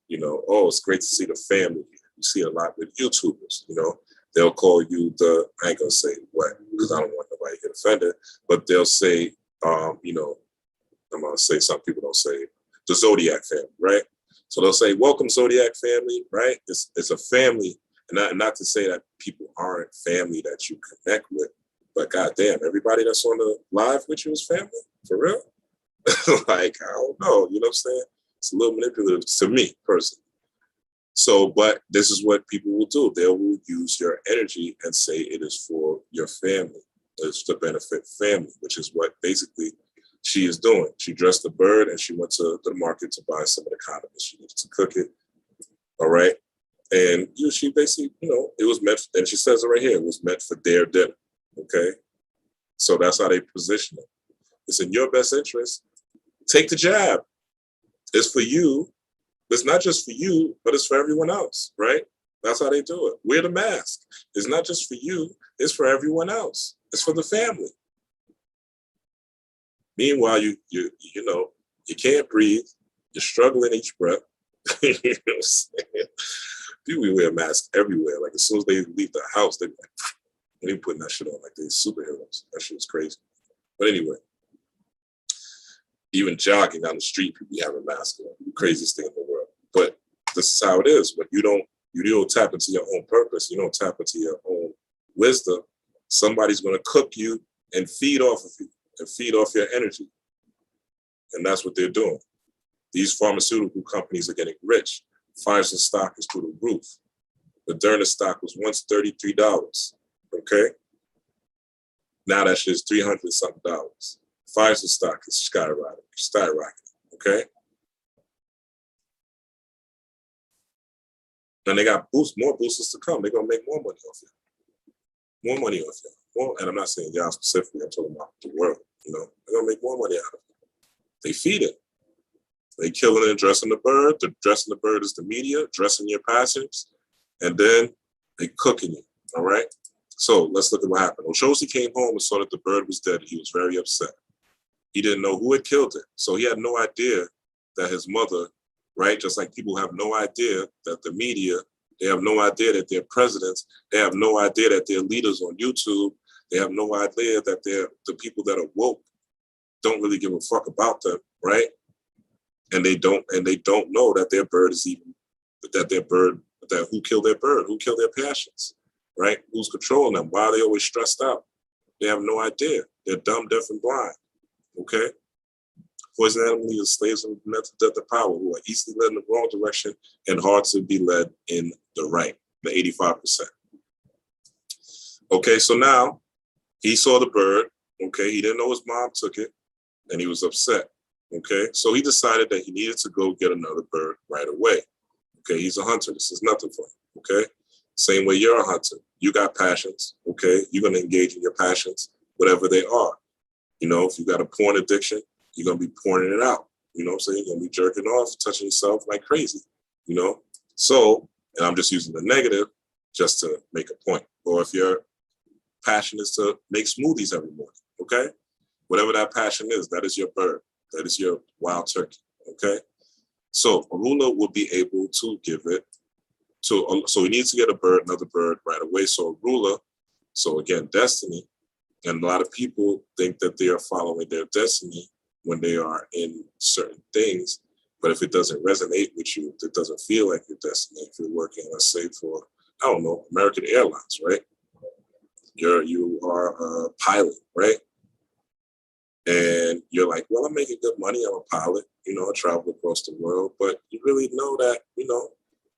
you know, oh, it's great to see the family. You see it a lot with YouTubers, you know, they'll call you I ain't gonna say what, because I don't want nobody to get offended, but they'll say, you know, I'm gonna say some people don't say the Zodiac family, right? So they'll say, welcome Zodiac family, right? It's a family, and not to say that people aren't family that you connect with, but goddamn, everybody that's on the live with you is family, for real? Like, I don't know, you know what I'm saying? It's a little manipulative to me, personally. So, but this is what people will do. They will use your energy and say it is for your family. It's to benefit family, which is what basically she is doing. She dressed the bird and she went to the market to buy some of the condiments she needed to cook it. All right. And she basically, you know, it was meant, and she says it right here, it was meant for their dinner. Okay. So that's how they position it. It's in your best interest. Take the jab. It's for you. It's not just for you, but it's for everyone else, right? That's how they do it. Wear the mask. It's not just for you, it's for everyone else. It's for the family. Meanwhile, you know, you can't breathe. You're struggling each breath. You know what I'm saying? People wear masks everywhere. Like as soon as they leave the house, they putting that shit on like they're superheroes. That shit is crazy. But anyway, even jogging down the street, people have a mask on. The craziest thing in the world. But this is how it is. But you don't tap into your own purpose. You don't tap into your own wisdom. Somebody's going to cook you and feed off of you and feed off your energy. And that's what they're doing. These pharmaceutical companies are getting rich. Pfizer stock is through the roof. Moderna stock was once $33. Okay? Now that shit's $300-something. Pfizer stock is skyrocketing. Okay? And they got more boosters to come. They're gonna make more money off you. More money off you. And I'm not saying y'all specifically, I'm talking about the world, you know. They're gonna make more money out of it. They feed it. They killing it and dressing the bird. The dressing the bird is the media, dressing your passions, and then they cooking you. All right. So let's look at what happened. Ochosi came home and saw that the bird was dead. He was very upset. He didn't know who had killed it. So he had no idea that his mother, right? Just like people have no idea that the media They have no idea that they're presidents. They have no idea that they're leaders on YouTube. They have no idea that they're the people that are woke don't really give a fuck about them, right? And they don't know that their bird is even that who killed their bird, who killed their passions, right? Who's controlling them? Why are they always stressed out? They have no idea. They're dumb, deaf, and blind. Okay? Poison animal leaders, slaves of mental death and power, who are easily led in the wrong direction and hard to be led in the right, the 85%. Okay, so now he saw the bird. Okay, he didn't know his mom took it, and he was upset. Okay, so he decided that he needed to go get another bird right away. Okay, he's a hunter. This is nothing for him. Okay, same way you're a hunter. You got passions. Okay, you're going to engage in your passions, whatever they are. You know, if you got a porn addiction, you're going to be pouring it out. You know what I'm saying? You're going to be jerking off, touching yourself like crazy. You know, so, and I'm just using the negative just to make a point. Or if your passion is to make smoothies every morning, okay? Whatever that passion is, that is your bird. That is your wild turkey, okay? So a ruler will be able to give it to, so he needs to get another bird right away. So a ruler, so again, destiny, and a lot of people think that they are following their destiny when they are in certain things. But if it doesn't resonate with you, if it doesn't feel like your destiny, if you're working, let's say for, I don't know, American Airlines, right? You are a pilot, right? And you're like, well, I'm making good money. I'm a pilot, you know, I travel across the world, but you really know that, you know,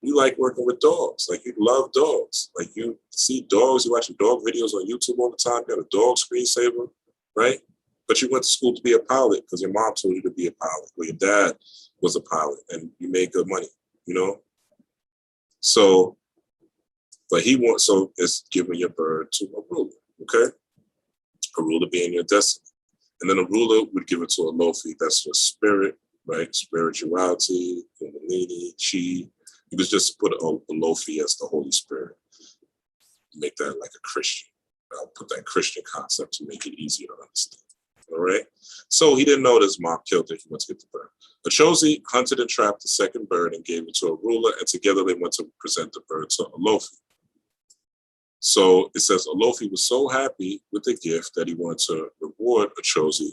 you like working with dogs. Like you love dogs. Like you see dogs, you watch dog videos on YouTube all the time. You got a dog screensaver, right? But you went to school to be a pilot because your mom told you to be a pilot, or your dad was a pilot, and you made good money, you know? So, but so it's giving your bird to a ruler, okay? A ruler being your destiny. And then a ruler would give it to a Lofi. That's your spirit, right? Spirituality, Kundalini, Chi. You could just put a Lofi as the Holy Spirit. Make that like a Christian. I'll put that Christian concept to make it easier to understand. All right? So he didn't know that his mom killed it. He went to get the bird. Ochosi hunted and trapped the second bird and gave it to a ruler, and together they went to present the bird to a Lofi. So it says Olofi was so happy with the gift that he wanted to reward Ochosi.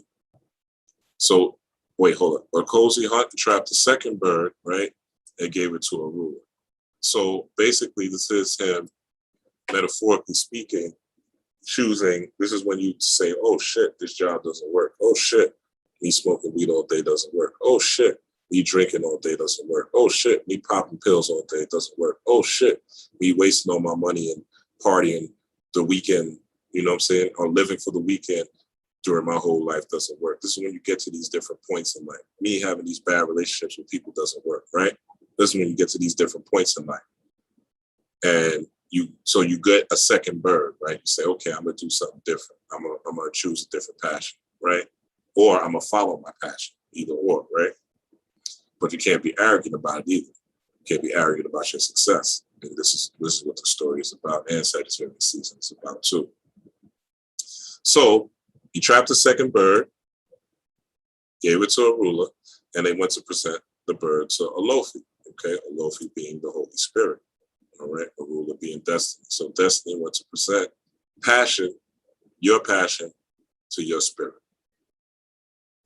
So, wait, hold on. Ochosi hunted and trapped the second bird, right, and gave it to a ruler. So basically, this is him, metaphorically speaking, choosing. This is when you say, oh shit, this job doesn't work. Oh shit, me smoking weed all day doesn't work. Oh shit, me drinking all day doesn't work. Oh shit, me popping pills all day doesn't work. Oh shit, me wasting all my money and partying the weekend, you know what I'm saying, or living for the weekend during my whole life doesn't work. This is when you get to these different points in life. Me having these bad relationships with people doesn't work, right? This is when you get to these different points in life. And you get a second bird, right? You say, okay, I'm gonna do something different. I'm gonna choose a different passion, right? Or I'm gonna follow my passion, either or, right? But you can't be arrogant about it either. You can't be arrogant about your success. And this is what the story is about, and Sagittarius season is about too. So he trapped the second bird, gave it to a ruler, and they went to present the bird to a Lofi. Okay, a Lofi being the Holy Spirit. All right, a ruler being destiny. So destiny went to present passion, your passion, to your spirit.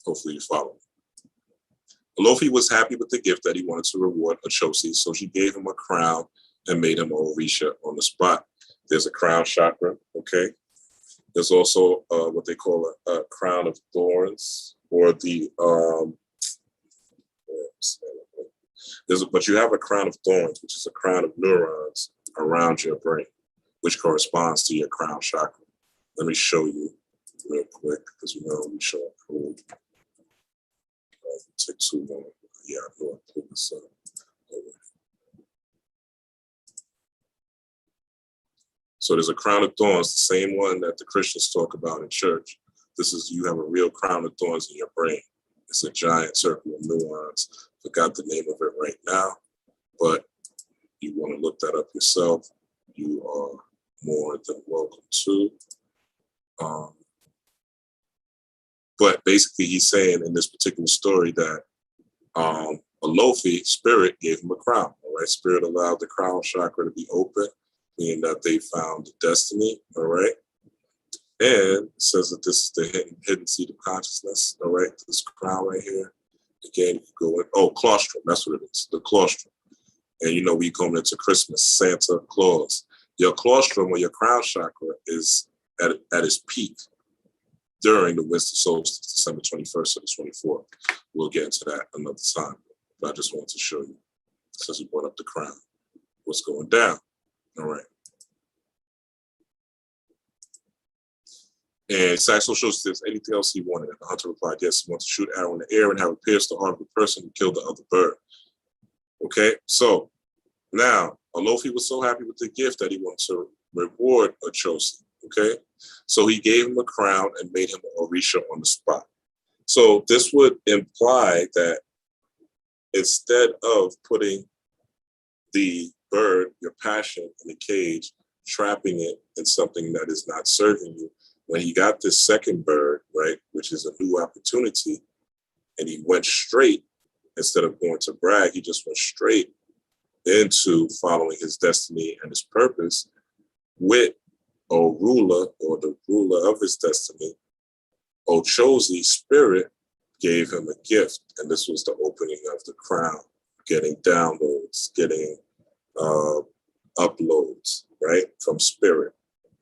Hopefully you follow me. Olofi was happy with the gift that he wanted to reward Ochosi, so she gave him a crown and made him a Orisha on the spot. There's a crown chakra, okay? There's also what they call a crown of thorns, or the, but you have a crown of thorns, which is a crown of neurons around your brain, which corresponds to your crown chakra. Let me show you real quick, because you know we show cool. Take too long. Yeah, I know I put this up. So there's a crown of thorns, the same one that the Christians talk about in church. This is, you have a real crown of thorns in your brain. It's a giant circle of neurons. Forgot the name of it right now, but you want to look that up yourself. You are more than welcome to. But basically, he's saying in this particular story that a Lofi spirit gave him a crown, all right? Spirit allowed the crown chakra to be open, meaning that they found destiny, all right? And it says that this is the hidden seat of consciousness, all right? This crown right here. Again, you go in, oh, claustrum, that's what it is, the claustrum. And you know, we coming into Christmas, Santa Claus. Your claustrum or your crown chakra is at its peak during the winter solstice, December 21st to the 24th. We'll get into that another time. But I just wanted to show you, since we brought up the crown, what's going down. All right. And Saxo shows this, anything else he wanted? And the hunter replied, yes, he wants to shoot arrow in the air and have it pierce the heart of the person who killed the other bird. Okay, so now Olofi was so happy with the gift that he wanted to reward Ochosi. Okay, so he gave him a crown and made him an Orisha on the spot. So this would imply that instead of putting the bird, your passion, in a cage, trapping it in something that is not serving you, when he got this second bird, right, which is a new opportunity, and he went straight, instead of going to brag, he just went straight into following his destiny and his purpose with a ruler, or the ruler of his destiny. Ochosi, spirit, gave him a gift, and this was the opening of the crown, getting downloads, getting uploads, right, from spirit.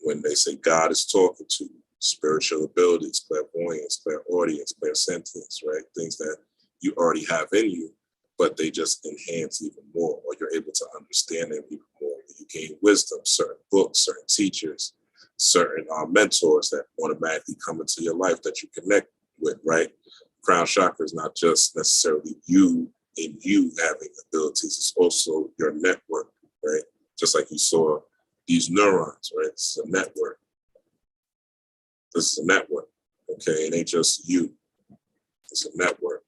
When they say God is talking to you, spiritual abilities, clairvoyance, clairaudience, clairsentience, right, things that you already have in you, but they just enhance even more, or you're able to understand them even more. You gain wisdom, certain books, certain teachers, certain mentors that automatically come into your life that you connect with, right? Crown chakra is not just necessarily you and you having abilities, it's also your network, right? Just like you saw these neurons, right? It's a network. This is a network, okay? It ain't just you, it's a network.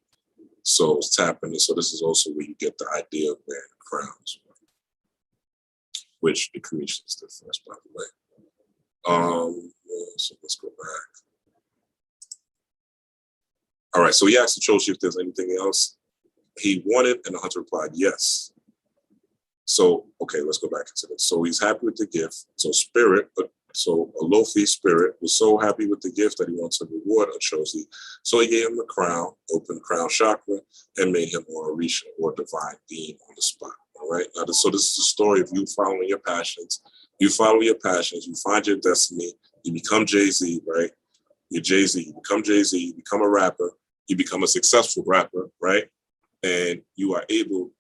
So it's tapping in. So this is also where you get the idea of wearing crowns, which the Creations did first, by the way. So let's go back. All right, so he asked the Choshi if there's anything else he wanted, and the hunter replied, yes. So, okay, let's go back into this. So he's happy with the gift. So Olofi spirit was so happy with the gift that he wants to reward Ochosi. So he gave him a crown, opened crown chakra, and made him more Orisha, or divine being, on the spot. All right. Now, so this is the story of you following your passions. You follow your passions, you find your destiny, you become Jay-Z, right? You're Jay-Z, you become Jay-Z, you become a rapper, you become a successful rapper, right? And you are able,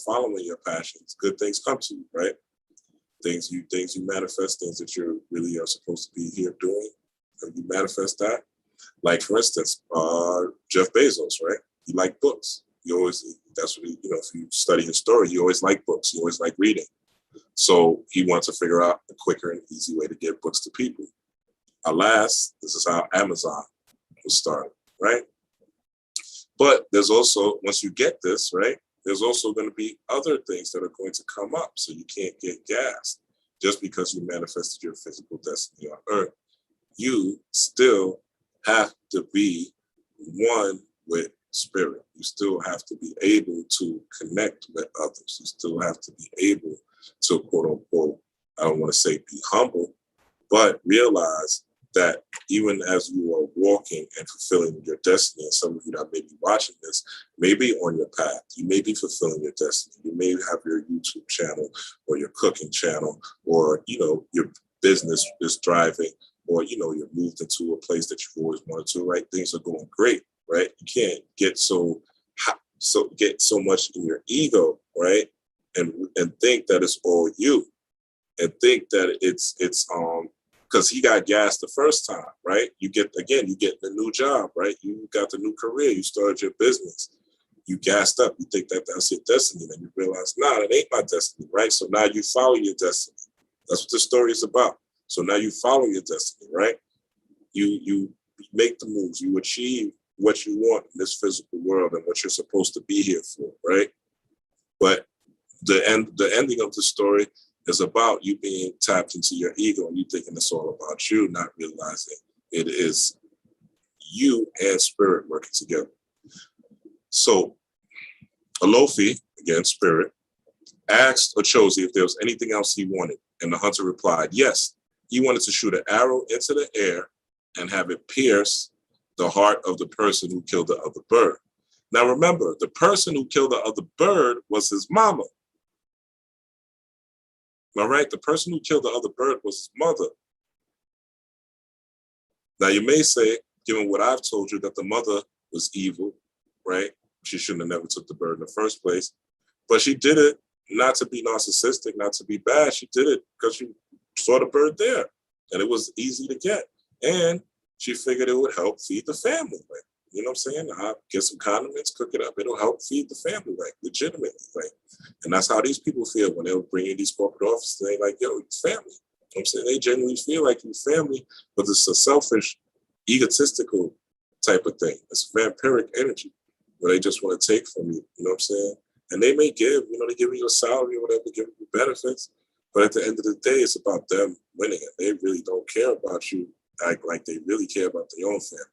following your passions, good things come to you, right? Things you manifest, things that you really are supposed to be here doing, and you manifest that. Like, for instance, Jeff Bezos, right? He liked books. That's what if you study his story, he always liked books. He always liked reading. So he wants to figure out a quicker and easy way to get books to people. Alas, this is how Amazon was started, right? But there's also, once you get this, right, there's also going to be other things that are going to come up. So you can't get gassed just because you manifested your physical destiny on earth. You still have to be one with spirit. You still have to be able to connect with others. You still have to be able to, quote unquote, I don't want to say be humble, but realize that even as you are walking and fulfilling your destiny, and some of you that may be watching this may be on your path, you may be fulfilling your destiny. You may have your YouTube channel or your cooking channel, or, your business is thriving, or, you're moved into a place that you've always wanted to, right? Things are going great, right? You can't get so much in your ego, right? And think that it's all you, and think that it's because he got gassed the first time, right? You get the new job, right? You got the new career, you started your business, you gassed up, you think that that's your destiny, then you realize, nah, that ain't my destiny, right? So now you follow your destiny. That's what the story is about. So now you follow your destiny, right? You make the moves, you achieve what you want in this physical world and what you're supposed to be here for, right? But the ending of the story is about you being tapped into your ego and you thinking it's all about you, not realizing it is you and spirit working together. So Olofi, again, spirit, asked Ochosi if there was anything else he wanted, and the hunter replied, yes, he wanted to shoot an arrow into the air and have it pierce the heart of the person who killed the other bird. Now remember, the person who killed the other bird was his mama. All right, the person who killed the other bird was his mother. Now you may say, given what I've told you, that the mother was evil, right? She shouldn't have never took the bird in the first place. But she did it not to be narcissistic, not to be bad. She did it because she saw the bird there and it was easy to get. And she figured it would help feed the family. Like, you know what I'm saying? I'll get some condiments, cook it up. It'll help feed the family, like legitimately. Like, and that's how these people feel when they'll bring in these corporate offices. They like, yo, it's family. You know what I'm saying? They genuinely feel like you're family, but it's a selfish, egotistical type of thing. It's vampiric energy where they just want to take from you. You know what I'm saying? And they may give, you know, they give you a salary or whatever, give you benefits. But at the end of the day, it's about them winning it. They really don't care about you like they really care about their own family.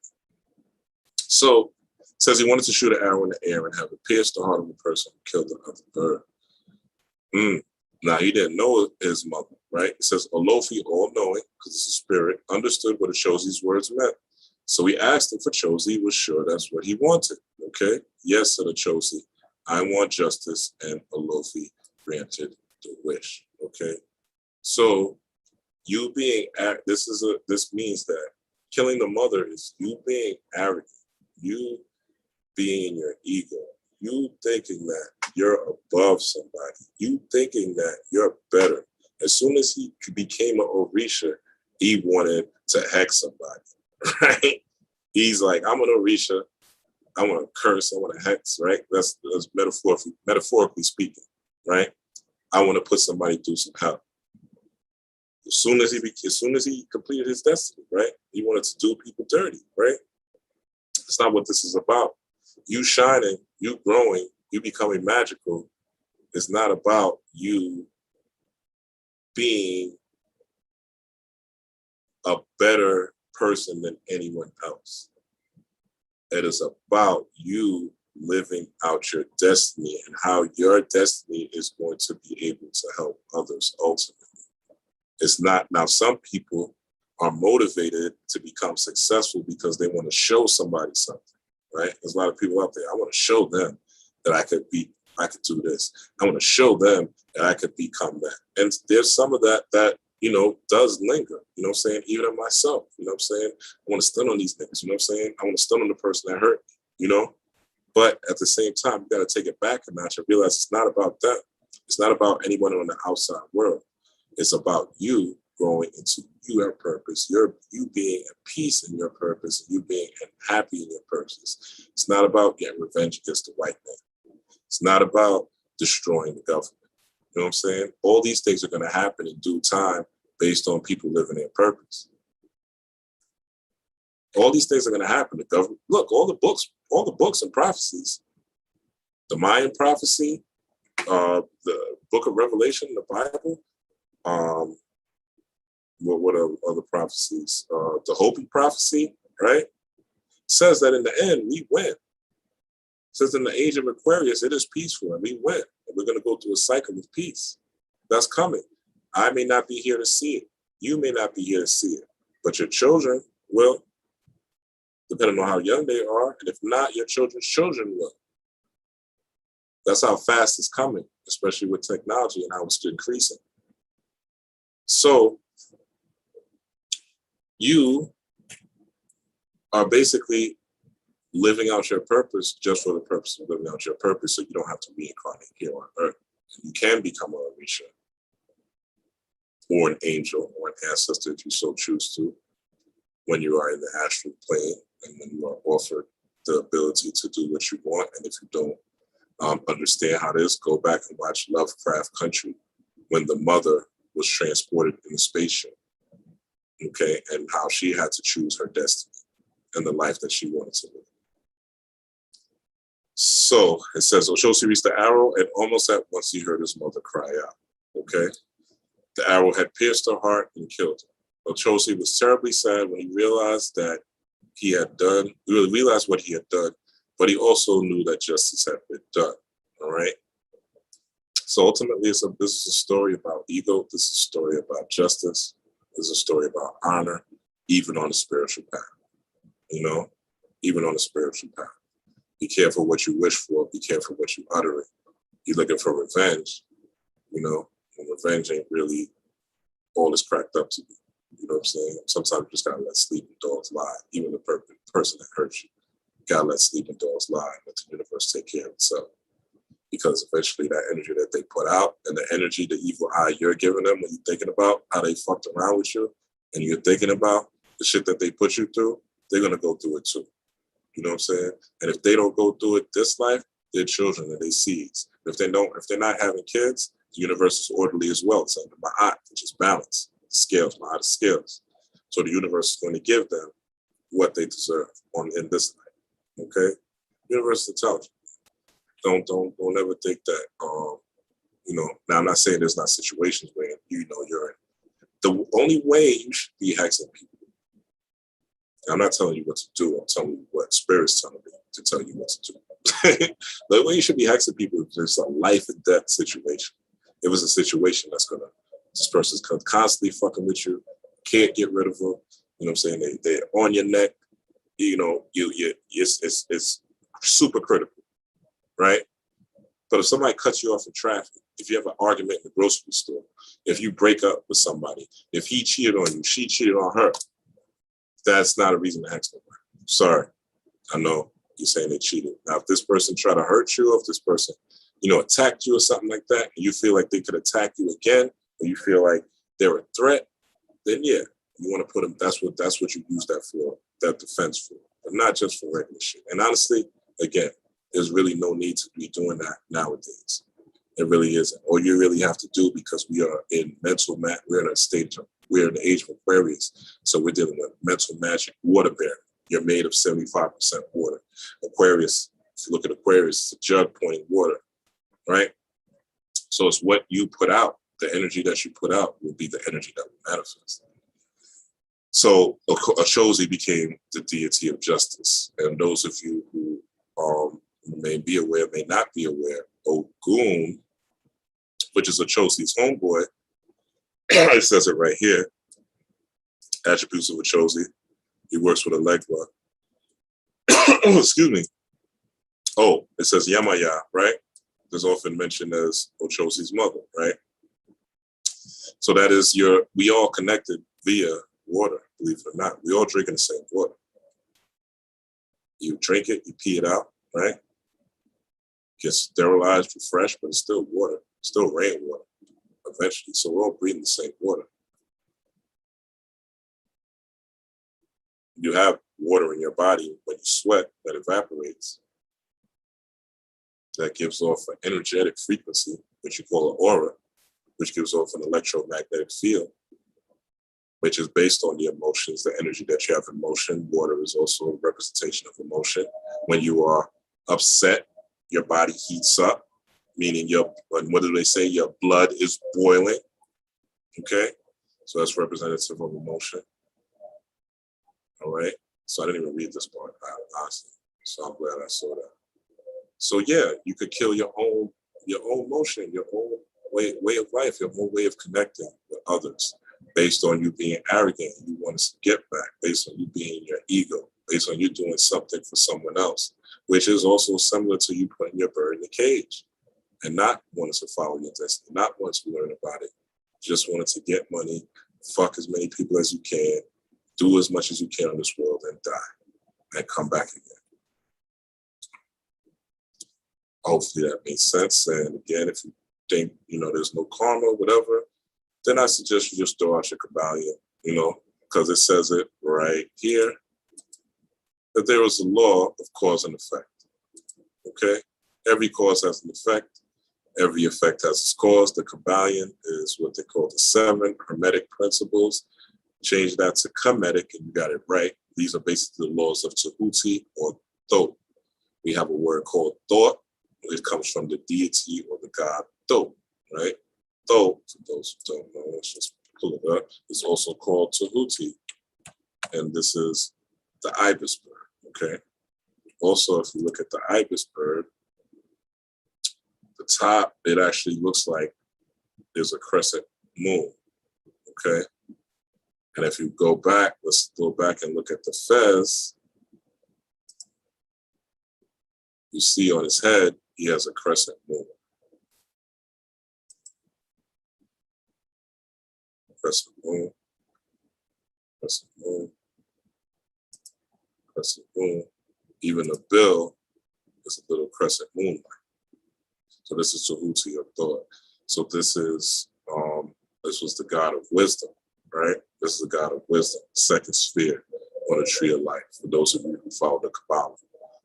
So it says he wanted to shoot an arrow in the air and have it pierce the heart of the person who killed the other bird. Now, he didn't know his mother, right? It says Olofi, all-knowing, because it's a spirit, understood what Ochosi's words meant. So he asked if Ochosi was sure that's what he wanted, okay? Yes, said Ochosi, I want justice, and Olofi granted the wish, okay? So you being, this means that killing the mother is you being arrogant, you being in your ego, you thinking that you're above somebody, you thinking that you're better. As soon as he became an Orisha, he wanted to hex somebody, right? He's like, I'm an Orisha, I want to curse, I want to hex, right? That's metaphorically speaking, right? I want to put somebody through some hell. As soon as he completed his destiny, right? He wanted to do people dirty, right? That's not what this is about. You shining, you growing, you becoming magical is not about you being a better person than anyone else. It is about you living out your destiny and how your destiny is going to be able to help others ultimately. It's not, now some people are motivated to become successful because they want to show somebody something, right? There's a lot of people out there, I want to show them that I could do this. I want to show them that I could become that. And there's some of that, you know, does linger, you know what I'm saying? Even in myself, you know what I'm saying? I want to stun on these niggas, you know what I'm saying? I want to stun on the person that hurt me, you know? But at the same time, you got to take it back a notch and realize it's not about them. It's not about anyone on the outside world. It's about you growing into your purpose, you being at peace in your purpose, you being happy in your purpose. It's not about getting revenge against the white man. It's not about destroying the government. You know what I'm saying? All these things are going to happen in due time based on people living their purpose. All these things are going to happen. The government, look, all the books and prophecies, the Mayan prophecy, the book of Revelation, the Bible, what are other prophecies? The Hopi prophecy, right? Says that in the end, we win. Says in the age of Aquarius, it is peaceful and we win. And we're going to go through a cycle of peace. That's coming. I may not be here to see it. You may not be here to see it. But your children will, depending on how young they are. And if not, your children's children will. That's how fast it's coming, especially with technology and how it's increasing. So you are basically living out your purpose just for the purpose of living out your purpose, so you don't have to reincarnate here on earth. You can become a Orisha or an angel or an ancestor if you so choose to when you are in the astral plane and when you are offered the ability to do what you want. And if you don't understand how this, go back and watch Lovecraft Country when the mother was transported in the spaceship, okay, and how she had to choose her destiny and the life that she wanted to live. So it says, Ochosi reached the arrow, and almost at once he heard his mother cry out, okay? The arrow had pierced her heart and killed her. Ochosi was terribly sad when he realized what he had done, but he also knew that justice had been done, all right? So ultimately, this is a story about ego. This is a story about justice. This is a story about honor, even on the spiritual path. You know, even on the spiritual path. Be careful what you wish for. Be careful what you utter. You're looking for revenge. You know, and revenge ain't really all it's cracked up to be. You know what I'm saying? Sometimes you just gotta let sleeping dogs lie. Even the person that hurts you, you gotta let sleeping dogs lie and let the universe take care of itself. Because eventually that energy that they put out and the energy, the evil eye you're giving them when you're thinking about how they fucked around with you and you're thinking about the shit that they put you through, they're gonna go through it too. You know what I'm saying? And if they don't go through it this life, their children and their seeds. If they're not having kids, the universe is orderly as well. It's under Ma'at, which is balance. Scales, Ma'at is scales. So the universe is going to give them what they deserve in this life. Okay? The universe is intelligent. Don't ever think that you know, now I'm not saying there's not situations where you know you're in. The only way you should be hexing people. I'm not telling you what to do. I'm telling you what spirit's telling me to tell you what to do. The way you should be hexing people is just a life and death situation. It was a situation that's this person's constantly fucking with you, can't get rid of them. You know what I'm saying? They're on your neck. You know, it's super critical, right? But if somebody cuts you off in traffic, if you have an argument in the grocery store, if you break up with somebody, if he cheated on you, she cheated on her, that's not a reason to hex nobody. Sorry. I know you're saying they cheated. Now, if this person tried to hurt you, or if this person, you know, attacked you or something like that, and you feel like they could attack you again, or you feel like they're a threat, then yeah, you want to put them, that's what you use that for, that defense for, but not just for regular shit. And honestly, again, there's really no need to be doing that nowadays. It really isn't. All you really have to do, because we are in we're in the age of Aquarius, so we're dealing with mental magic, water bearing. You're made of 75% water. Aquarius, if you look at Aquarius, it's a jug pointing water, right? So it's what you put out. The energy that you put out will be the energy that will manifest. So Ochosi became the deity of justice. And those of you who may be aware, may not be aware, Ogun, which is Ochosi's homeboy, it says it right here, attributes of Ochosi. He works with Elegua. Excuse me. Oh, it says Yamaya, right? Is often mentioned as Ochosi's mother, right? So that is we all connected via water, believe it or not. We all drinking the same water. You drink it, you pee it out, right? Gets sterilized, refreshed, but it's still water, still rainwater eventually. So we're all breathing the same water. You have water in your body when you sweat that evaporates. That gives off an energetic frequency, which you call an aura, which gives off an electromagnetic field, which is based on the emotions, the energy that you have in motion. Water is also a representation of emotion. When you are upset, your body heats up, meaning what do they say? Your blood is boiling, okay? So that's representative of emotion, all right? So I didn't even read this part, honestly. So I'm glad I saw that. So yeah, you could kill your own motion, your own way of life, your own way of connecting with others, based on you being arrogant. You want to get back, based on you being your ego, based on you doing something for someone else, which is also similar to you putting your bird in the cage and not wanting to follow your destiny, not wanting to learn about it, just wanting to get money, fuck as many people as you can, do as much as you can in this world and die and come back again. Hopefully that makes sense. And again, if you think, there's no karma, whatever, then I suggest you just throw out your Kabbalion, because it says it right here, that there is a law of cause and effect, okay? Every cause has an effect. Every effect has its cause. The Kabbalion is what they call the 7 Hermetic principles. Change that to Kemetic, and you got it right. These are basically the laws of Tahuti or Thoth. We have a word called thought. It comes from the deity or the god Thoth, right? Thoth, for those who don't know, let's just pull it up. It's also called Tahuti, and this is the ibis bird, okay? Also, if you look at the ibis bird, the top, it actually looks like there's a crescent moon, okay? And if you go back, let's go back and look at the fez. You see on his head, he has a crescent moon. Crescent moon, crescent moon, crescent moon. Even the bill is a little crescent moon. So this is Tahuti of thought. So this was the god of wisdom, right? This is the god of wisdom, second sphere on the tree of life. For those of you who follow the Kabbalah,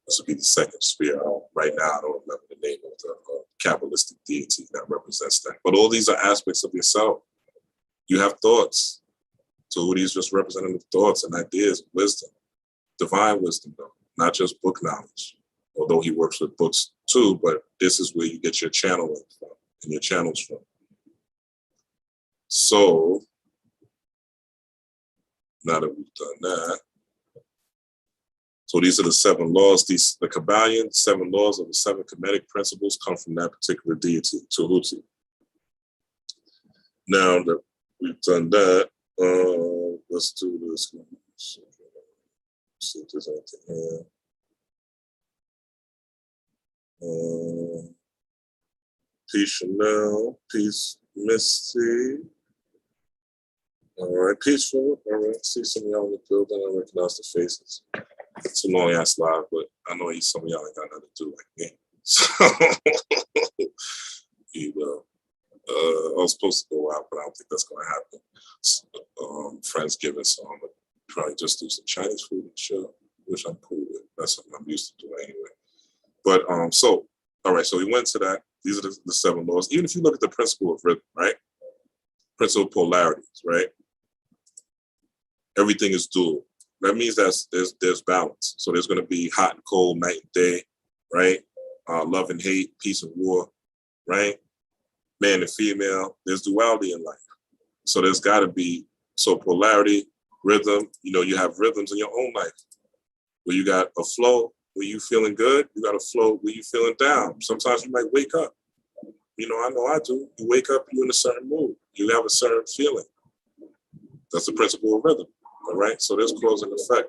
this would be the second sphere. Right now, I don't remember the name of the Kabbalistic deity that represents that. But all these are aspects of yourself. You have thoughts. Tahuti is just representative thoughts and ideas, wisdom, divine wisdom, though, not just book knowledge. Although he works with books too, but this is where you get your channeling from and your channels from. So now that we've done that, so these are the 7 laws. The Kabbalion 7 laws of the 7 Kemetic principles come from that particular deity, Tahuti. Now that we've done that, let's do this. See if there's anything here. Peace Chanel, peace Misty. All right, peaceful. All right, see some of y'all in the building. I recognize the faces. It's a long ass live, but I know some of y'all ain't got nothing to do like me. So, you know, I was supposed to go out, but I don't think that's going to happen. Friendsgiving, so I'm going to probably just do some Chinese food and chill, which I'm cool with. That's something I'm used to doing anyway. But so, all right, so we went to that. These are the 7 laws. Even if you look at the principle of rhythm, right? Principle of polarities, right? Everything is dual. That means that there's balance. So there's going to be hot and cold, night and day, right? Love and hate, peace and war, right? Man and female. There's duality in life. So there's got to be, so polarity, rhythm, you have rhythms in your own life where you got a flow where you feeling good, you got a flow where you feeling down. Sometimes you might wake up. I know I do. You wake up, you're in a certain mood. You have a certain feeling. That's the principle of rhythm, all right? So there's cause and effect.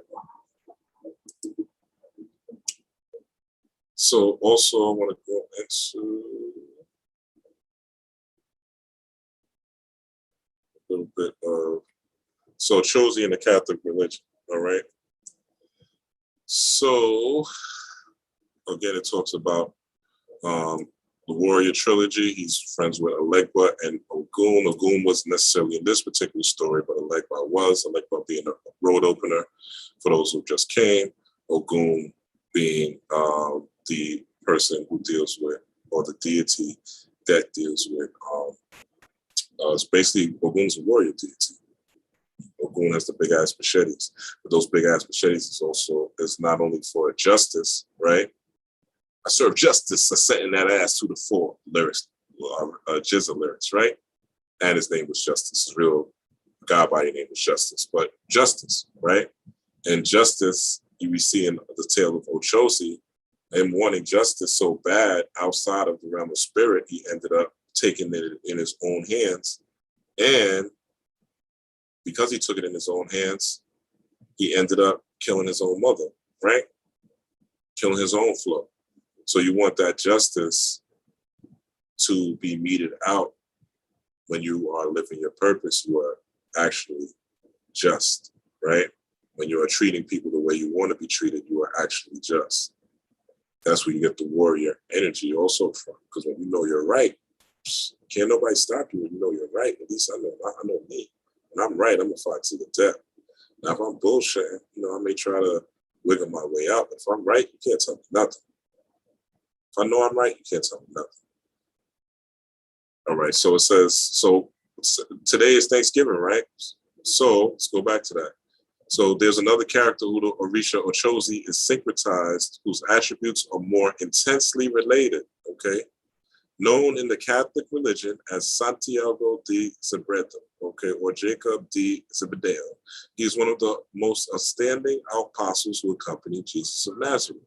So also I want to go into a little bit of, so Ochosi in the Catholic religion, all right? So again, it talks about the warrior trilogy. He's friends with Elegba and Ogun. Ogun wasn't necessarily in this particular story, but Elegba was. Elegba being a road opener for those who just came. Ogun being the person who deals with, or the deity that deals with, it's basically Ogun's a warrior deity. Ogun has the big ass machetes, but those big ass machetes is not only for justice, right? I serve justice, I setting that ass to the fore, lyrics, Jizza lyrics, right? And his name was Justice. His real God body name was Justice, but justice, right? And justice, you see in the tale of Ochosi, and wanting justice so bad outside of the realm of spirit, he ended up taking it in his own hands. And because he took it in his own hands, he ended up killing his own mother, right? Killing his own flow. So you want that justice to be meted out when you are living your purpose. You are actually just, right? When you are treating people the way you want to be treated, you are actually just. That's where you get the warrior energy also from. Because when you know you're right, can't nobody stop you when you know you're right. At least I know me. When I'm right, I'm gonna fight to the death. Now if I'm bullshitting, I may try to wiggle my way out. If I'm right, you can't tell me nothing. If I know I'm right, you can't tell me nothing. All right, so it says, so today is Thanksgiving, right? So let's go back to that. So there's another character who the Orisha Ochosi is syncretized, whose attributes are more intensely related, okay? Known in the Catholic religion as Santiago de Zebredo, okay, or Jacob de Zebedeo. He's one of the most outstanding apostles who accompanied Jesus of Nazareth.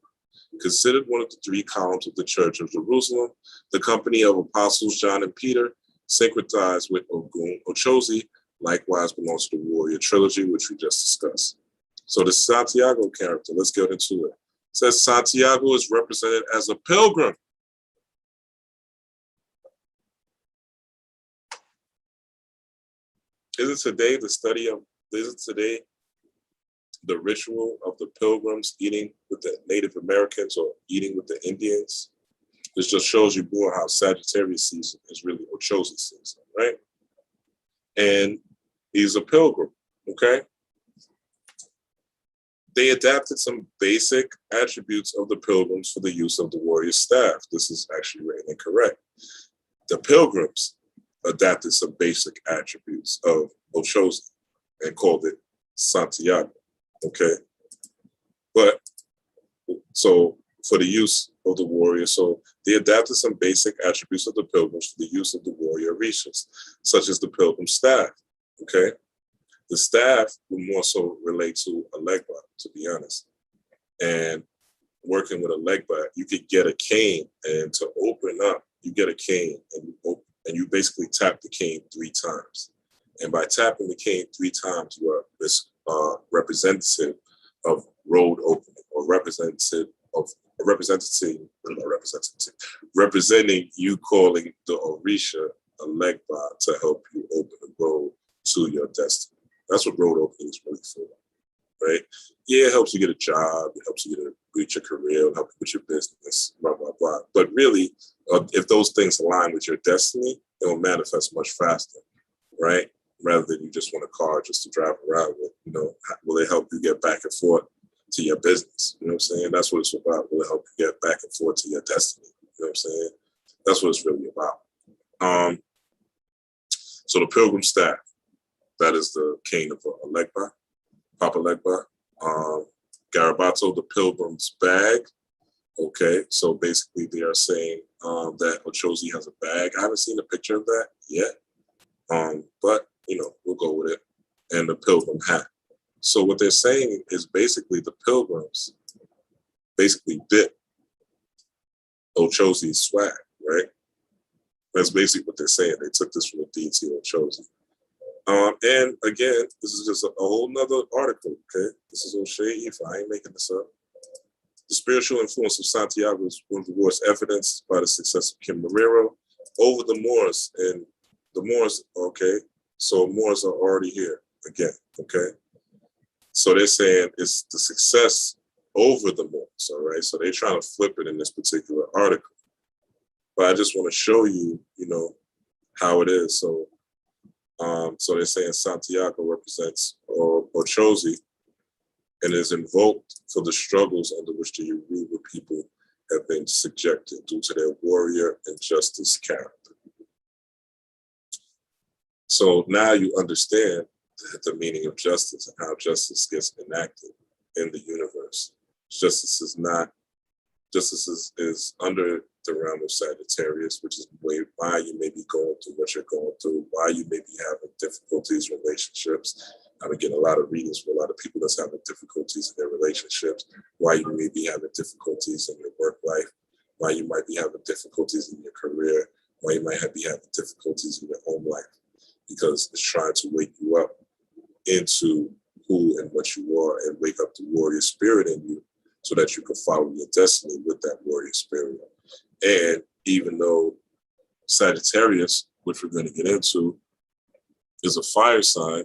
considered one of the three columns of the Church of Jerusalem. The company of apostles John and Peter, syncretized with Ogun Ochosi, likewise belongs to the warrior trilogy, which we just discussed. So the Santiago character, let's get into it. It says Santiago is represented as a pilgrim. Isn't today the ritual of the pilgrims eating with the Native Americans or eating with the Indians? This just shows you more how Sagittarius season is really Ochosi season, right? And he's a pilgrim, okay? They adapted some basic attributes of the pilgrims for the use of the warrior staff. This is actually written incorrect. The pilgrims adapted some basic attributes of Ochosi and called it Santiago, okay? But, so for the use of the warrior, so they adapted some basic attributes of the pilgrims for the use of the warrior Orishas, such as the pilgrim staff, okay? The staff would more so relate to a legba, to be honest. And working with a legba, you could get a cane, and to open up, you get a cane, and you basically tap the cane 3 times. And by tapping the cane 3 times, you are this representative of road opening, or representing you calling the Orisha a legba to help you open the road to your destiny. That's what road opening is really for, right? Yeah, it helps you get a job, it helps you get reach your career, it helps you with your business, blah, blah, blah. But really, if those things align with your destiny, it will manifest much faster, right? Rather than you just want a car just to drive around with, will it help you get back and forth to your business? You know what I'm saying? That's what it's about. Will it help you get back and forth to your destiny? You know what I'm saying? That's what it's really about. So the pilgrim staff, that is the cane of a legba, Papa Legba. Garabato, the pilgrim's bag. Okay, so basically they are saying that Ochosi has a bag. I haven't seen a picture of that yet, but we'll go with it. And the pilgrim hat. So what they're saying is basically the pilgrims basically bit Ochosi's swag, right? That's basically what they're saying. They took this from the deity Ochosi. And again, this is just a whole nother article, okay? This is O'Shea if I ain't making this up. The spiritual influence of Santiago is one of the worst evidenced by the success of Kim Marrero over the Moors. And the Moors, okay, so Moors are already here again, okay? So they're saying it's the success over the Moors, all right? So they're trying to flip it in this particular article. But I just want to show you, how it is. So they're saying Santiago represents Ochosi and is invoked for the struggles under which the Yoruba people have been subjected due to their warrior and justice character. So now you understand the meaning of justice and how justice gets enacted in the universe. Justice is under the realm of Sagittarius, which is why you may be going through what you're going through, why you may be having difficulties in relationships. I'm getting a lot of readings from a lot of people that's having difficulties in their relationships, why you may be having difficulties in your work life, why you might be having difficulties in your career, why you might be having difficulties in your home life, because it's trying to wake you up into who and what you are and wake up the warrior spirit in you so that you can follow your destiny with that warrior spirit. And even though Sagittarius, which we're going to get into, is a fire sign,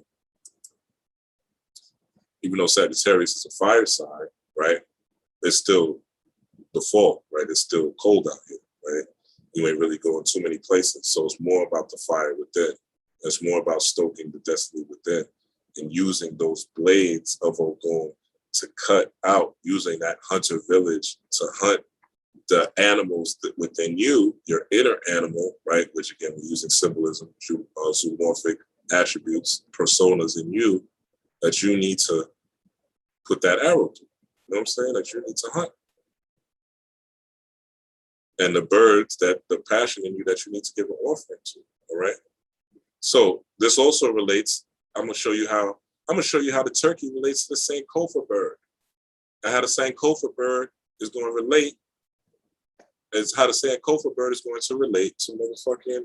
even though Sagittarius is a fire sign, right, it's still the fall, right? It's still cold out here, right? You ain't really going too many places. So it's more about the fire within. It's more about stoking the destiny within and using those blades of Ogun to cut out, using that hunter village to hunt the animals that within you, your inner animal, right? Which again, we're using symbolism, zoomorphic attributes, personas in you that you need to put that arrow to. You know what I'm saying? That you need to hunt. And the birds, that the passion in you that you need to give an offering to. All right. So this also relates. I'm gonna show you how the turkey relates to the Sankofa bird. I had a Sankofa bird is going to relate, is how the Sankofa bird is going to relate to motherfucking,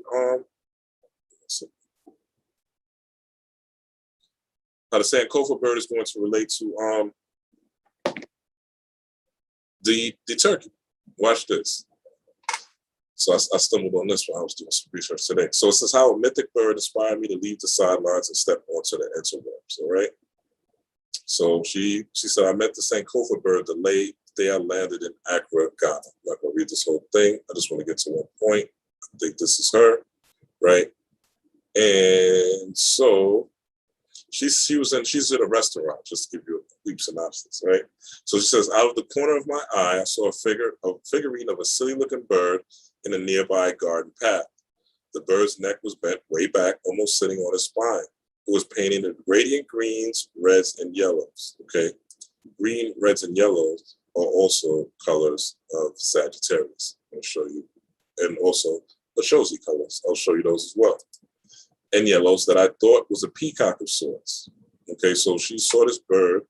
how the Sankofa bird is going to relate to the turkey. Watch this. So I stumbled on this when I was doing some research today. So it says how a mythic bird inspired me to leave the sidelines and step onto the interwebs. All right. So she said, I met the Sankofa bird the day I landed in Accra, Ghana. I'm not gonna read this whole thing. I just want to get to one point. I think this is her, right? And so she's in a restaurant, just to give you a brief synopsis, right? So she says, out of the corner of my eye, I saw a figurine of a silly looking bird in a nearby garden path. The bird's neck was bent way back, almost sitting on its spine. It was painted in radiant greens, reds, and yellows, okay? Green, reds, and yellows are also colors of Sagittarius. I'll show you. And also Ochosi colors. I'll show you those as well. And yellows that I thought was a peacock of sorts. Okay, so she saw this bird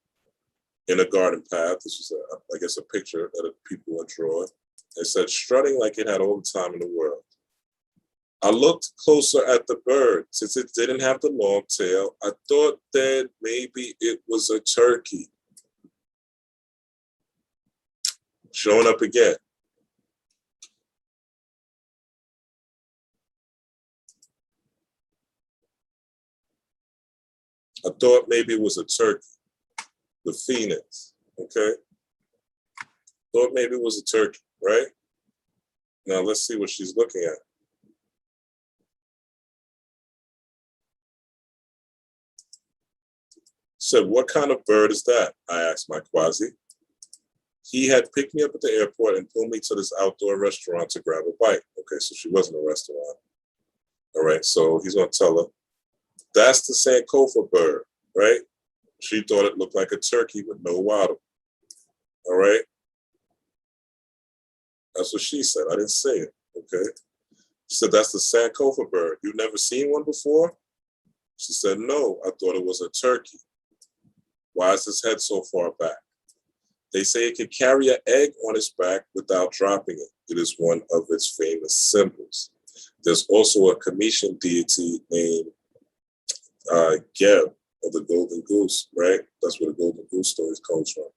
in a garden path. This was, I guess, a picture that people were drawing. It said, strutting like it had all the time in the world. I looked closer at the bird. Since it didn't have the long tail, I thought that maybe it was a turkey. Showing up again. I thought maybe it was a turkey, the phoenix, okay? Thought maybe it was a turkey, right? Now let's see what she's looking at. Said, what kind of bird is that? I asked my quasi. He had picked me up at the airport and pulled me to this outdoor restaurant to grab a bite. Okay, so she was in a restaurant. All right, so he's gonna tell her, that's the Sankofa bird, right? She thought it looked like a turkey with no waddle. All right? That's what she said. I didn't say it, okay? She said, that's the Sankofa bird. You've never seen one before? She said, no, I thought it was a turkey. Why is its head so far back? They say it can carry an egg on its back without dropping it. It is one of its famous symbols. There's also a Cometian deity named Geb, or the golden goose, right? That's where the golden goose story comes from.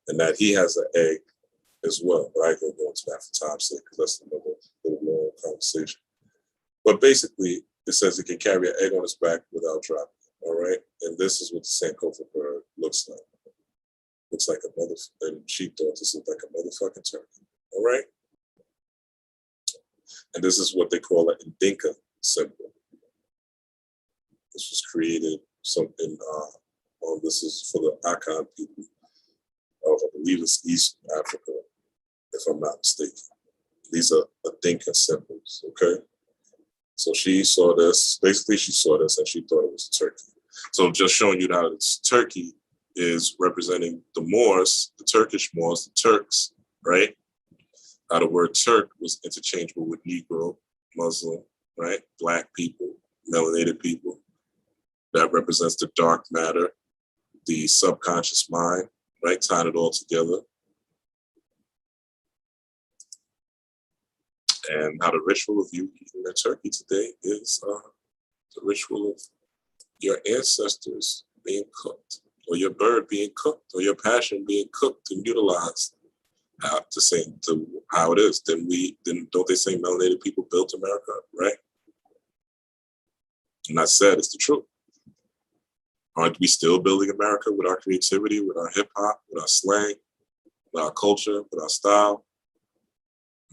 And that he has an egg as well. But I ain't gonna go into that for time's sake, because that's another little long conversation. But basically, it says it can carry an egg on its back without dropping it, all right? And this is what the Sankofa bird looks like. Looks like a and she thought this looked like a motherfucking turkey, all right? And this is what they call an Ndinka symbol. This was created this is for the Akan people of, I believe it's East Africa, if I'm not mistaken. These are Ndinka symbols, okay? So she saw this, basically she saw this and she thought it was a turkey. So just showing you how this turkey is representing the Moors, the Turkish Moors, the Turks, right? How the word Turk was interchangeable with Negro, Muslim, right? Black people, melanated people. That represents the dark matter, the subconscious mind, right? Tying it all together. And how the ritual of you eating a turkey today is the ritual of your ancestors being cooked, or your bird being cooked, or your passion being cooked and utilized. To how it is. Then don't they say melanated people built America, right? And I said it's the truth. Aren't we still building America with our creativity, with our hip hop, with our slang, with our culture, with our style?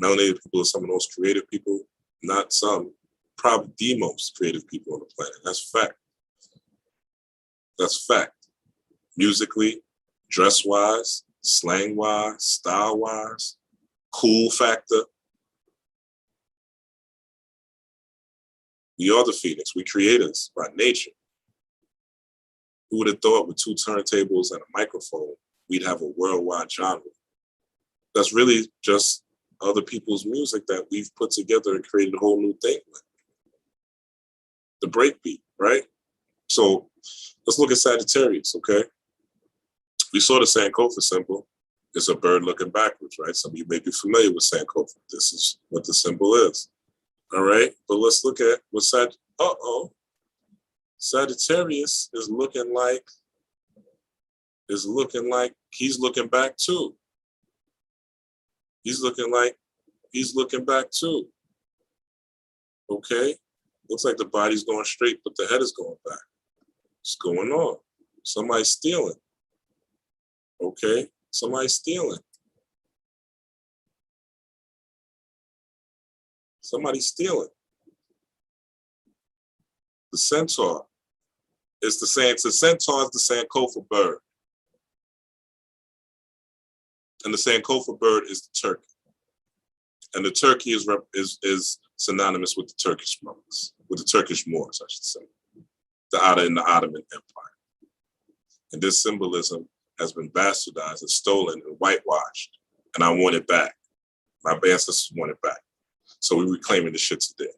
Melanated people are some of the most creative people, not some, probably the most creative people on the planet. That's fact. That's fact. Musically, dress-wise, slang-wise, style-wise, cool factor. We are the Phoenix. We creators by nature. Who would have thought with 2 turntables and a microphone, we'd have a worldwide genre? That's really just other people's music that we've put together and created a whole new thing with. The breakbeat, right? So let's look at Sagittarius, okay? We saw the Sankofa symbol, It's a bird looking backwards, right? Some of you may be familiar with Sankofa. This is what the symbol is. All right, but let's look at what Sagittarius is looking like he's looking back too. He's looking back too. Okay, looks like the body's going straight, but the head is going back. What's going on? Somebody's stealing. Okay, somebody's stealing. Somebody's stealing. The centaur is the same. The centaur is the Sankofa bird. And the Sankofa bird is the turkey. And the turkey is synonymous with the Turkish monks, with the Turkish Moors, I should say, in the Ottoman Empire. And this symbolism has been bastardized and stolen and whitewashed. And I want it back. My ancestors want it back. So we're reclaiming this shit today.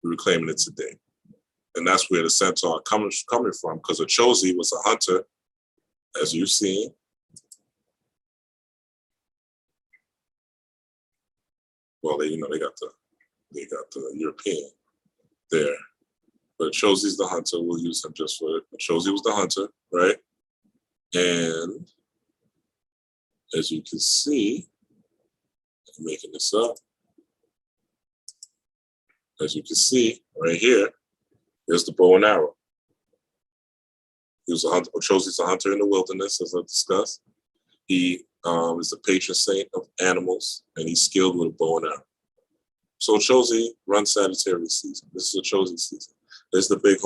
We're reclaiming it today. And that's where the centaur coming from, because Ochosi was a hunter, as you've seen. Well, they got the European there. But Ochosi's the hunter. We'll use him just for it. Ochosi was the hunter, right? And as you can see, I'm making this up. As you can see right here, there's the bow and arrow. He was a hunter. Ochosi's a hunter in the wilderness, as I discussed. He is the patron saint of animals, and he's skilled with a bow and arrow. So Ochosi runs Sagittarius season. This is Ochosi season. This is the big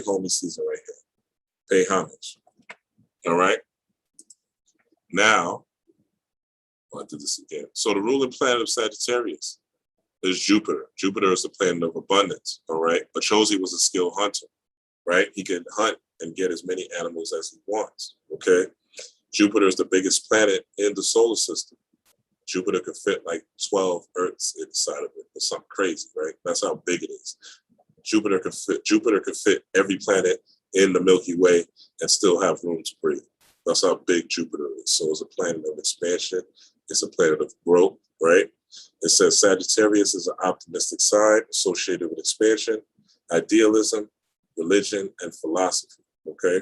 homie season right here. Pay homage. All right. Now, I'll do this again. So the ruling planet of Sagittarius is Jupiter. Jupiter is the planet of abundance. All right. Ochosi was a skilled hunter, right? He can hunt and get as many animals as he wants. Okay. Jupiter is the biggest planet in the solar system. Jupiter could fit like 12 Earths inside of it or something crazy, right? That's how big it is. Jupiter could fit every planet in the Milky Way and still have room to breathe. That's how big Jupiter is. So it's a planet of expansion. It's a planet of growth, right? It says Sagittarius is an optimistic sign associated with expansion, idealism, religion, and philosophy, okay?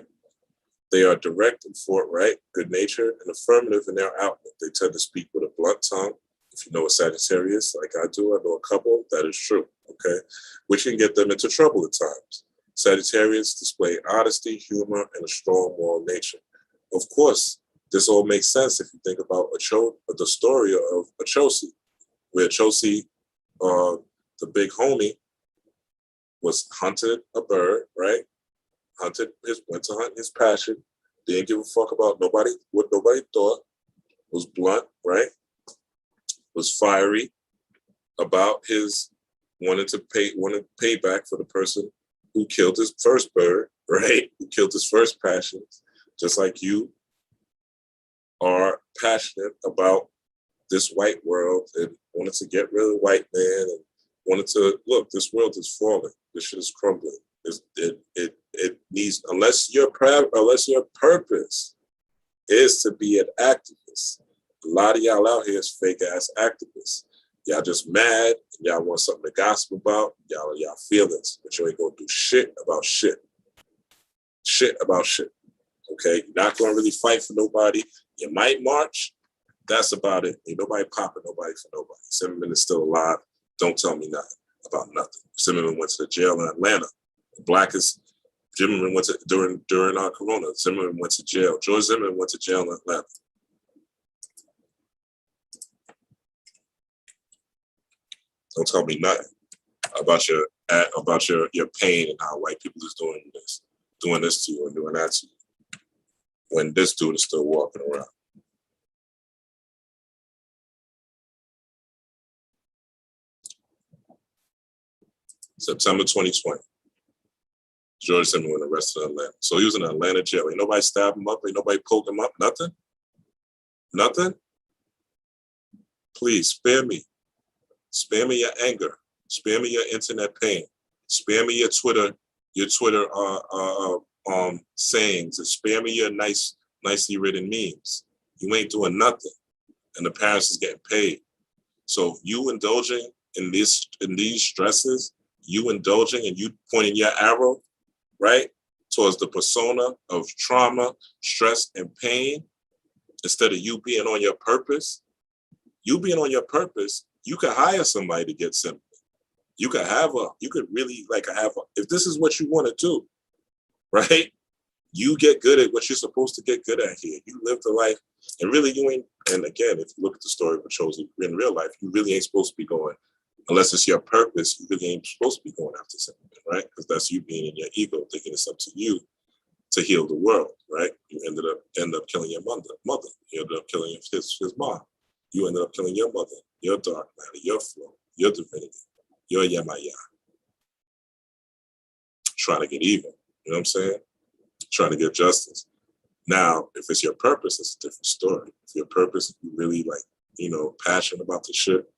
They are direct and forthright, good-natured, and affirmative in their outlook. They tend to speak with a blunt tongue. If you know a Sagittarius, like I do, I know a couple, that is true, okay? Which can get them into trouble at times. Sagittarius display honesty, humor, and a strong moral nature. Of course, this all makes sense if you think about the story of Ochosi, where Ochosi, the big homie, was hunted a bird, right? Went to hunt his passion, didn't give a fuck about what nobody thought, was blunt, right? Was fiery about his wanting to pay back for the person who killed his first bird, right? Who killed his first passion, just like you are passionate about this white world and wanted to get rid of the white man and wanted to look, this world is falling. This shit is crumbling. It needs, unless your purpose is to be an activist. A lot of y'all out here is fake ass activists. Y'all just mad and y'all want something to gossip about. Y'all feelings, but you ain't gonna do shit about shit. Shit about shit. Okay, you're not gonna really fight for nobody. You might march. That's about it. Ain't nobody popping nobody for nobody. Zimmerman is still alive. Don't tell me nothing about nothing. Zimmerman went to the jail in Atlanta. Zimmerman went to during Coronal. Zimmerman went to jail. George Zimmerman went to jail in Atlanta. Don't tell me nothing about your pain and how white people is doing this to you and doing that to you. When this dude is still walking around. September 2020. George Zimmerman arrested in Atlanta. So he was in an Atlanta jail. Ain't nobody stabbed him up. Ain't nobody poked him up. Nothing. Nothing. Please spare me. Spare me your anger. Spare me your internet pain. Spare me your Twitter sayings. And spare me your nice nicely written memes. You ain't doing nothing, and the parents is getting paid. So you indulging in these stresses, you indulging and you pointing your arrow, right, towards the persona of trauma, stress, and pain, instead of you being on your purpose. You being on your purpose, you could hire somebody to get sympathy. You could really if this is what you want to do, right? You get good at what you're supposed to get good at here. You live the life, and really you ain't, and again, if you look at the story of Ochosi in real life, you really ain't supposed to be going, unless it's your purpose, you really ain't supposed to be going after something, right? Because that's you being in your ego, thinking it's up to you to heal the world, right? You end up killing your mother. You ended up killing his mom. You ended up killing your mother, your dark matter, your flow, your divinity, your Yamaya. Trying to get even, you know what I'm saying? Trying to get justice. Now, if it's your purpose, it's a different story. If your purpose is really passionate about the shit,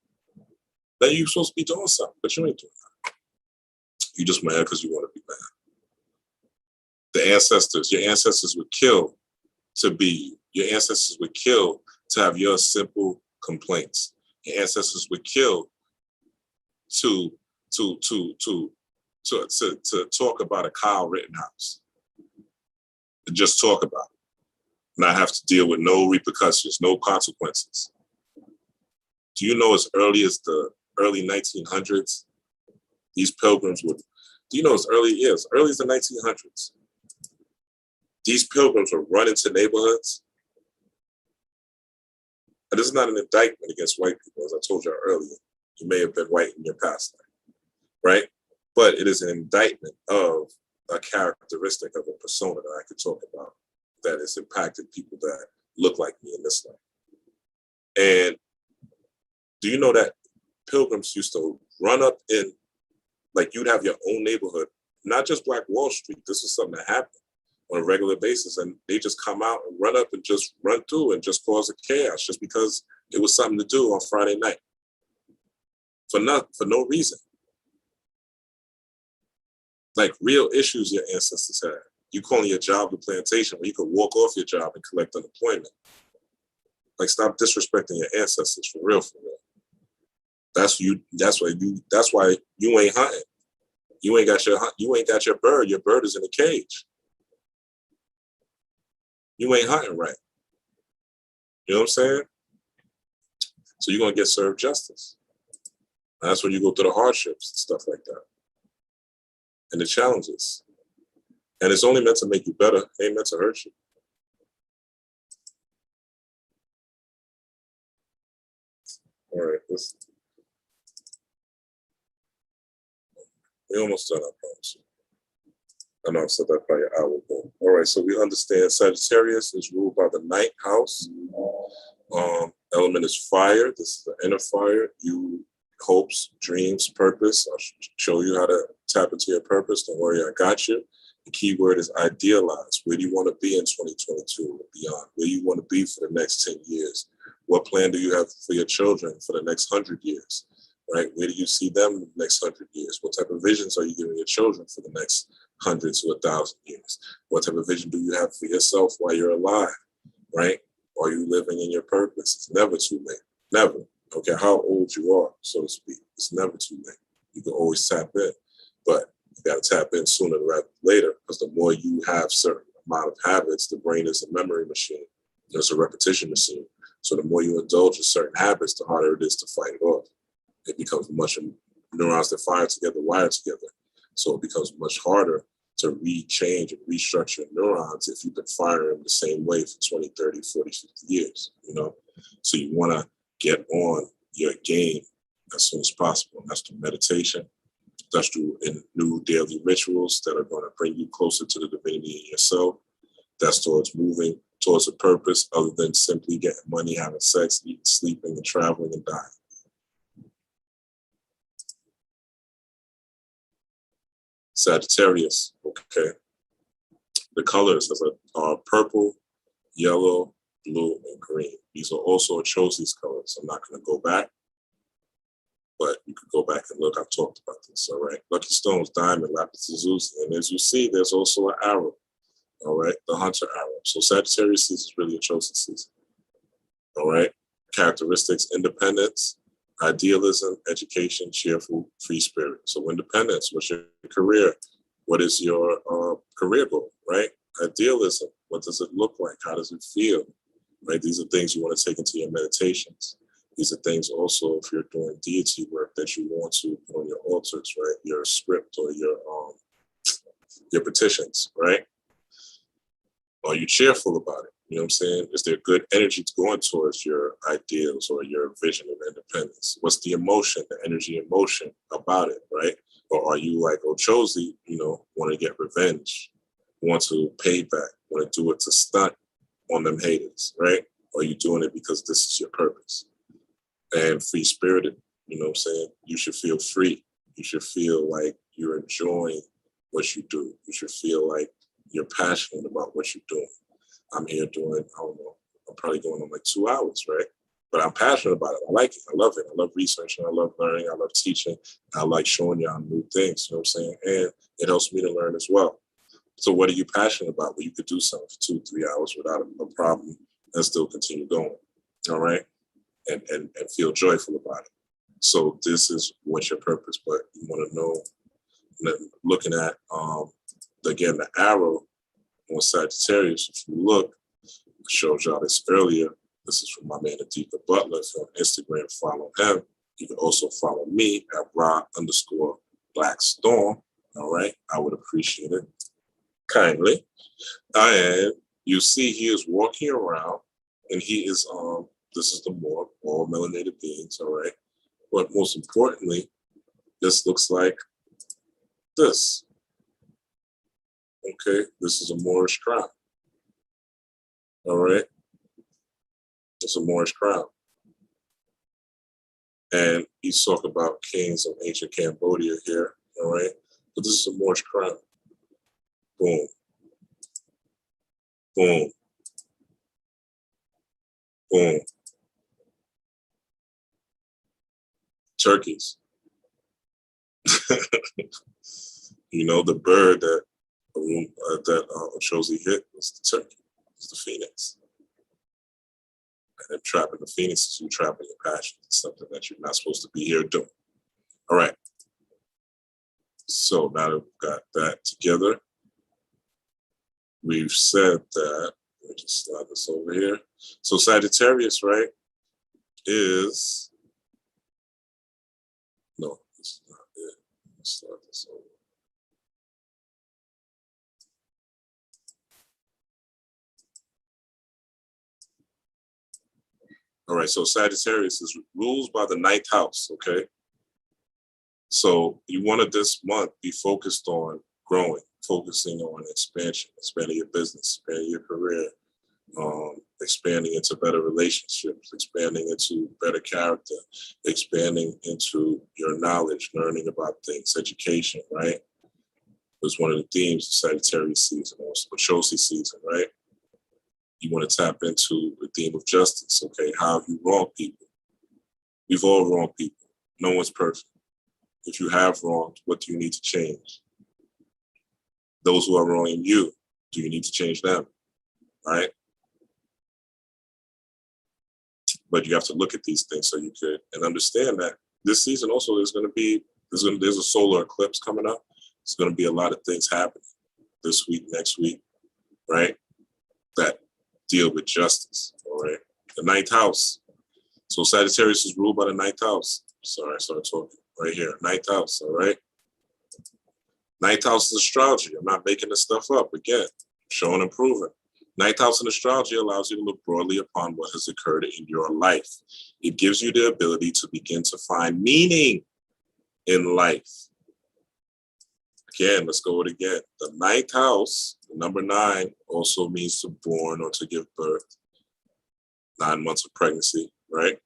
then you're supposed to be doing something, but you ain't doing that. You just mad because you want to be mad. Your ancestors would kill to be you. Your ancestors would kill to have your simple complaints. Your ancestors would kill to talk about a Kyle Rittenhouse. To just talk about it. Not have to deal with no repercussions, no consequences. Do you know as early as the early 1900s, these pilgrims would, as early as the 1900s, these pilgrims would run into neighborhoods. And this is not an indictment against white people, as I told you earlier. You may have been white in your past life, right? But it is an indictment of a characteristic of a persona that I could talk about that has impacted people that look like me in this life. And do you know that pilgrims used to run up in, like you'd have your own neighborhood, not just Black Wall Street. This is something that happened on a regular basis, and they just come out and run up and just run through and just cause a chaos just because it was something to do on Friday night for no reason. Like real issues your ancestors had. You calling your job the plantation where you could walk off your job and collect unemployment. Like stop disrespecting your ancestors for real. That's why you ain't hunting. You ain't got your bird. Your bird is in a cage. You ain't hunting right. You know what I'm saying? So you're gonna get served justice. And that's when you go through the hardships and stuff like that. And the challenges. And it's only meant to make you better. It ain't meant to hurt you. All right, we almost done, I promise you. I know I've said that probably an hour ago. All right, so we understand Sagittarius is ruled by the ninth house. Element is fire. This is the inner fire. Hopes, dreams, purpose. I'll show you how to tap into your purpose. Don't worry, I got you. The key word is idealize. Where do you want to be in 2022 and beyond? Where you want to be for the next 10 years? What plan do you have for your children for the next 100 years? Right? Where do you see them in the next 100 years? What type of visions are you giving your children for the next 100 to 1,000 years? What type of vision do you have for yourself while you're alive? Right? Are you living in your purpose? It's never too late. Never. I don't care how old you are, so to speak. It's never too late. You can always tap in, but you got to tap in sooner rather than later, because the more you have certain amount of habits, the brain is a memory machine. It's a repetition machine. So the more you indulge in certain habits, the harder it is to fight it off. It becomes neurons that fire together, wire together. So it becomes much harder to rechange and restructure neurons if you've been firing them the same way for 20, 30, 40, 50 years, So you want to get on your game as soon as possible. And that's through meditation. That's through new daily rituals that are going to bring you closer to the divinity in yourself. That's towards moving towards a purpose other than simply getting money, having sex, eating, sleeping, and traveling and dying. Sagittarius, okay. The colors are purple, yellow, blue, and green. These are also Ochosi's colors. I'm not going to go back, but you could go back and look. I've talked about this, all right? Lucky stones, diamond, lapis lazuli. And as you see, there's also an arrow, all right? The hunter arrow. So Sagittarius season is really Ochosi season, all right? Characteristics, independence, idealism, education, cheerful, free spirit. So independence, what's your career? What is your career goal, right? Idealism, what does it look like? How does it feel, right? These are things you want to take into your meditations. These are things also, if you're doing deity work, that you want to put on your altars, right? Your script or your petitions, right? Are you cheerful about it? You know what I'm saying? Is there good energy going towards your ideals or your vision of independence? What's the emotion, the energy, emotion about it, right? Or are you like Ochosi, you know, want to get revenge, want to pay back, want to do it to stunt on them haters, right? Or are you doing it because this is your purpose? And free-spirited, you know what I'm saying? You should feel free. You should feel like you're enjoying what you do. You should feel like you're passionate about what you're doing. I'm here doing, I don't know, I'm probably going on like 2 hours, right? But I'm passionate about it. I like it. I love it. I love researching. I love learning. I love teaching. I like showing y'all new things, you know what I'm saying? And it helps me to learn as well. So what are you passionate about? Well, you could do something for 2-3 hours without a problem and still continue going, all right? And feel joyful about it. So this is what's your purpose, but you want to know, looking at, again, the arrow on Sagittarius, if you look, I showed y'all this earlier. This is from my man, Adika Butler. If you're on Instagram, follow him. You can also follow me at Ra_Blackstorm. All right. I would appreciate it kindly. And you see he is walking around and he is, this is the morgue, all melanated beings. All right. But most importantly, this looks like this. Okay. This is a Moorish crown. All right. It's a Moorish crown. And he's talking about kings of ancient Cambodia here, all right? But this is a Moorish crown. Boom. Boom. Boom. Turkeys. You know, the bird that Ochosi hit was the turkey, was the phoenix. And trapping the phoenix is you trapping your passion. It's something that you're not supposed to be here doing. All right. So now that we've got that together, we've said that, let me just slide this over here. So Sagittarius, right, is, no, this is not it. Let's slide this over. All right, so Sagittarius is rules by the 9th house, okay? So you want to this month be focused on growing, focusing on expansion, expanding your business, expanding your career, expanding into better relationships, expanding into better character, expanding into your knowledge, learning about things, education, right? Was one of the themes of Sagittarius season, also Ochosi season, right? You want to tap into the theme of justice, okay? How have you wronged people? We've all wronged people. No one's perfect. If you have wronged, what do you need to change? Those who are wronging you, do you need to change them, right? But you have to look at these things so you could, and understand that this season also there's a solar eclipse coming up. There's going to be a lot of things happening this week, next week, right? That deal with justice, all right? The 9th house. So Sagittarius is ruled by the 9th house. Sorry, I started talking right here. 9th house, all right? 9th house is astrology. I'm not making this stuff up. Again, showing and proving. 9th house in astrology allows you to look broadly upon what has occurred in your life. It gives you the ability to begin to find meaning in life. Again, let's go with it again. The 9th house, the number 9, also means to born or to give birth. 9 months of pregnancy, right?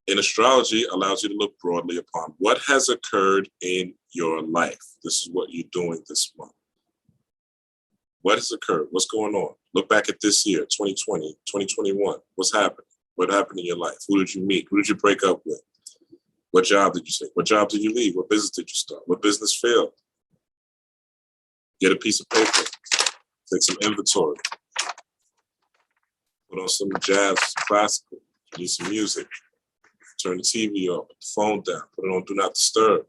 In astrology, allows you to look broadly upon what has occurred in your life. This is what you're doing this month. What has occurred? What's going on? Look back at this year, 2020, 2021. What's happened? What happened in your life? Who did you meet? Who did you break up with? What job did you take? What job did you leave? What business did you start? What business failed? Get a piece of paper. Take some inventory. Put on some jazz, classical. You need some music. Turn the TV off, put the phone down, put it on Do Not Disturb.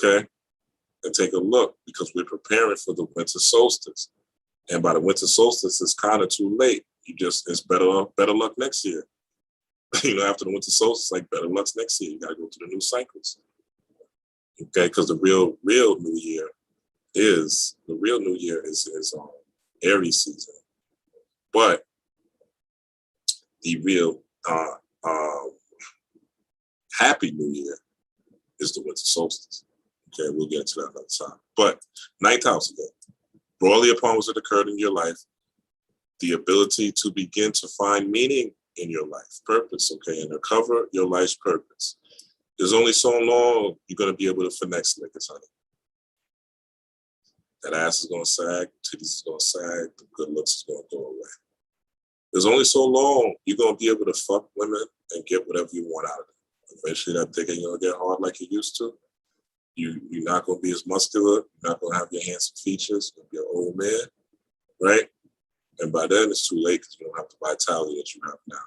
Okay? And take a look, because we're preparing for the winter solstice. And by the winter solstice, it's kind of too late. It's better luck next year. After the winter solstice, like better luck next year. You got to go through the new cycles. Okay? Because the real new year is Aries season. But the real happy new year is the winter solstice. Okay, we'll get into that another time. But ninth house again, broadly upon what had occurred in your life, the ability to begin to find meaning in your life, purpose, okay, and recover your life's purpose. There's only so long you're going to be able to finesse niggas, honey. That ass is going to sag, titties is going to sag, the good looks is going to go away. There's only so long you're going to be able to fuck women and get whatever you want out of them. Eventually that dick ain't going to get hard like it used to. You're not going to be as muscular. You're not going to have your handsome features. You're going to be an old man, right? And by then it's too late because you don't have the vitality that you have now.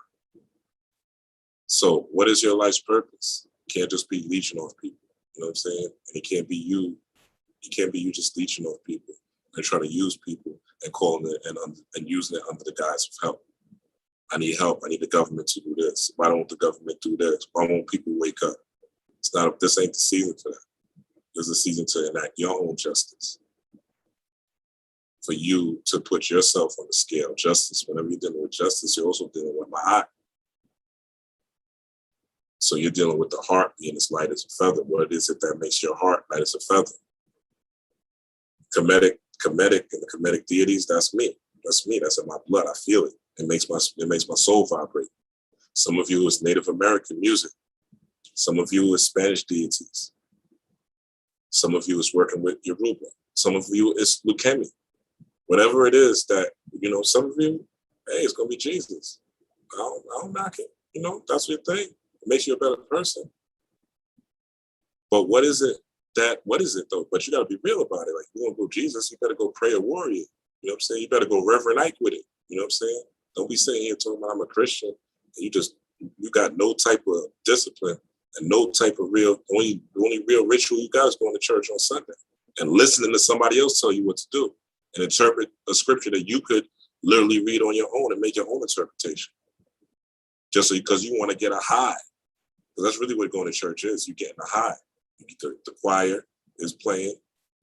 So what is your life's purpose? You can't just be leeching off people. You know what I'm saying? And it can't be you. It can't be you just leeching off people and trying to use people and calling it and using it under the guise of help. I need help. I need the government to do this. Why don't the government do this? Why won't people wake up? This ain't the season for that. There's a season to enact your own justice. For you to put yourself on the scale of justice. Whenever you're dealing with justice, you're also dealing with my eye. So you're dealing with the heart being as light as a feather. What is it that makes your heart light as a feather? Kemetic, and the Kemetic deities, that's me. That's me. That's in my blood. I feel it. It makes my soul vibrate. Some of you is Native American music. Some of you is Spanish deities. Some of you is working with Yoruba. Some of you is leukemia. Whatever it is that, some of you, hey, it's going to be Jesus. I don't knock it. That's your thing. It makes you a better person. But what is it though? But you got to be real about it. Like, you want to go Jesus, you better go pray a warrior. You know what I'm saying? You better go Reverend Ike with it. You know what I'm saying? Don't be sitting here talking about I'm a Christian. And you got no type of discipline and no type of the only real ritual you got is going to church on Sunday and listening to somebody else tell you what to do and interpret a scripture that you could literally read on your own and make your own interpretation. Just because you want to get a high. Because that's really what going to church is. You're getting a high. The choir is playing,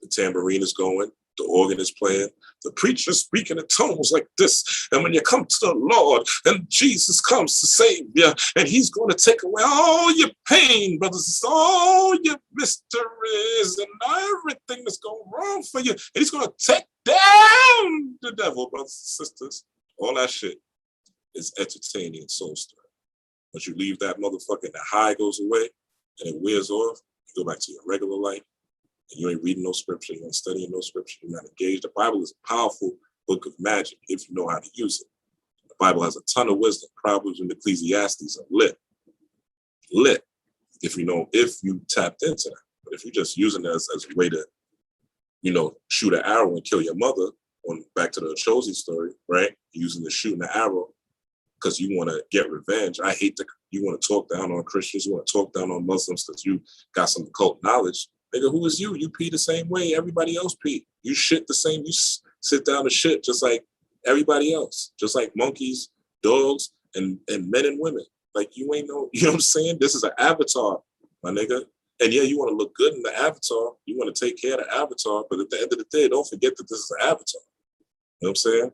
the tambourine is going, the organ is playing, the preacher is speaking in tones like this. And when you come to the Lord and Jesus comes to save you, and he's going to take away all your pain, brothers, all your mysteries and everything that's going wrong for you. And he's going to take down the devil, brothers and sisters. All that shit is entertaining and soul stirring. Once you leave that motherfucker and the high goes away and it wears off, you go back to your regular life. And you ain't reading no scripture, you ain't studying no scripture, you're not engaged. The Bible is a powerful book of magic if you know how to use it. The Bible has a ton of wisdom. Proverbs and Ecclesiastes are lit. If you tapped into that. But if you're just using it as a way to, shoot an arrow and kill your mother, back to the Ochosi story, right? Using the shooting the arrow because you want to get revenge. You want to talk down on Christians, you want to talk down on Muslims because you got some occult knowledge. Nigga, who is you? You pee the same way everybody else pee. You shit the same. You sit down and shit just like everybody else. Just like monkeys, dogs, and men and women. Like you ain't no, you know what I'm saying? This is an avatar, my nigga. And yeah, you want to look good in the avatar. You want to take care of the avatar. But at the end of the day, don't forget that this is an avatar. You know what I'm saying?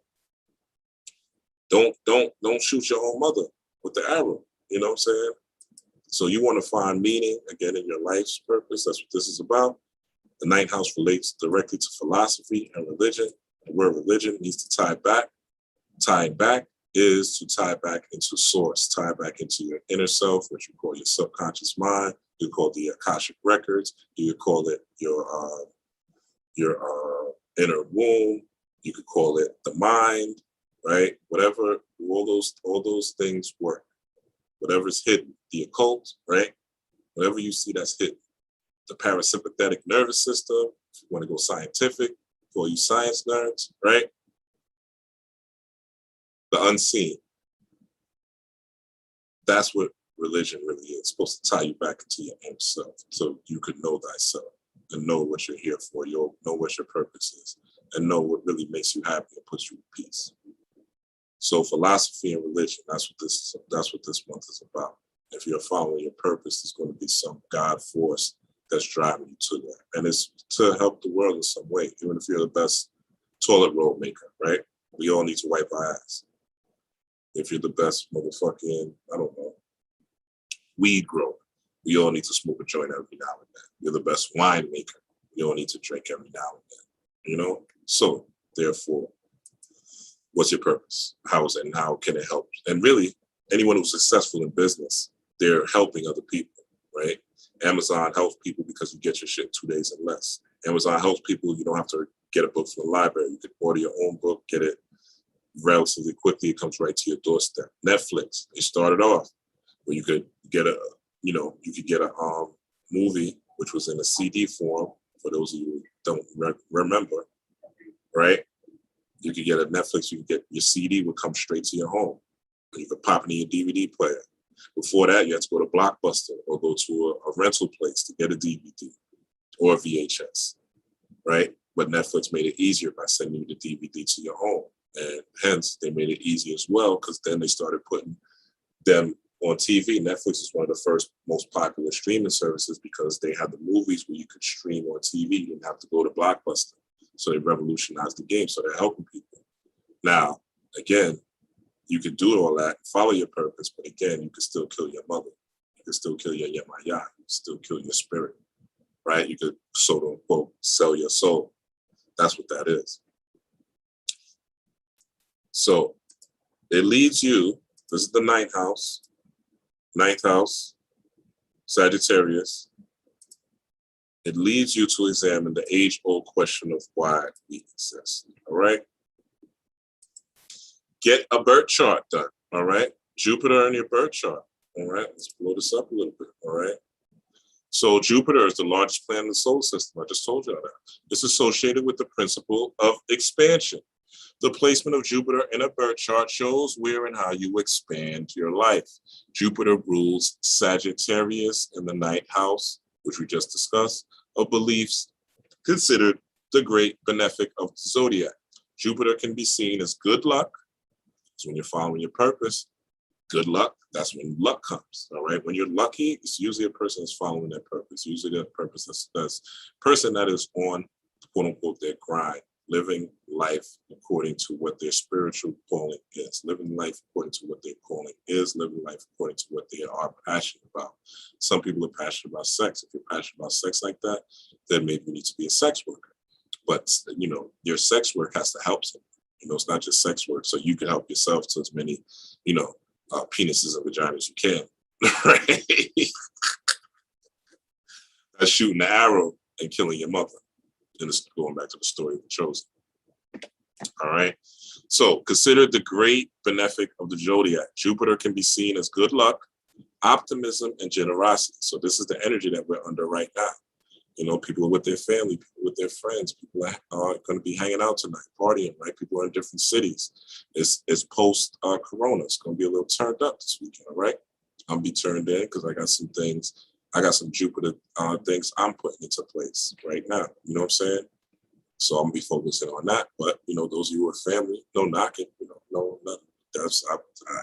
Don't shoot your own mother with the arrow. You know what I'm saying? So you want to find meaning, again, in your life's purpose. That's what this is about. The ninth house relates directly to philosophy and religion. The word religion needs to tie back. Tying back is to tie back into source, tie back into your inner self, what you call your subconscious mind. You call the Akashic records. You could call it your inner womb. You could call it the mind, right? Whatever, all those things work. Whatever's hidden, the occult, right? Whatever you see that's hidden. The parasympathetic nervous system, if you want to go scientific, for you science nerds, right? The unseen. That's what religion really is. It's supposed to tie you back into your inner self so you could know thyself and know what you're here for. You'll know what your purpose is and know what really makes you happy and puts you at peace. So philosophy and religion, that's what this month is about. If you're following your purpose, there's going to be some God force that's driving you to that. And it's to help the world in some way, even if you're the best toilet roll maker, right? We all need to wipe our ass. If you're the best motherfucking, I don't know, weed grower, we all need to smoke a joint every now and then. You're the best wine maker. We all need to drink every now and then, you know? So therefore, what's your purpose? How is it and how can it help? And really, anyone who's successful in business, they're helping other people, right? Amazon helps people because you get your shit in 2 days and less. Amazon helps people, you don't have to get a book from the library. You can order your own book, get it relatively quickly. It comes right to your doorstep. Netflix, they started off where you could get a movie, which was in a CD form, for those of you who don't remember, right? You could get a Netflix, you could get your CD would come straight to your home. And you could pop it in your DVD player. Before that, you had to go to Blockbuster or go to a rental place to get a DVD or a VHS, right? But Netflix made it easier by sending you the DVD to your home. And hence, they made it easy as well, because then they started putting them on TV. Netflix is one of the first most popular streaming services because they had the movies where you could stream on TV. You didn't have to go to Blockbuster. So they revolutionized the game. So they're helping people. Now, again, you could do all that, follow your purpose, but again, you could still kill your mother. You could still kill your yemaya. You could still kill your spirit, right? You could, so to unquote, sell your soul. That's what that is. So it leads you, this is the ninth house, Sagittarius. It leads you to examine the age-old question of why we exist, all right? Get a birth chart done, all right? Jupiter in your birth chart, all right? Let's blow this up a little bit, all right? So Jupiter is the largest planet in the solar system. I just told you that. It's associated with the principle of expansion. The placement of Jupiter in a birth chart shows where and how you expand your life. Jupiter rules Sagittarius in the ninth house, which we just discussed, of beliefs considered the great benefic of the zodiac. Jupiter can be seen as good luck. So when you're following your purpose, good luck, that's when luck comes, all right? When you're lucky, it's usually a person that's following their purpose. Usually the purpose that's person that is on, quote unquote, their grind, living life according to what their spiritual calling is, living life according to what their calling is, living life according to what they are passionate about. Some people are passionate about sex. If you're passionate about sex like that, then maybe you need to be a sex worker. But, you know, your sex work has to help someone. You know, it's not just sex work. So you can help yourself to as many, you know, penises and vaginas you can. Right? That's shooting the arrow and killing your mother. And it's going back to the story of Ochosi. All right. So consider the great benefic of the zodiac. Jupiter can be seen as good luck, optimism, and generosity. So this is the energy that we're under right now. You know, people are with their family, people with their friends, people are going to be hanging out tonight, partying, right? People are in different cities. It's post Corona. It's going to be a little turned up this weekend, all right? I'm going to be turned in because I got some things. I got some Jupiter things I'm putting into place right now. You know what I'm saying? So I'm going to be focusing on that. But, you know, those of you who are family, no knocking, you know, no, nothing. That's,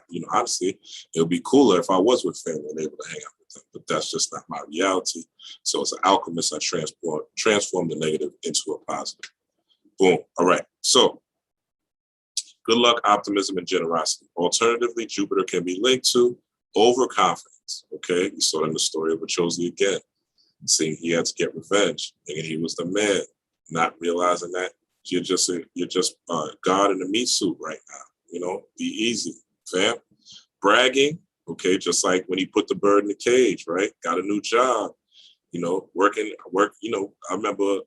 you know, honestly, it would be cooler if I was with family and able to hang out with them, but that's just not my reality. So as an alchemist, I transform the negative into a positive. Boom. All right. So good luck, optimism, and generosity. Alternatively, Jupiter can be linked to overconfidence. Okay. You saw in the story of Ochosi again, seeing he had to get revenge, thinking he was the man, not realizing that you're just God in a meat suit right now. You know, be easy, fam. Bragging, okay, just like when he put the bird in the cage, right? Got a new job, you know, work, you know, I remember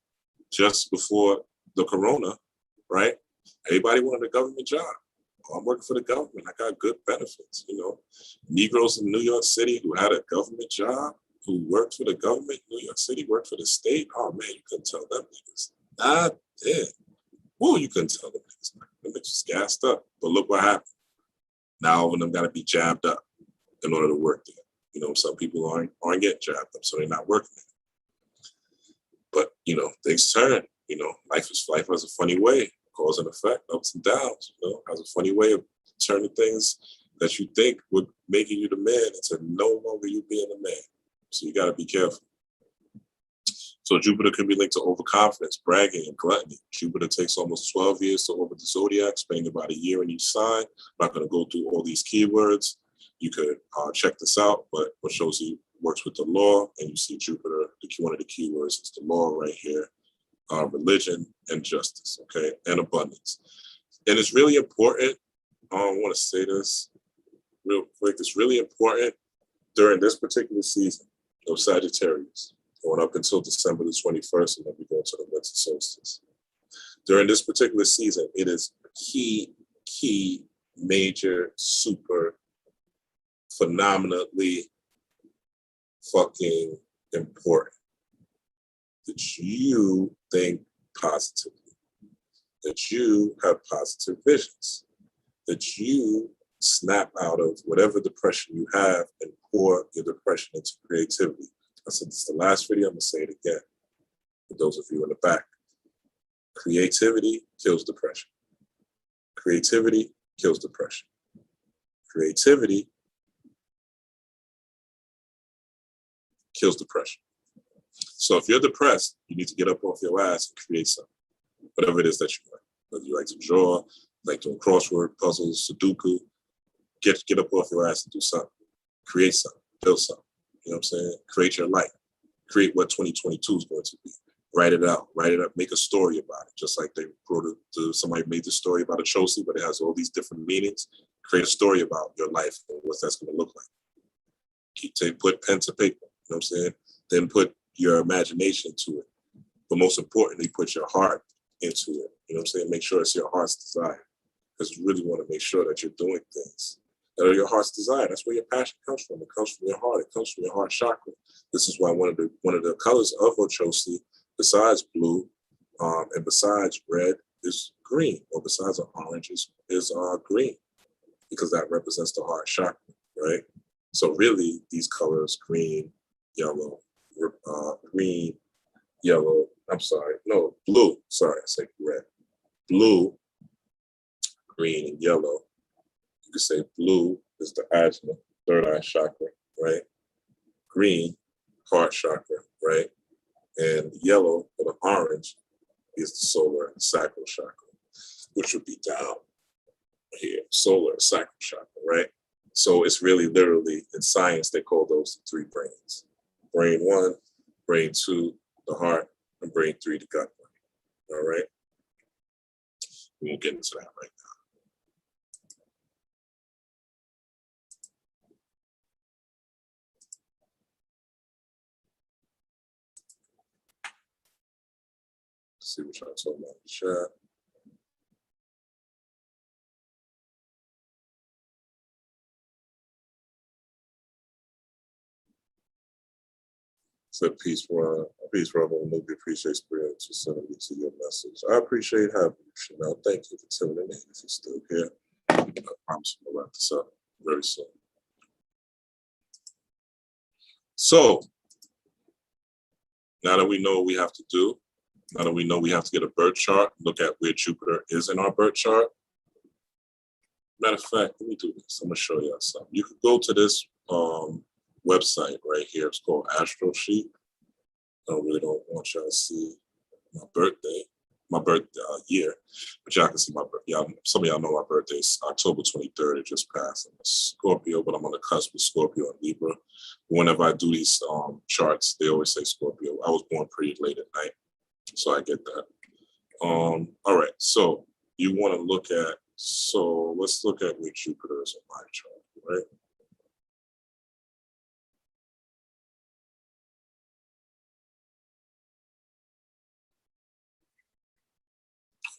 just before the Corona, right? Everybody wanted a government job. Oh, I'm working for the government. I got good benefits, you know. Negroes in New York City who had a government job, who worked for the government, New York City, worked for the state. Oh man, you couldn't tell them niggas. Not dead. Well, you couldn't tell them niggas. Them bitches gassed up. But look what happened. Now all of them got to be jabbed up in order to work there. You know, some people aren't getting jabbed up, so they're not working there. But, you know, things turn. You know, life has a funny way, cause and effect, ups and downs. You know, has a funny way of turning things that you think would making you the man into no longer you being the man. So you got to be careful. So Jupiter can be linked to overconfidence, bragging, and gluttony. Jupiter takes almost 12 years to orbit the zodiac, spending about a year in each sign. I'm not going to go through all these keywords. You could check this out, but Ochosi works with the law, and you see Jupiter, one of the keywords is the law right here, religion and justice, okay, and abundance. And it's really important, I want to say this real quick, it's really important during this particular season of Sagittarius, going up until December the 21st, and then we go to the winter solstice. During this particular season, it is key, major, super, phenomenally fucking important that you think positively, that you have positive visions, that you snap out of whatever depression you have and pour your depression into creativity. I said this is the last video, I'm gonna say it again. For those of you in the back, creativity kills depression. Creativity kills depression. Creativity kills depression. So if you're depressed, you need to get up off your ass and create something, whatever it is that you like. Whether you like to draw, like doing crossword puzzles, Sudoku, get up off your ass and do something. Create something, build something. You know what I'm saying? Create your life. Create what 2022 is going to be. Write it out, make a story about it. Just like they wrote it, somebody made the story about Ochosi, but it has all these different meanings. Create a story about your life and what that's going to look like. Put pen to paper, you know what I'm saying? Then put your imagination to it. But most importantly, put your heart into it. You know what I'm saying? Make sure it's your heart's desire. Because you really want to make sure that you're doing things that are your heart's desire. That's where your passion comes from. It comes from your heart. It comes from your heart chakra. This is why one of the colors of Ochosi, besides blue and besides red, is green, or besides orange is green, because that represents the heart chakra, right? So really, these colors, green, yellow, green, yellow, blue, sorry, I said red. Blue, green, and yellow. You could say blue is the ajna, third eye chakra, right? Green, heart chakra, right? And yellow, or the orange, is the solar and sacral chakra, which would be down here, solar, sacral chakra, right? So it's really literally, in science, they call those the three brains. Brain 1, brain 2, the heart, and brain 3, the gut brain, all right? We won't get into that right now. Let's see what y'all talking about in the chat. Said peace, Ron. Peace, Ron. Nobody appreciates Spirit for sending me to your message. I appreciate having you, Chanel. Thank you for tuning in. If you're still here, I promise we'll wrap this up very soon. So, now that we know what we have to do, now that we know we have to get a birth chart, look at where Jupiter is in our birth chart. Matter of fact, let me do this. I'm going to show you something. You could go to this website right here. It's called Astro Sheet. I really don't want y'all to see my birthday, year, but y'all can see my birthday. Some of y'all know my birthday is October 23rd. It just passed. I'm a Scorpio, but I'm on the cusp of Scorpio and Libra. Whenever I do these charts, they always say Scorpio. I was born pretty late at night, so I get that. All right, so you want to look at, so let's look at where Jupiter is on my chart, right?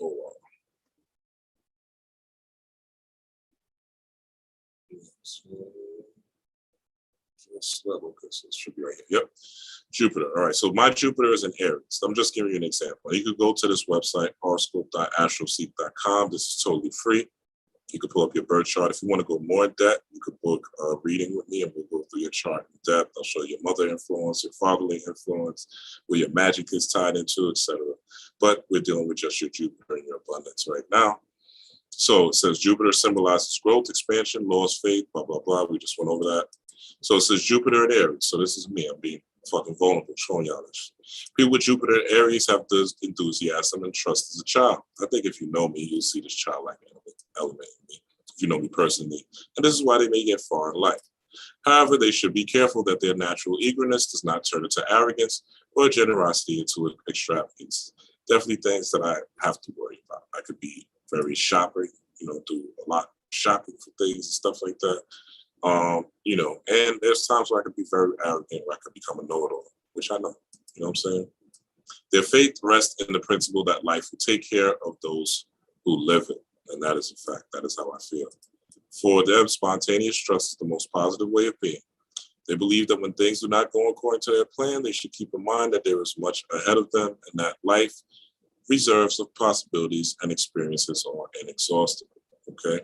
Hold on. this level? Because it should be right here. Yep. Jupiter. All right. So my Jupiter is in Aries. I'm just giving you an example. You could go to this website, horoscope.astroseek.com. This is totally free. You can pull up your birth chart. If you want to go more in depth, you could book a reading with me and we'll go through your chart in depth. I'll show you your mother influence, your fatherly influence, where your magic is tied into, etc. But we're dealing with just your Jupiter and your abundance right now. So it says Jupiter symbolizes growth, expansion, laws, faith, blah, blah, blah. We just went over that. So it says Jupiter in Aries. So this is me. I'm being fucking vulnerable, showing y'all this. People with Jupiter in Aries have this enthusiasm and trust as a child. I think if you know me, you'll see this childlike element in me, if you know me personally. And this is why they may get far in life. However, they should be careful that their natural eagerness does not turn into arrogance or generosity into extravagance. Definitely things that I have to worry about. I could be very shopper, do a lot of shopping for things and stuff like that. And there's times where I could be very arrogant, where I could become a know-it-all, which I know, you know what I'm saying? Their faith rests in the principle that life will take care of those who live it. And that is a fact. That is how I feel. For them, spontaneous trust is the most positive way of being. They believe that when things do not go according to their plan, they should keep in mind that there is much ahead of them and that life reserves of possibilities and experiences are inexhaustible. Okay?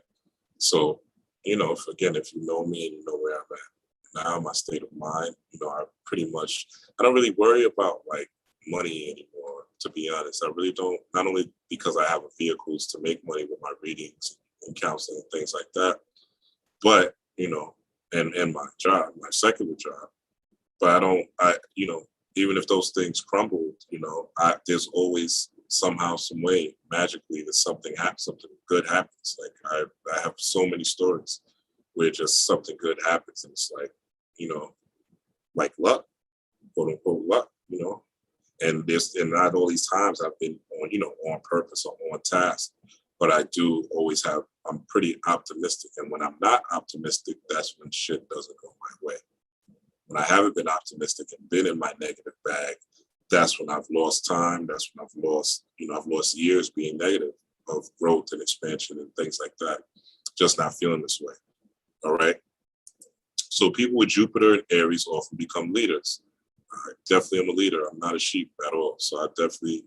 So, if you know me and you know where I'm at now, my state of mind, I don't really worry about like money anymore, to be honest. I really don't, not only because I have vehicles to make money with my readings and counseling and things like that, but, and my job, my secular job. But even if those things crumbled, there's always somehow, some way, magically, that something happens, something good happens. Like I have so many stories where just something good happens, and it's like, like luck, quote unquote luck, And not all these times I've been on purpose or on task, but I'm pretty optimistic. And when I'm not optimistic, that's when shit doesn't go my way. When I haven't been optimistic and been in my negative bag, that's when I've lost time. That's when I've lost years being negative of growth and expansion and things like that. Just not feeling this way. All right. So people with Jupiter and Aries often become leaders. I definitely am a leader. I'm not a sheep at all. So I'm definitely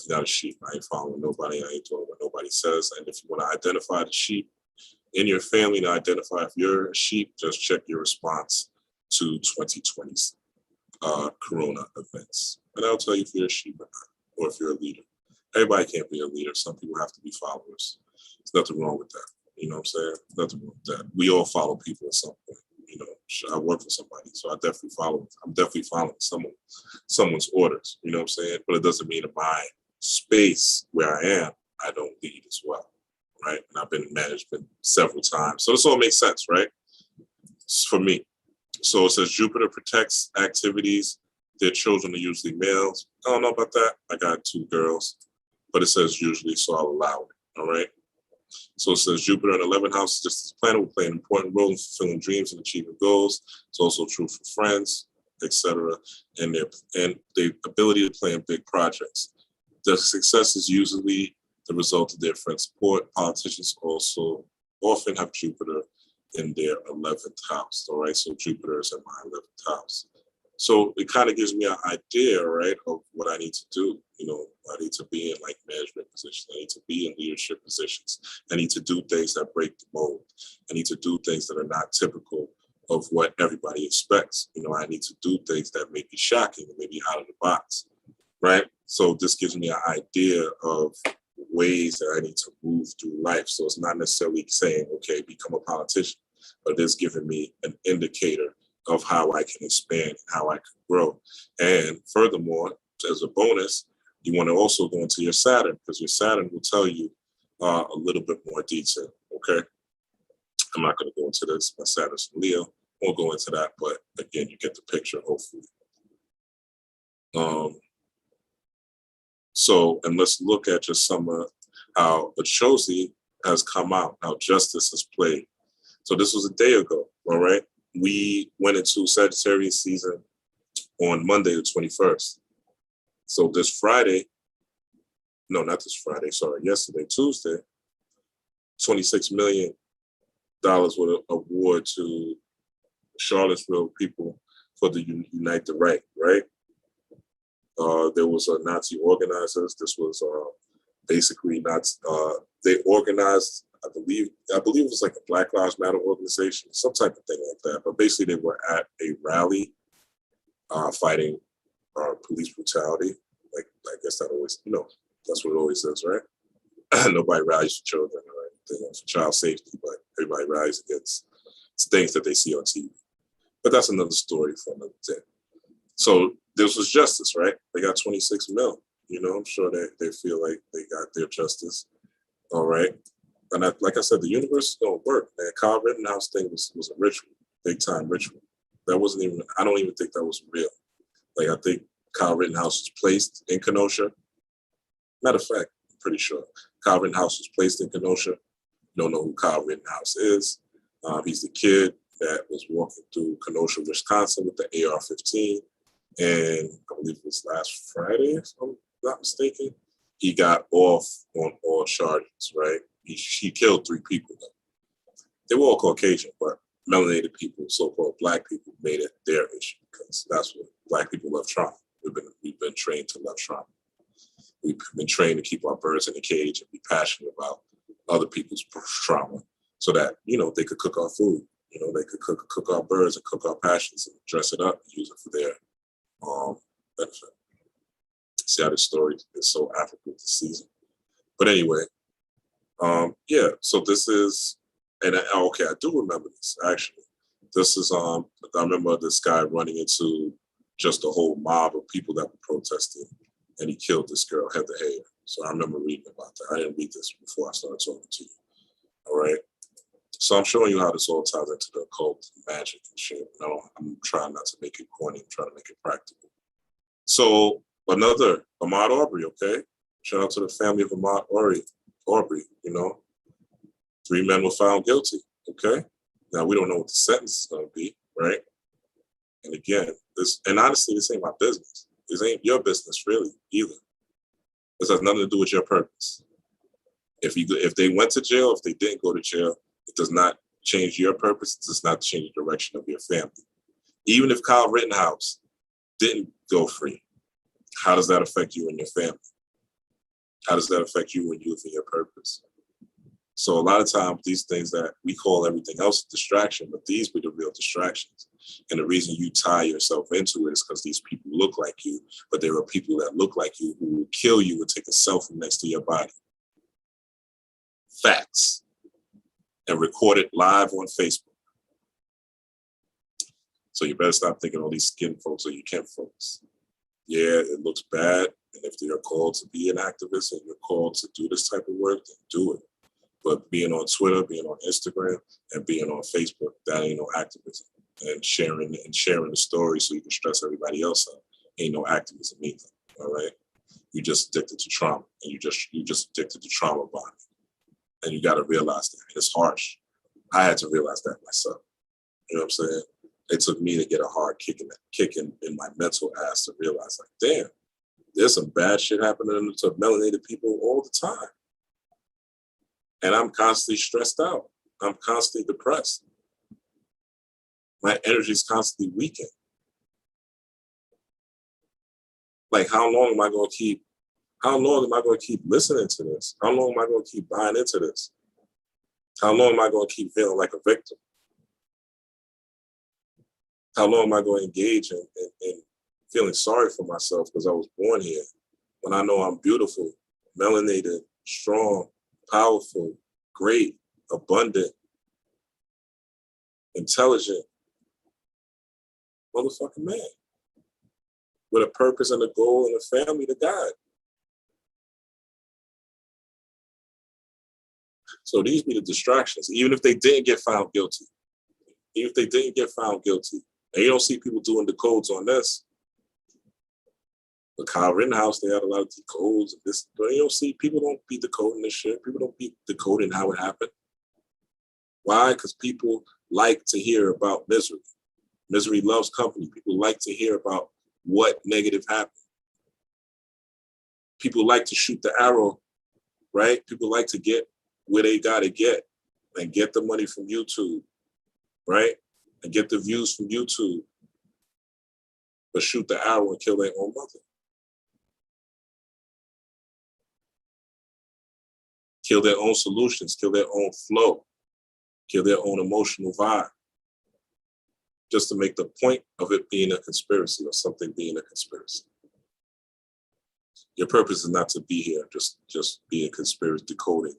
not a sheep. I ain't following nobody. I ain't doing what nobody says. And if you want to identify the sheep in your family to identify if you're a sheep, just check your response to 2020's Coronal events. And I'll tell you if you're a sheep or not, or if you're a leader. Everybody can't be a leader. Some people have to be followers. There's nothing wrong with that. You know what I'm saying? Nothing wrong with that. We all follow people at some point. I work for somebody, so I'm definitely following someone's orders. You know what I'm saying? But it doesn't mean in my space where I am, I don't lead as well, right? And I've been in management several times. So this all makes sense, right? It's for me. So it says Jupiter protects activities. Their children are usually males. I don't know about that. I got 2 girls, but it says usually, so I'll allow it, all right? So it says Jupiter in 11th house, just as a planet, will play an important role in fulfilling dreams and achieving goals. It's also true for friends, etc., and their ability to play in big projects. Their success is usually the result of their friends' support. Politicians also often have Jupiter in their 11th house. All right, so Jupiter is in my 11th house. So it kind of gives me an idea, right, of what I need to do. I need to be in like management positions. I need to be in leadership positions. I need to do things that break the mold. I need to do things that are not typical of what everybody expects. I need to do things that may be shocking and maybe out of the box, right? So this gives me an idea of ways that I need to move through life. So it's not necessarily saying, okay, become a politician, but it's giving me an indicator of how I can expand and how I can grow. And furthermore, as a bonus, you want to also go into your Saturn, because your Saturn will tell you a little bit more detail, okay? I'm not going to go into this. My Saturn's in Leo. Won't go into that, but again, you get the picture, hopefully. And let's look at just some of how Ochosi has come out, how justice has played. So this was a day ago, all right? We went into Sagittarius season on Monday, the 21st. So yesterday, Tuesday, $26 million would award to Charlottesville people for the Unite the Right, right? There was a Nazi organizers. This was basically not. They organized, I believe it was like a Black Lives Matter organization, some type of thing like that. But basically, they were at a rally fighting police brutality. Like, I guess that always, that's what it always is, right? Nobody rallies for children or anything for child safety, but everybody rallies against things that they see on TV. But that's another story for another day. So this was justice, right? They got 26 mil. I'm sure they feel like they got their justice. All right. And like I said, the universe is going to work. That Kyle Rittenhouse thing was a ritual, big time ritual. That wasn't even, I don't even think that was real. Like, I think Kyle Rittenhouse was placed in Kenosha. Matter of fact, I'm pretty sure Kyle Rittenhouse was placed in Kenosha. You don't know who Kyle Rittenhouse is. He's the kid that was walking through Kenosha, Wisconsin with the AR-15. And I believe it was last Friday, if I'm not mistaken. He got off on all charges, right? He killed 3 people. They were all Caucasian, but melanated people, so-called Black people, made it their issue because that's what Black people love trauma. We've been trained to love trauma. We've been trained to keep our birds in the cage and be passionate about other people's trauma so that, they could cook our food. They could cook our birds and cook our passions and dress it up and use it for their benefit. See how this story is so applicable this season. But anyway, so this is, and I do remember this actually. This is I remember this guy running into just a whole mob of people that were protesting, and he killed this girl, Heather Heyer. So I remember reading about that. I didn't read this before I started talking to you. All right. So I'm showing you how this all ties into the occult, magic, and shit. I'm trying not to make it corny. I'm trying to make it practical. So another Ahmaud Arbery, okay? Shout out to the family of Ahmaud Arbery, 3 men were found guilty, okay? Now, we don't know what the sentence is going to be, right? And again, honestly, this ain't my business. This ain't your business, really, either. This has nothing to do with your purpose. If they went to jail, if they didn't go to jail, it does not change your purpose. It does not change the direction of your family. Even if Kyle Rittenhouse didn't go free, how does that affect you and your family? How does that affect you and your purpose? So a lot of times, these things that we call everything else a distraction, but these were the real distractions. And the reason you tie yourself into it is because these people look like you, but there are people that look like you who will kill you and take a selfie next to your body. Facts. And record it live on Facebook. So you better stop thinking all these skin folks are your kin folks. Yeah, it looks bad. And if you're called to be an activist and you're called to do this type of work, then do it. But being on Twitter, being on Instagram, and being on Facebook, that ain't no activism. And sharing the story so you can stress everybody else out ain't no activism either. All right, you're just addicted to trauma, and you just addicted to trauma bonding, and you got to realize that. And it's harsh. I had to realize that myself. You know what I'm saying? It took me to get a hard kick in my mental ass to realize, like, damn, there's some bad shit happening to melanated people all the time. And I'm constantly stressed out. I'm constantly depressed. My energy is constantly weakened. Like, how long am I going to keep listening to this? How long am I going to keep buying into this? How long am I going to keep feeling like a victim? How long am I going to engage in feeling sorry for myself because I was born here when I know I'm beautiful, melanated, strong, powerful, great, abundant, intelligent, motherfucking man with a purpose and a goal and a family to guide. So these be the distractions, even if they didn't get found guilty. Even if they didn't get found guilty. And you don't see people doing the codes on this. But Kyle Rittenhouse, they had a lot of decodes and this, but you don't see, people don't be decoding this shit. People don't be decoding how it happened. Why? Because people like to hear about misery. Misery loves company. People like to hear about what negative happened. People like to shoot the arrow, right? People like to get where they gotta get and get the money from YouTube, right? and get the views from YouTube, but shoot the arrow and kill their own mother. Kill their own solutions, kill their own flow, kill their own emotional vibe, just to make the point of it being a conspiracy or something being a conspiracy. Your purpose is not to be here, just be a conspiracy decoding.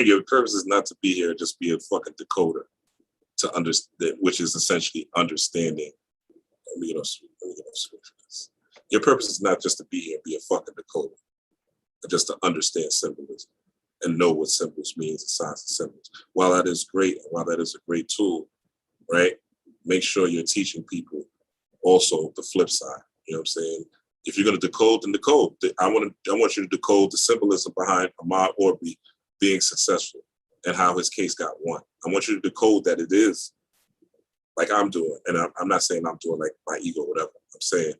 Your purpose is not to be here, just be a fucking decoder to understand, which is essentially understanding. Your purpose is not just to be here, be a fucking decoder, but just to understand symbolism and know what symbols means and signs and symbols. While that is great, and while that is a great tool, right? Make sure you're teaching people also the flip side. You know what I'm saying? If you're going to decode, then decode. I want you to decode the symbolism behind Ahmaud Arbery being successful and how his case got won. I want you to decode that it is like I'm doing. And I'm not saying I'm doing like my ego or whatever. I'm saying,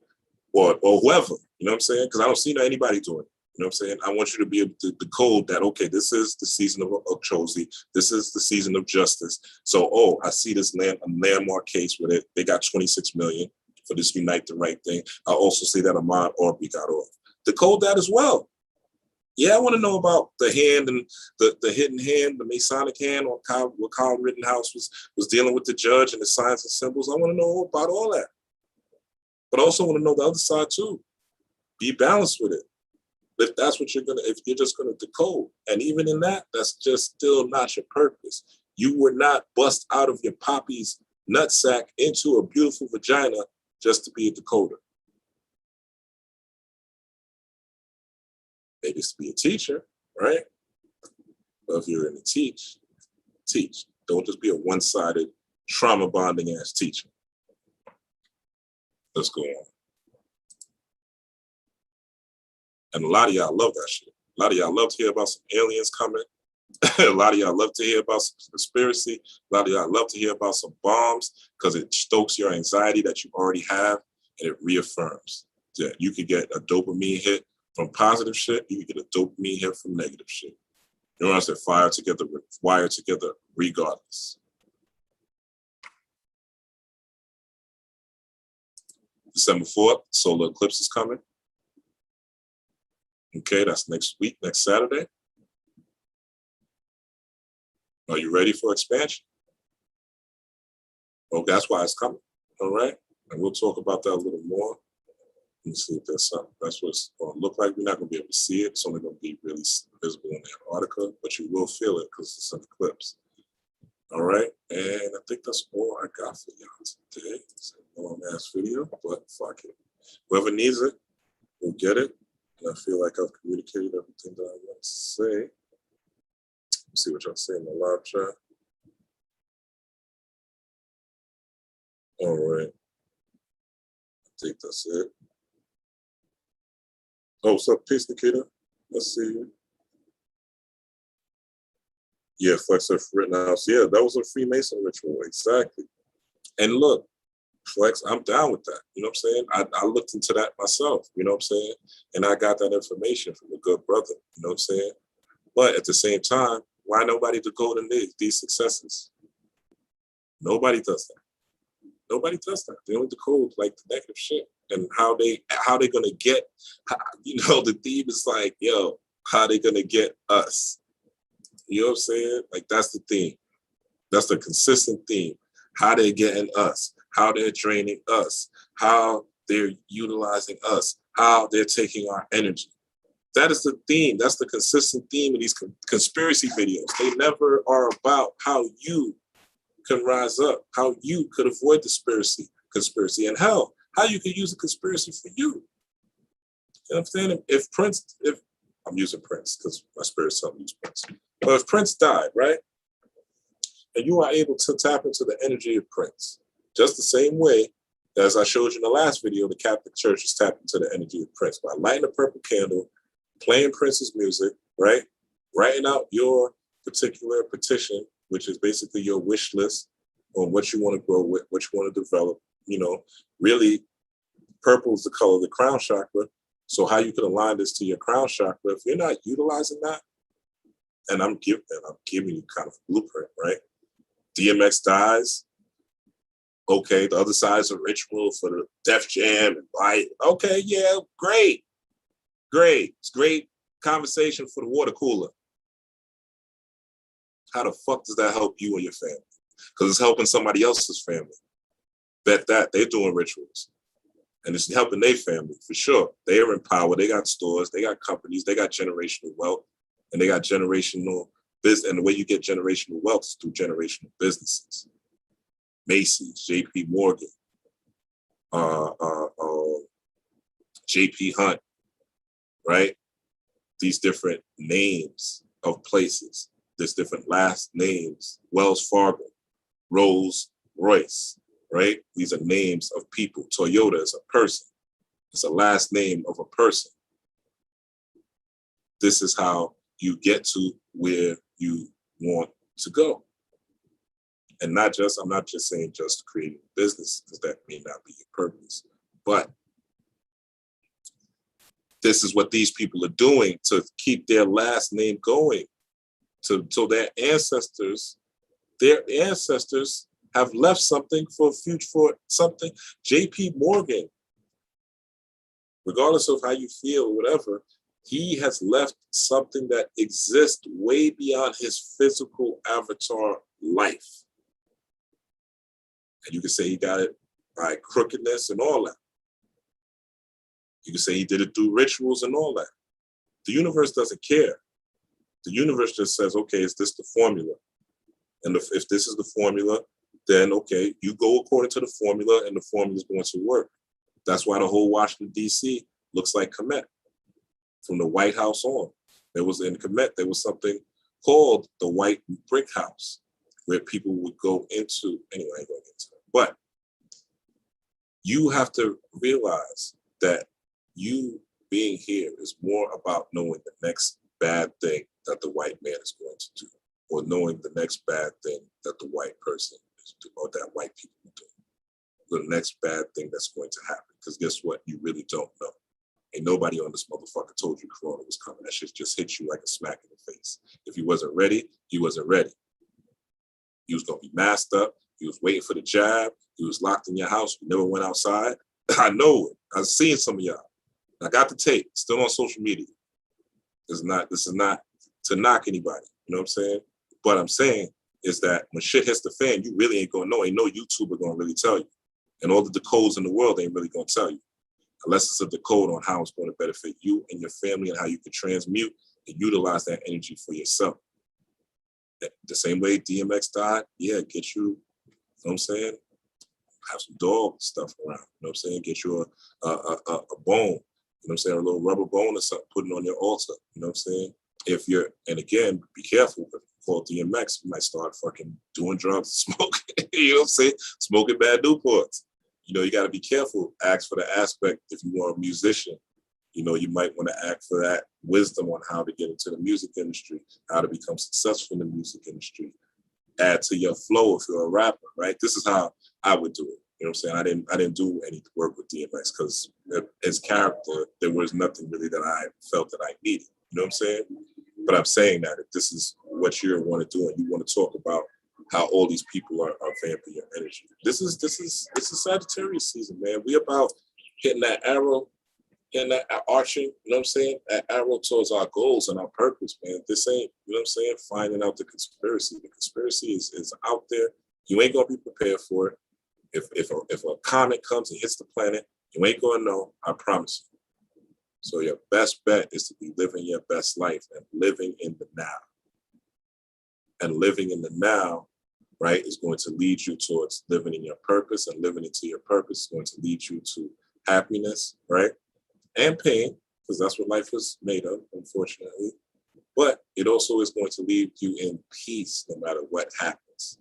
or whoever, you know what I'm saying? Because I don't see anybody doing it. You know what I'm saying? I want you to be able to decode that, okay, this is the season of Ochosi. This is the season of justice. So, I see this landmark case where they got 26 million for this Unite the Right thing. I also see that Ahmaud Arbery got off. Decode that as well. Yeah, I want to know about the hand and the hidden hand, the Masonic hand, or what Kyle Rittenhouse was dealing with the judge and the signs and symbols. I want to know about all that. But I also want to know the other side too. Be balanced with it. If that's what if you're just gonna decode, and even in that, that's just still not your purpose. You were not bust out of your poppy's nutsack into a beautiful vagina just to be a decoder. Maybe it's to be a teacher, right? But if you're going to teach. Don't just be a one-sided trauma bonding ass teacher. Let's go on. And a lot of y'all love that shit. A lot of y'all love to hear about some aliens coming. A lot of y'all love to hear about some conspiracy. A lot of y'all love to hear about some bombs because it stokes your anxiety that you already have, and it reaffirms that you could get a dopamine hit from positive shit. You could get a dopamine hit from negative shit. You know what I'm saying? Wire together regardless. December 4th, solar eclipse is coming. Okay, that's next week, next Saturday. Are you ready for expansion? Well, that's why it's coming. All right. And we'll talk about that a little more. Let me see if there's something. That's what it's going to look like. We're not going to be able to see it. It's only going to be really visible in Antarctica, but you will feel it because it's an eclipse. All right. And I think that's all I got for y'all today. It's a long ass video, but fuck it. Whoever needs it will get it. And I feel like I've communicated everything that I want to say. Let's see what y'all say in the live chat. All right. I think that's it. Oh, what's up, Peace, Nikita? Let's see you. Yeah, Flex for Rittenhouse. Yeah, that was a Freemason ritual, exactly. And look, Flex, I'm down with that. You know what I'm saying? I looked into that myself, you know what I'm saying? And I got that information from a good brother, you know what I'm saying? But at the same time, why nobody decoding these successes? Nobody does that. Nobody does that. They only decode like the negative shit and how they gonna get, the theme is like, yo, how they gonna get us? You know what I'm saying? Like that's the theme. That's the consistent theme. How they're getting us, how they're draining us, how they're utilizing us, how they're taking our energy. That is the theme. That's the consistent theme of these conspiracy videos. They never are about how you can rise up, how you could avoid conspiracy, and hell, how you could use a conspiracy for you. You know what I'm saying? If I'm using Prince because my spirit's telling me use Prince. But if Prince died, right? And you are able to tap into the energy of Prince, just the same way as I showed you in the last video, the Catholic Church is tapping into the energy of Prince by lighting a purple candle, playing Prince's music, right? Writing out your particular petition, which is basically your wish list on what you want to grow with, what you want to develop. Really, purple is the color of the crown chakra. So how you can align this to your crown chakra, if you're not utilizing that, and I'm giving you kind of a blueprint, right? DMX dies, Okay, the other side is a ritual for the Def Jam and light. Okay, yeah, great. It's great conversation for the water cooler. How the fuck does that help you and your family? Because it's helping somebody else's family. Bet that they're doing rituals. And it's helping their family for sure. They are in power. They got stores, they got companies, they got generational wealth, and they got generational business. And the way you get generational wealth is through generational businesses. Macy's, J.P. Morgan, J.P. Hunt, right? These different names of places. There's different last names. Wells Fargo, Rolls Royce, right? These are names of people. Toyota is a person. It's a last name of a person. This is how you get to where you want to go. And I'm not just saying just creating a business, because that may not be your purpose, but this is what these people are doing to keep their last name going. So their ancestors have left something for something. J.P. Morgan, regardless of how you feel or whatever, he has left something that exists way beyond his physical avatar life. And you can say he got it by crookedness and all that. You can say he did it through rituals and all that. The universe doesn't care. The universe just says, okay, is this the formula? And if this is the formula, then okay, you go according to the formula and the formula is going to work. That's why the whole Washington, D.C. looks like Kemet. From the White House on. There was in Kemet, there was something called the White Brick House, where people would go into, anyway, I ain't going into it. But you have to realize that you being here is more about knowing the next bad thing that the white man is going to do, or knowing the next bad thing that the white person is doing, or that white people are doing. The next bad thing that's going to happen. Because guess what? You really don't know. Ain't nobody on this motherfucker told you Corona was coming. That shit just hit you like a smack in the face. If you wasn't ready, you wasn't ready. You was gonna be masked up. You was waiting for the jab. You was locked in your house. You never went outside. I know it. I've seen some of y'all. I got the tape. Still on social media. This is not to knock anybody. You know what I'm saying? What I'm saying is that when shit hits the fan, you really ain't gonna know. Ain't no YouTuber gonna really tell you. And all the codes in the world ain't really gonna tell you. Unless it's a decode on how it's going to benefit you and your family and how you can transmute and utilize that energy for yourself. The same way DMX died, yeah, get you know what I'm saying? Have some dog stuff around, you know what I'm saying? Get you a bone, you know what I'm saying? A little rubber bone or something, put it on your altar, you know what I'm saying? And again, be careful, if you call DMX, you might start fucking doing drugs, smoking, you know what I'm saying? Smoking bad Newports. You know, you got to be careful. Ask for the aspect. If you are a musician, you know, you might want to ask for that wisdom on how to get into the music industry, how to become successful in the music industry. Add to your flow if you're a rapper, right? This is how I would do it. You know what I'm saying? I didn't do any work with DMX because as character, there was nothing really that I felt that I needed. You know what I'm saying? But I'm saying that if this is what you want to do and you want to talk about how all these people are vamping your energy. This is Sagittarius season, man. We about hitting that arrow, hitting that arching, you know what I'm saying? That arrow towards our goals and our purpose, man. This ain't, you know what I'm saying? Finding out the conspiracy. The conspiracy is out there. You ain't gonna be prepared for it. If a comet comes and hits the planet, you ain't gonna know, I promise you. So your best bet is to be living your best life and living in the now. And living in the now, right, is going to lead you towards living in your purpose, and living into your purpose is going to lead you to happiness, right? And pain, because that's what life is made of, unfortunately. But it also is going to leave you in peace no matter what happens.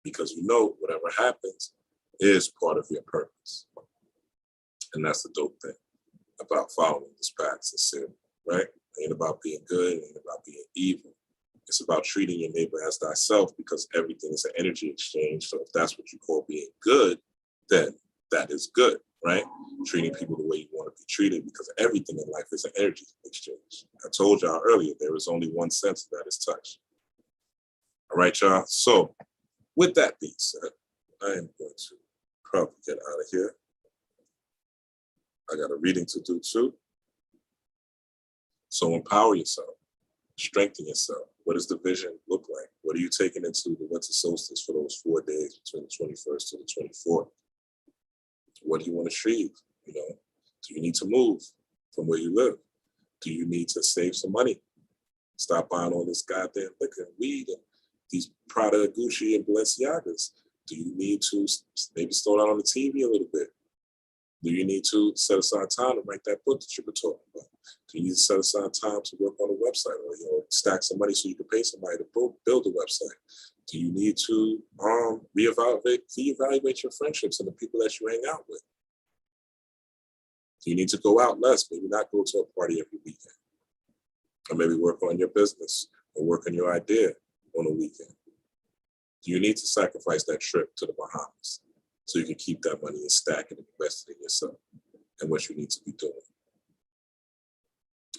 Because you know whatever happens is part of your purpose. And that's the dope thing about following this path sincerely, right? It ain't about being good, it ain't about being evil. It's about treating your neighbor as thyself, because everything is an energy exchange. So if that's what you call being good, then that is good, right? Treating people the way you want to be treated, because everything in life is an energy exchange. I told y'all earlier, there is only one sense, that is touch. All right, y'all. So with that being said, I am going to probably get out of here. I got a reading to do too. So empower yourself, strengthen yourself. What does the vision look like? What are you taking into the winter solstice for those 4 days between the 21st to the 24th? What do you want to achieve? You know, do you need to move from where you live? Do you need to save some money? Stop buying all this goddamn liquor and weed and these Prada, Gucci, and Balenciagas. Do you need to maybe slow down on the TV a little bit? Do you need to set aside time to write that book that you were talking about? Do you need to set aside time to work on a website, or stack some money so you can pay somebody to build a website? Do you need to reevaluate your friendships and the people that you hang out with? Do you need to go out less? Maybe not go to a party every weekend, or maybe work on your business or work on your idea on a weekend. Do you need to sacrifice that trip to the Bahamas so you can keep that money and stack it and invest it in yourself and what you need to be doing?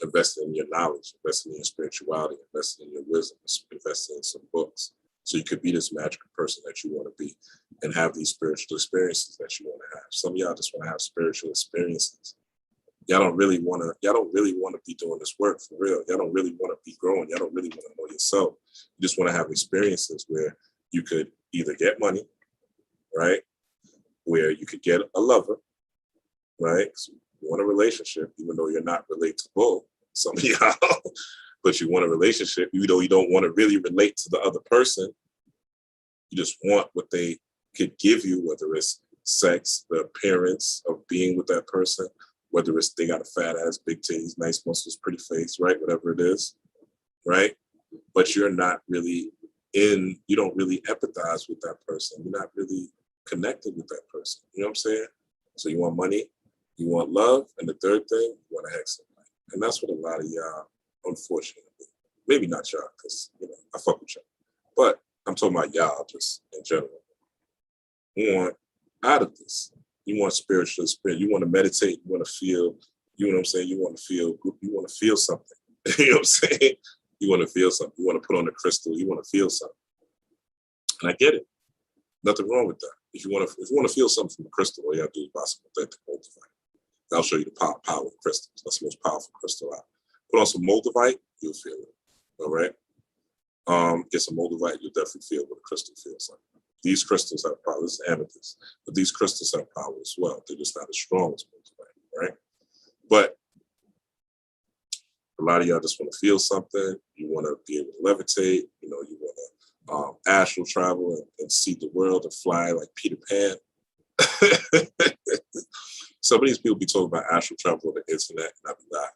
Investing in your knowledge, investing in your spirituality, investing in your wisdom, investing in some books so you could be this magical person that you want to be and have these spiritual experiences that you want to have. Some of y'all just want to have spiritual experiences. Y'all don't really want to be doing this work for real. Y'all don't really want to be growing. Y'all don't really want to know yourself. You just want to have experiences where you could either get money, right? Where you could get a lover, right? So you want a relationship, even though you're not relatable, some of y'all, but you want a relationship, even though you don't want to really relate to the other person. You just want what they could give you, whether it's sex, the appearance of being with that person, whether it's they got a fat ass, big titties, nice muscles, pretty face, right? Whatever it is, right? But you're not really you don't really empathize with that person. You're not really connected with that person. You know what I'm saying? So you want money, you want love, and the third thing, you want to hex somebody. And that's what a lot of y'all, unfortunately, maybe not y'all, because I fuck with y'all, but I'm talking about y'all just in general. You want out of this. You want spiritual spirit. You want to meditate. You want to feel. You know what I'm saying? You want to feel. You want to feel something. You know what I'm saying? You want to feel something. You want to put on a crystal. You want to feel something. And I get it. Nothing wrong with that. If you want to feel something from a crystal, all you have to do is buy some authentic moldavite. I'll show you the power of crystals. That's the most powerful crystal out. Put on some moldavite, you'll feel it. All right. Get some moldavite, you'll definitely feel what a crystal feels like. These crystals have power. This is amethyst, but these crystals have power as well. They're just not as strong as moldavite, right? But a lot of y'all just want to feel something. You want to be able to levitate. You want to astral travel and see the world and fly like Peter Pan. Some of these people be talking about astral travel on the internet, and I be laughing.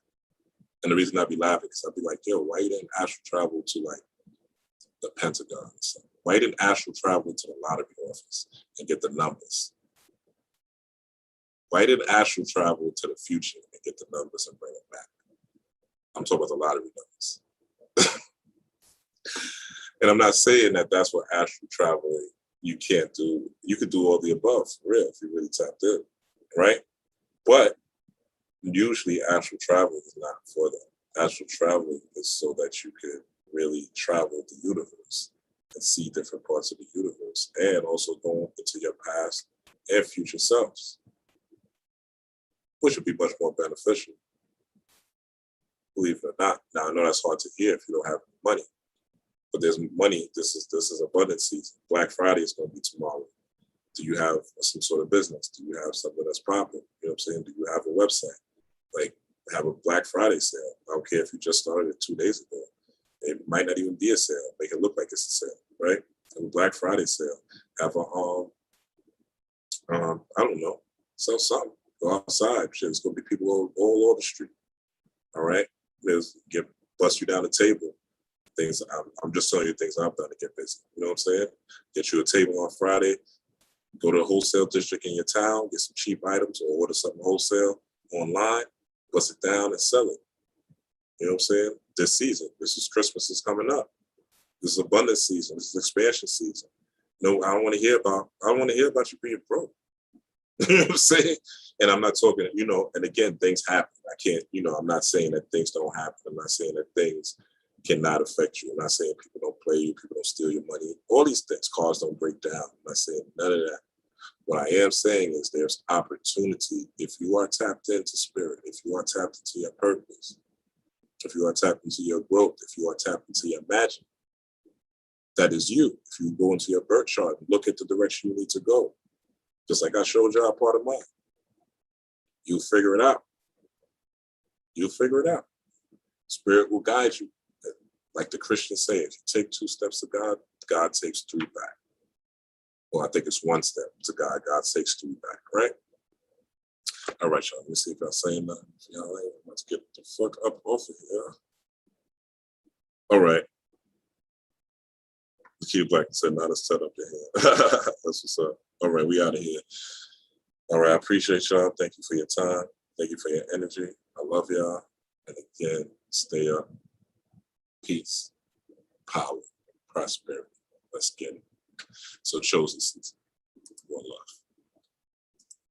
And the reason I be laughing is I be like, yo, why you didn't astral travel to like the Pentagon and stuff? Why you didn't astral travel to the lottery office and get the numbers? Why didn't astral travel to the future and get the numbers and bring them back? I'm talking about the lottery numbers. And I'm not saying that that's what astral traveling you can't do. You could do all the above, for real, if you really tapped in, right? But usually astral traveling is not for that. Astral traveling is so that you could really travel the universe and see different parts of the universe, and also go into your past and future selves, which would be much more beneficial, believe it or not. Now, I know that's hard to hear if you don't have money, but there's money. This is abundance season. Black Friday is going to be tomorrow. Do you have some sort of business? Do you have something that's profitable? You know what I'm saying? Do you have a website? Like, have a Black Friday sale. I don't care if you just started it 2 days ago. It might not even be a sale. Make it look like it's a sale, right? Have a Black Friday sale. Have a I don't know, sell something. Go outside. Shit, there's gonna be people all over the street. All right, bust you down the table. Things I'm just telling you things I've done to get busy. You know what I'm saying? Get you a table on Friday. Go to a wholesale district in your town. Get some cheap items or order something wholesale online. Bust it down and sell it. You know what I'm saying? This season, Christmas is coming up. This is abundance season. This is expansion season. No, I don't want to hear about you being broke. You know what I'm saying? And I'm not talking, and again, things happen. I can't, I'm not saying that things don't happen. I'm not saying that things cannot affect you. I'm not saying people don't play you, people don't steal your money. All these things, cars don't break down. I'm not saying none of that. What I am saying is there's opportunity if you are tapped into spirit, if you are tapped into your purpose, if you are tapped into your growth, if you are tapped into your magic. That is you. If you go into your birth chart and look at the direction you need to go, just like I showed y'all part of mine, you'll figure it out. You'll figure it out. Spirit will guide you. Like the Christians say, if you take 2 steps to God, God takes 3 back. Well, I think it's 1 step to God, God takes 3 back, right? All right, y'all. Let me see if y'all saying nothing. Y'all ain't about to get the fuck up off of here. All right. The key black said not a set up your hand. That's what's up. All right, we out of here. All right, I appreciate y'all. Thank you for your time. Thank you for your energy. I love y'all. And again, stay up. Peace, power, prosperity. Let's get it. So Ochosi season. One love.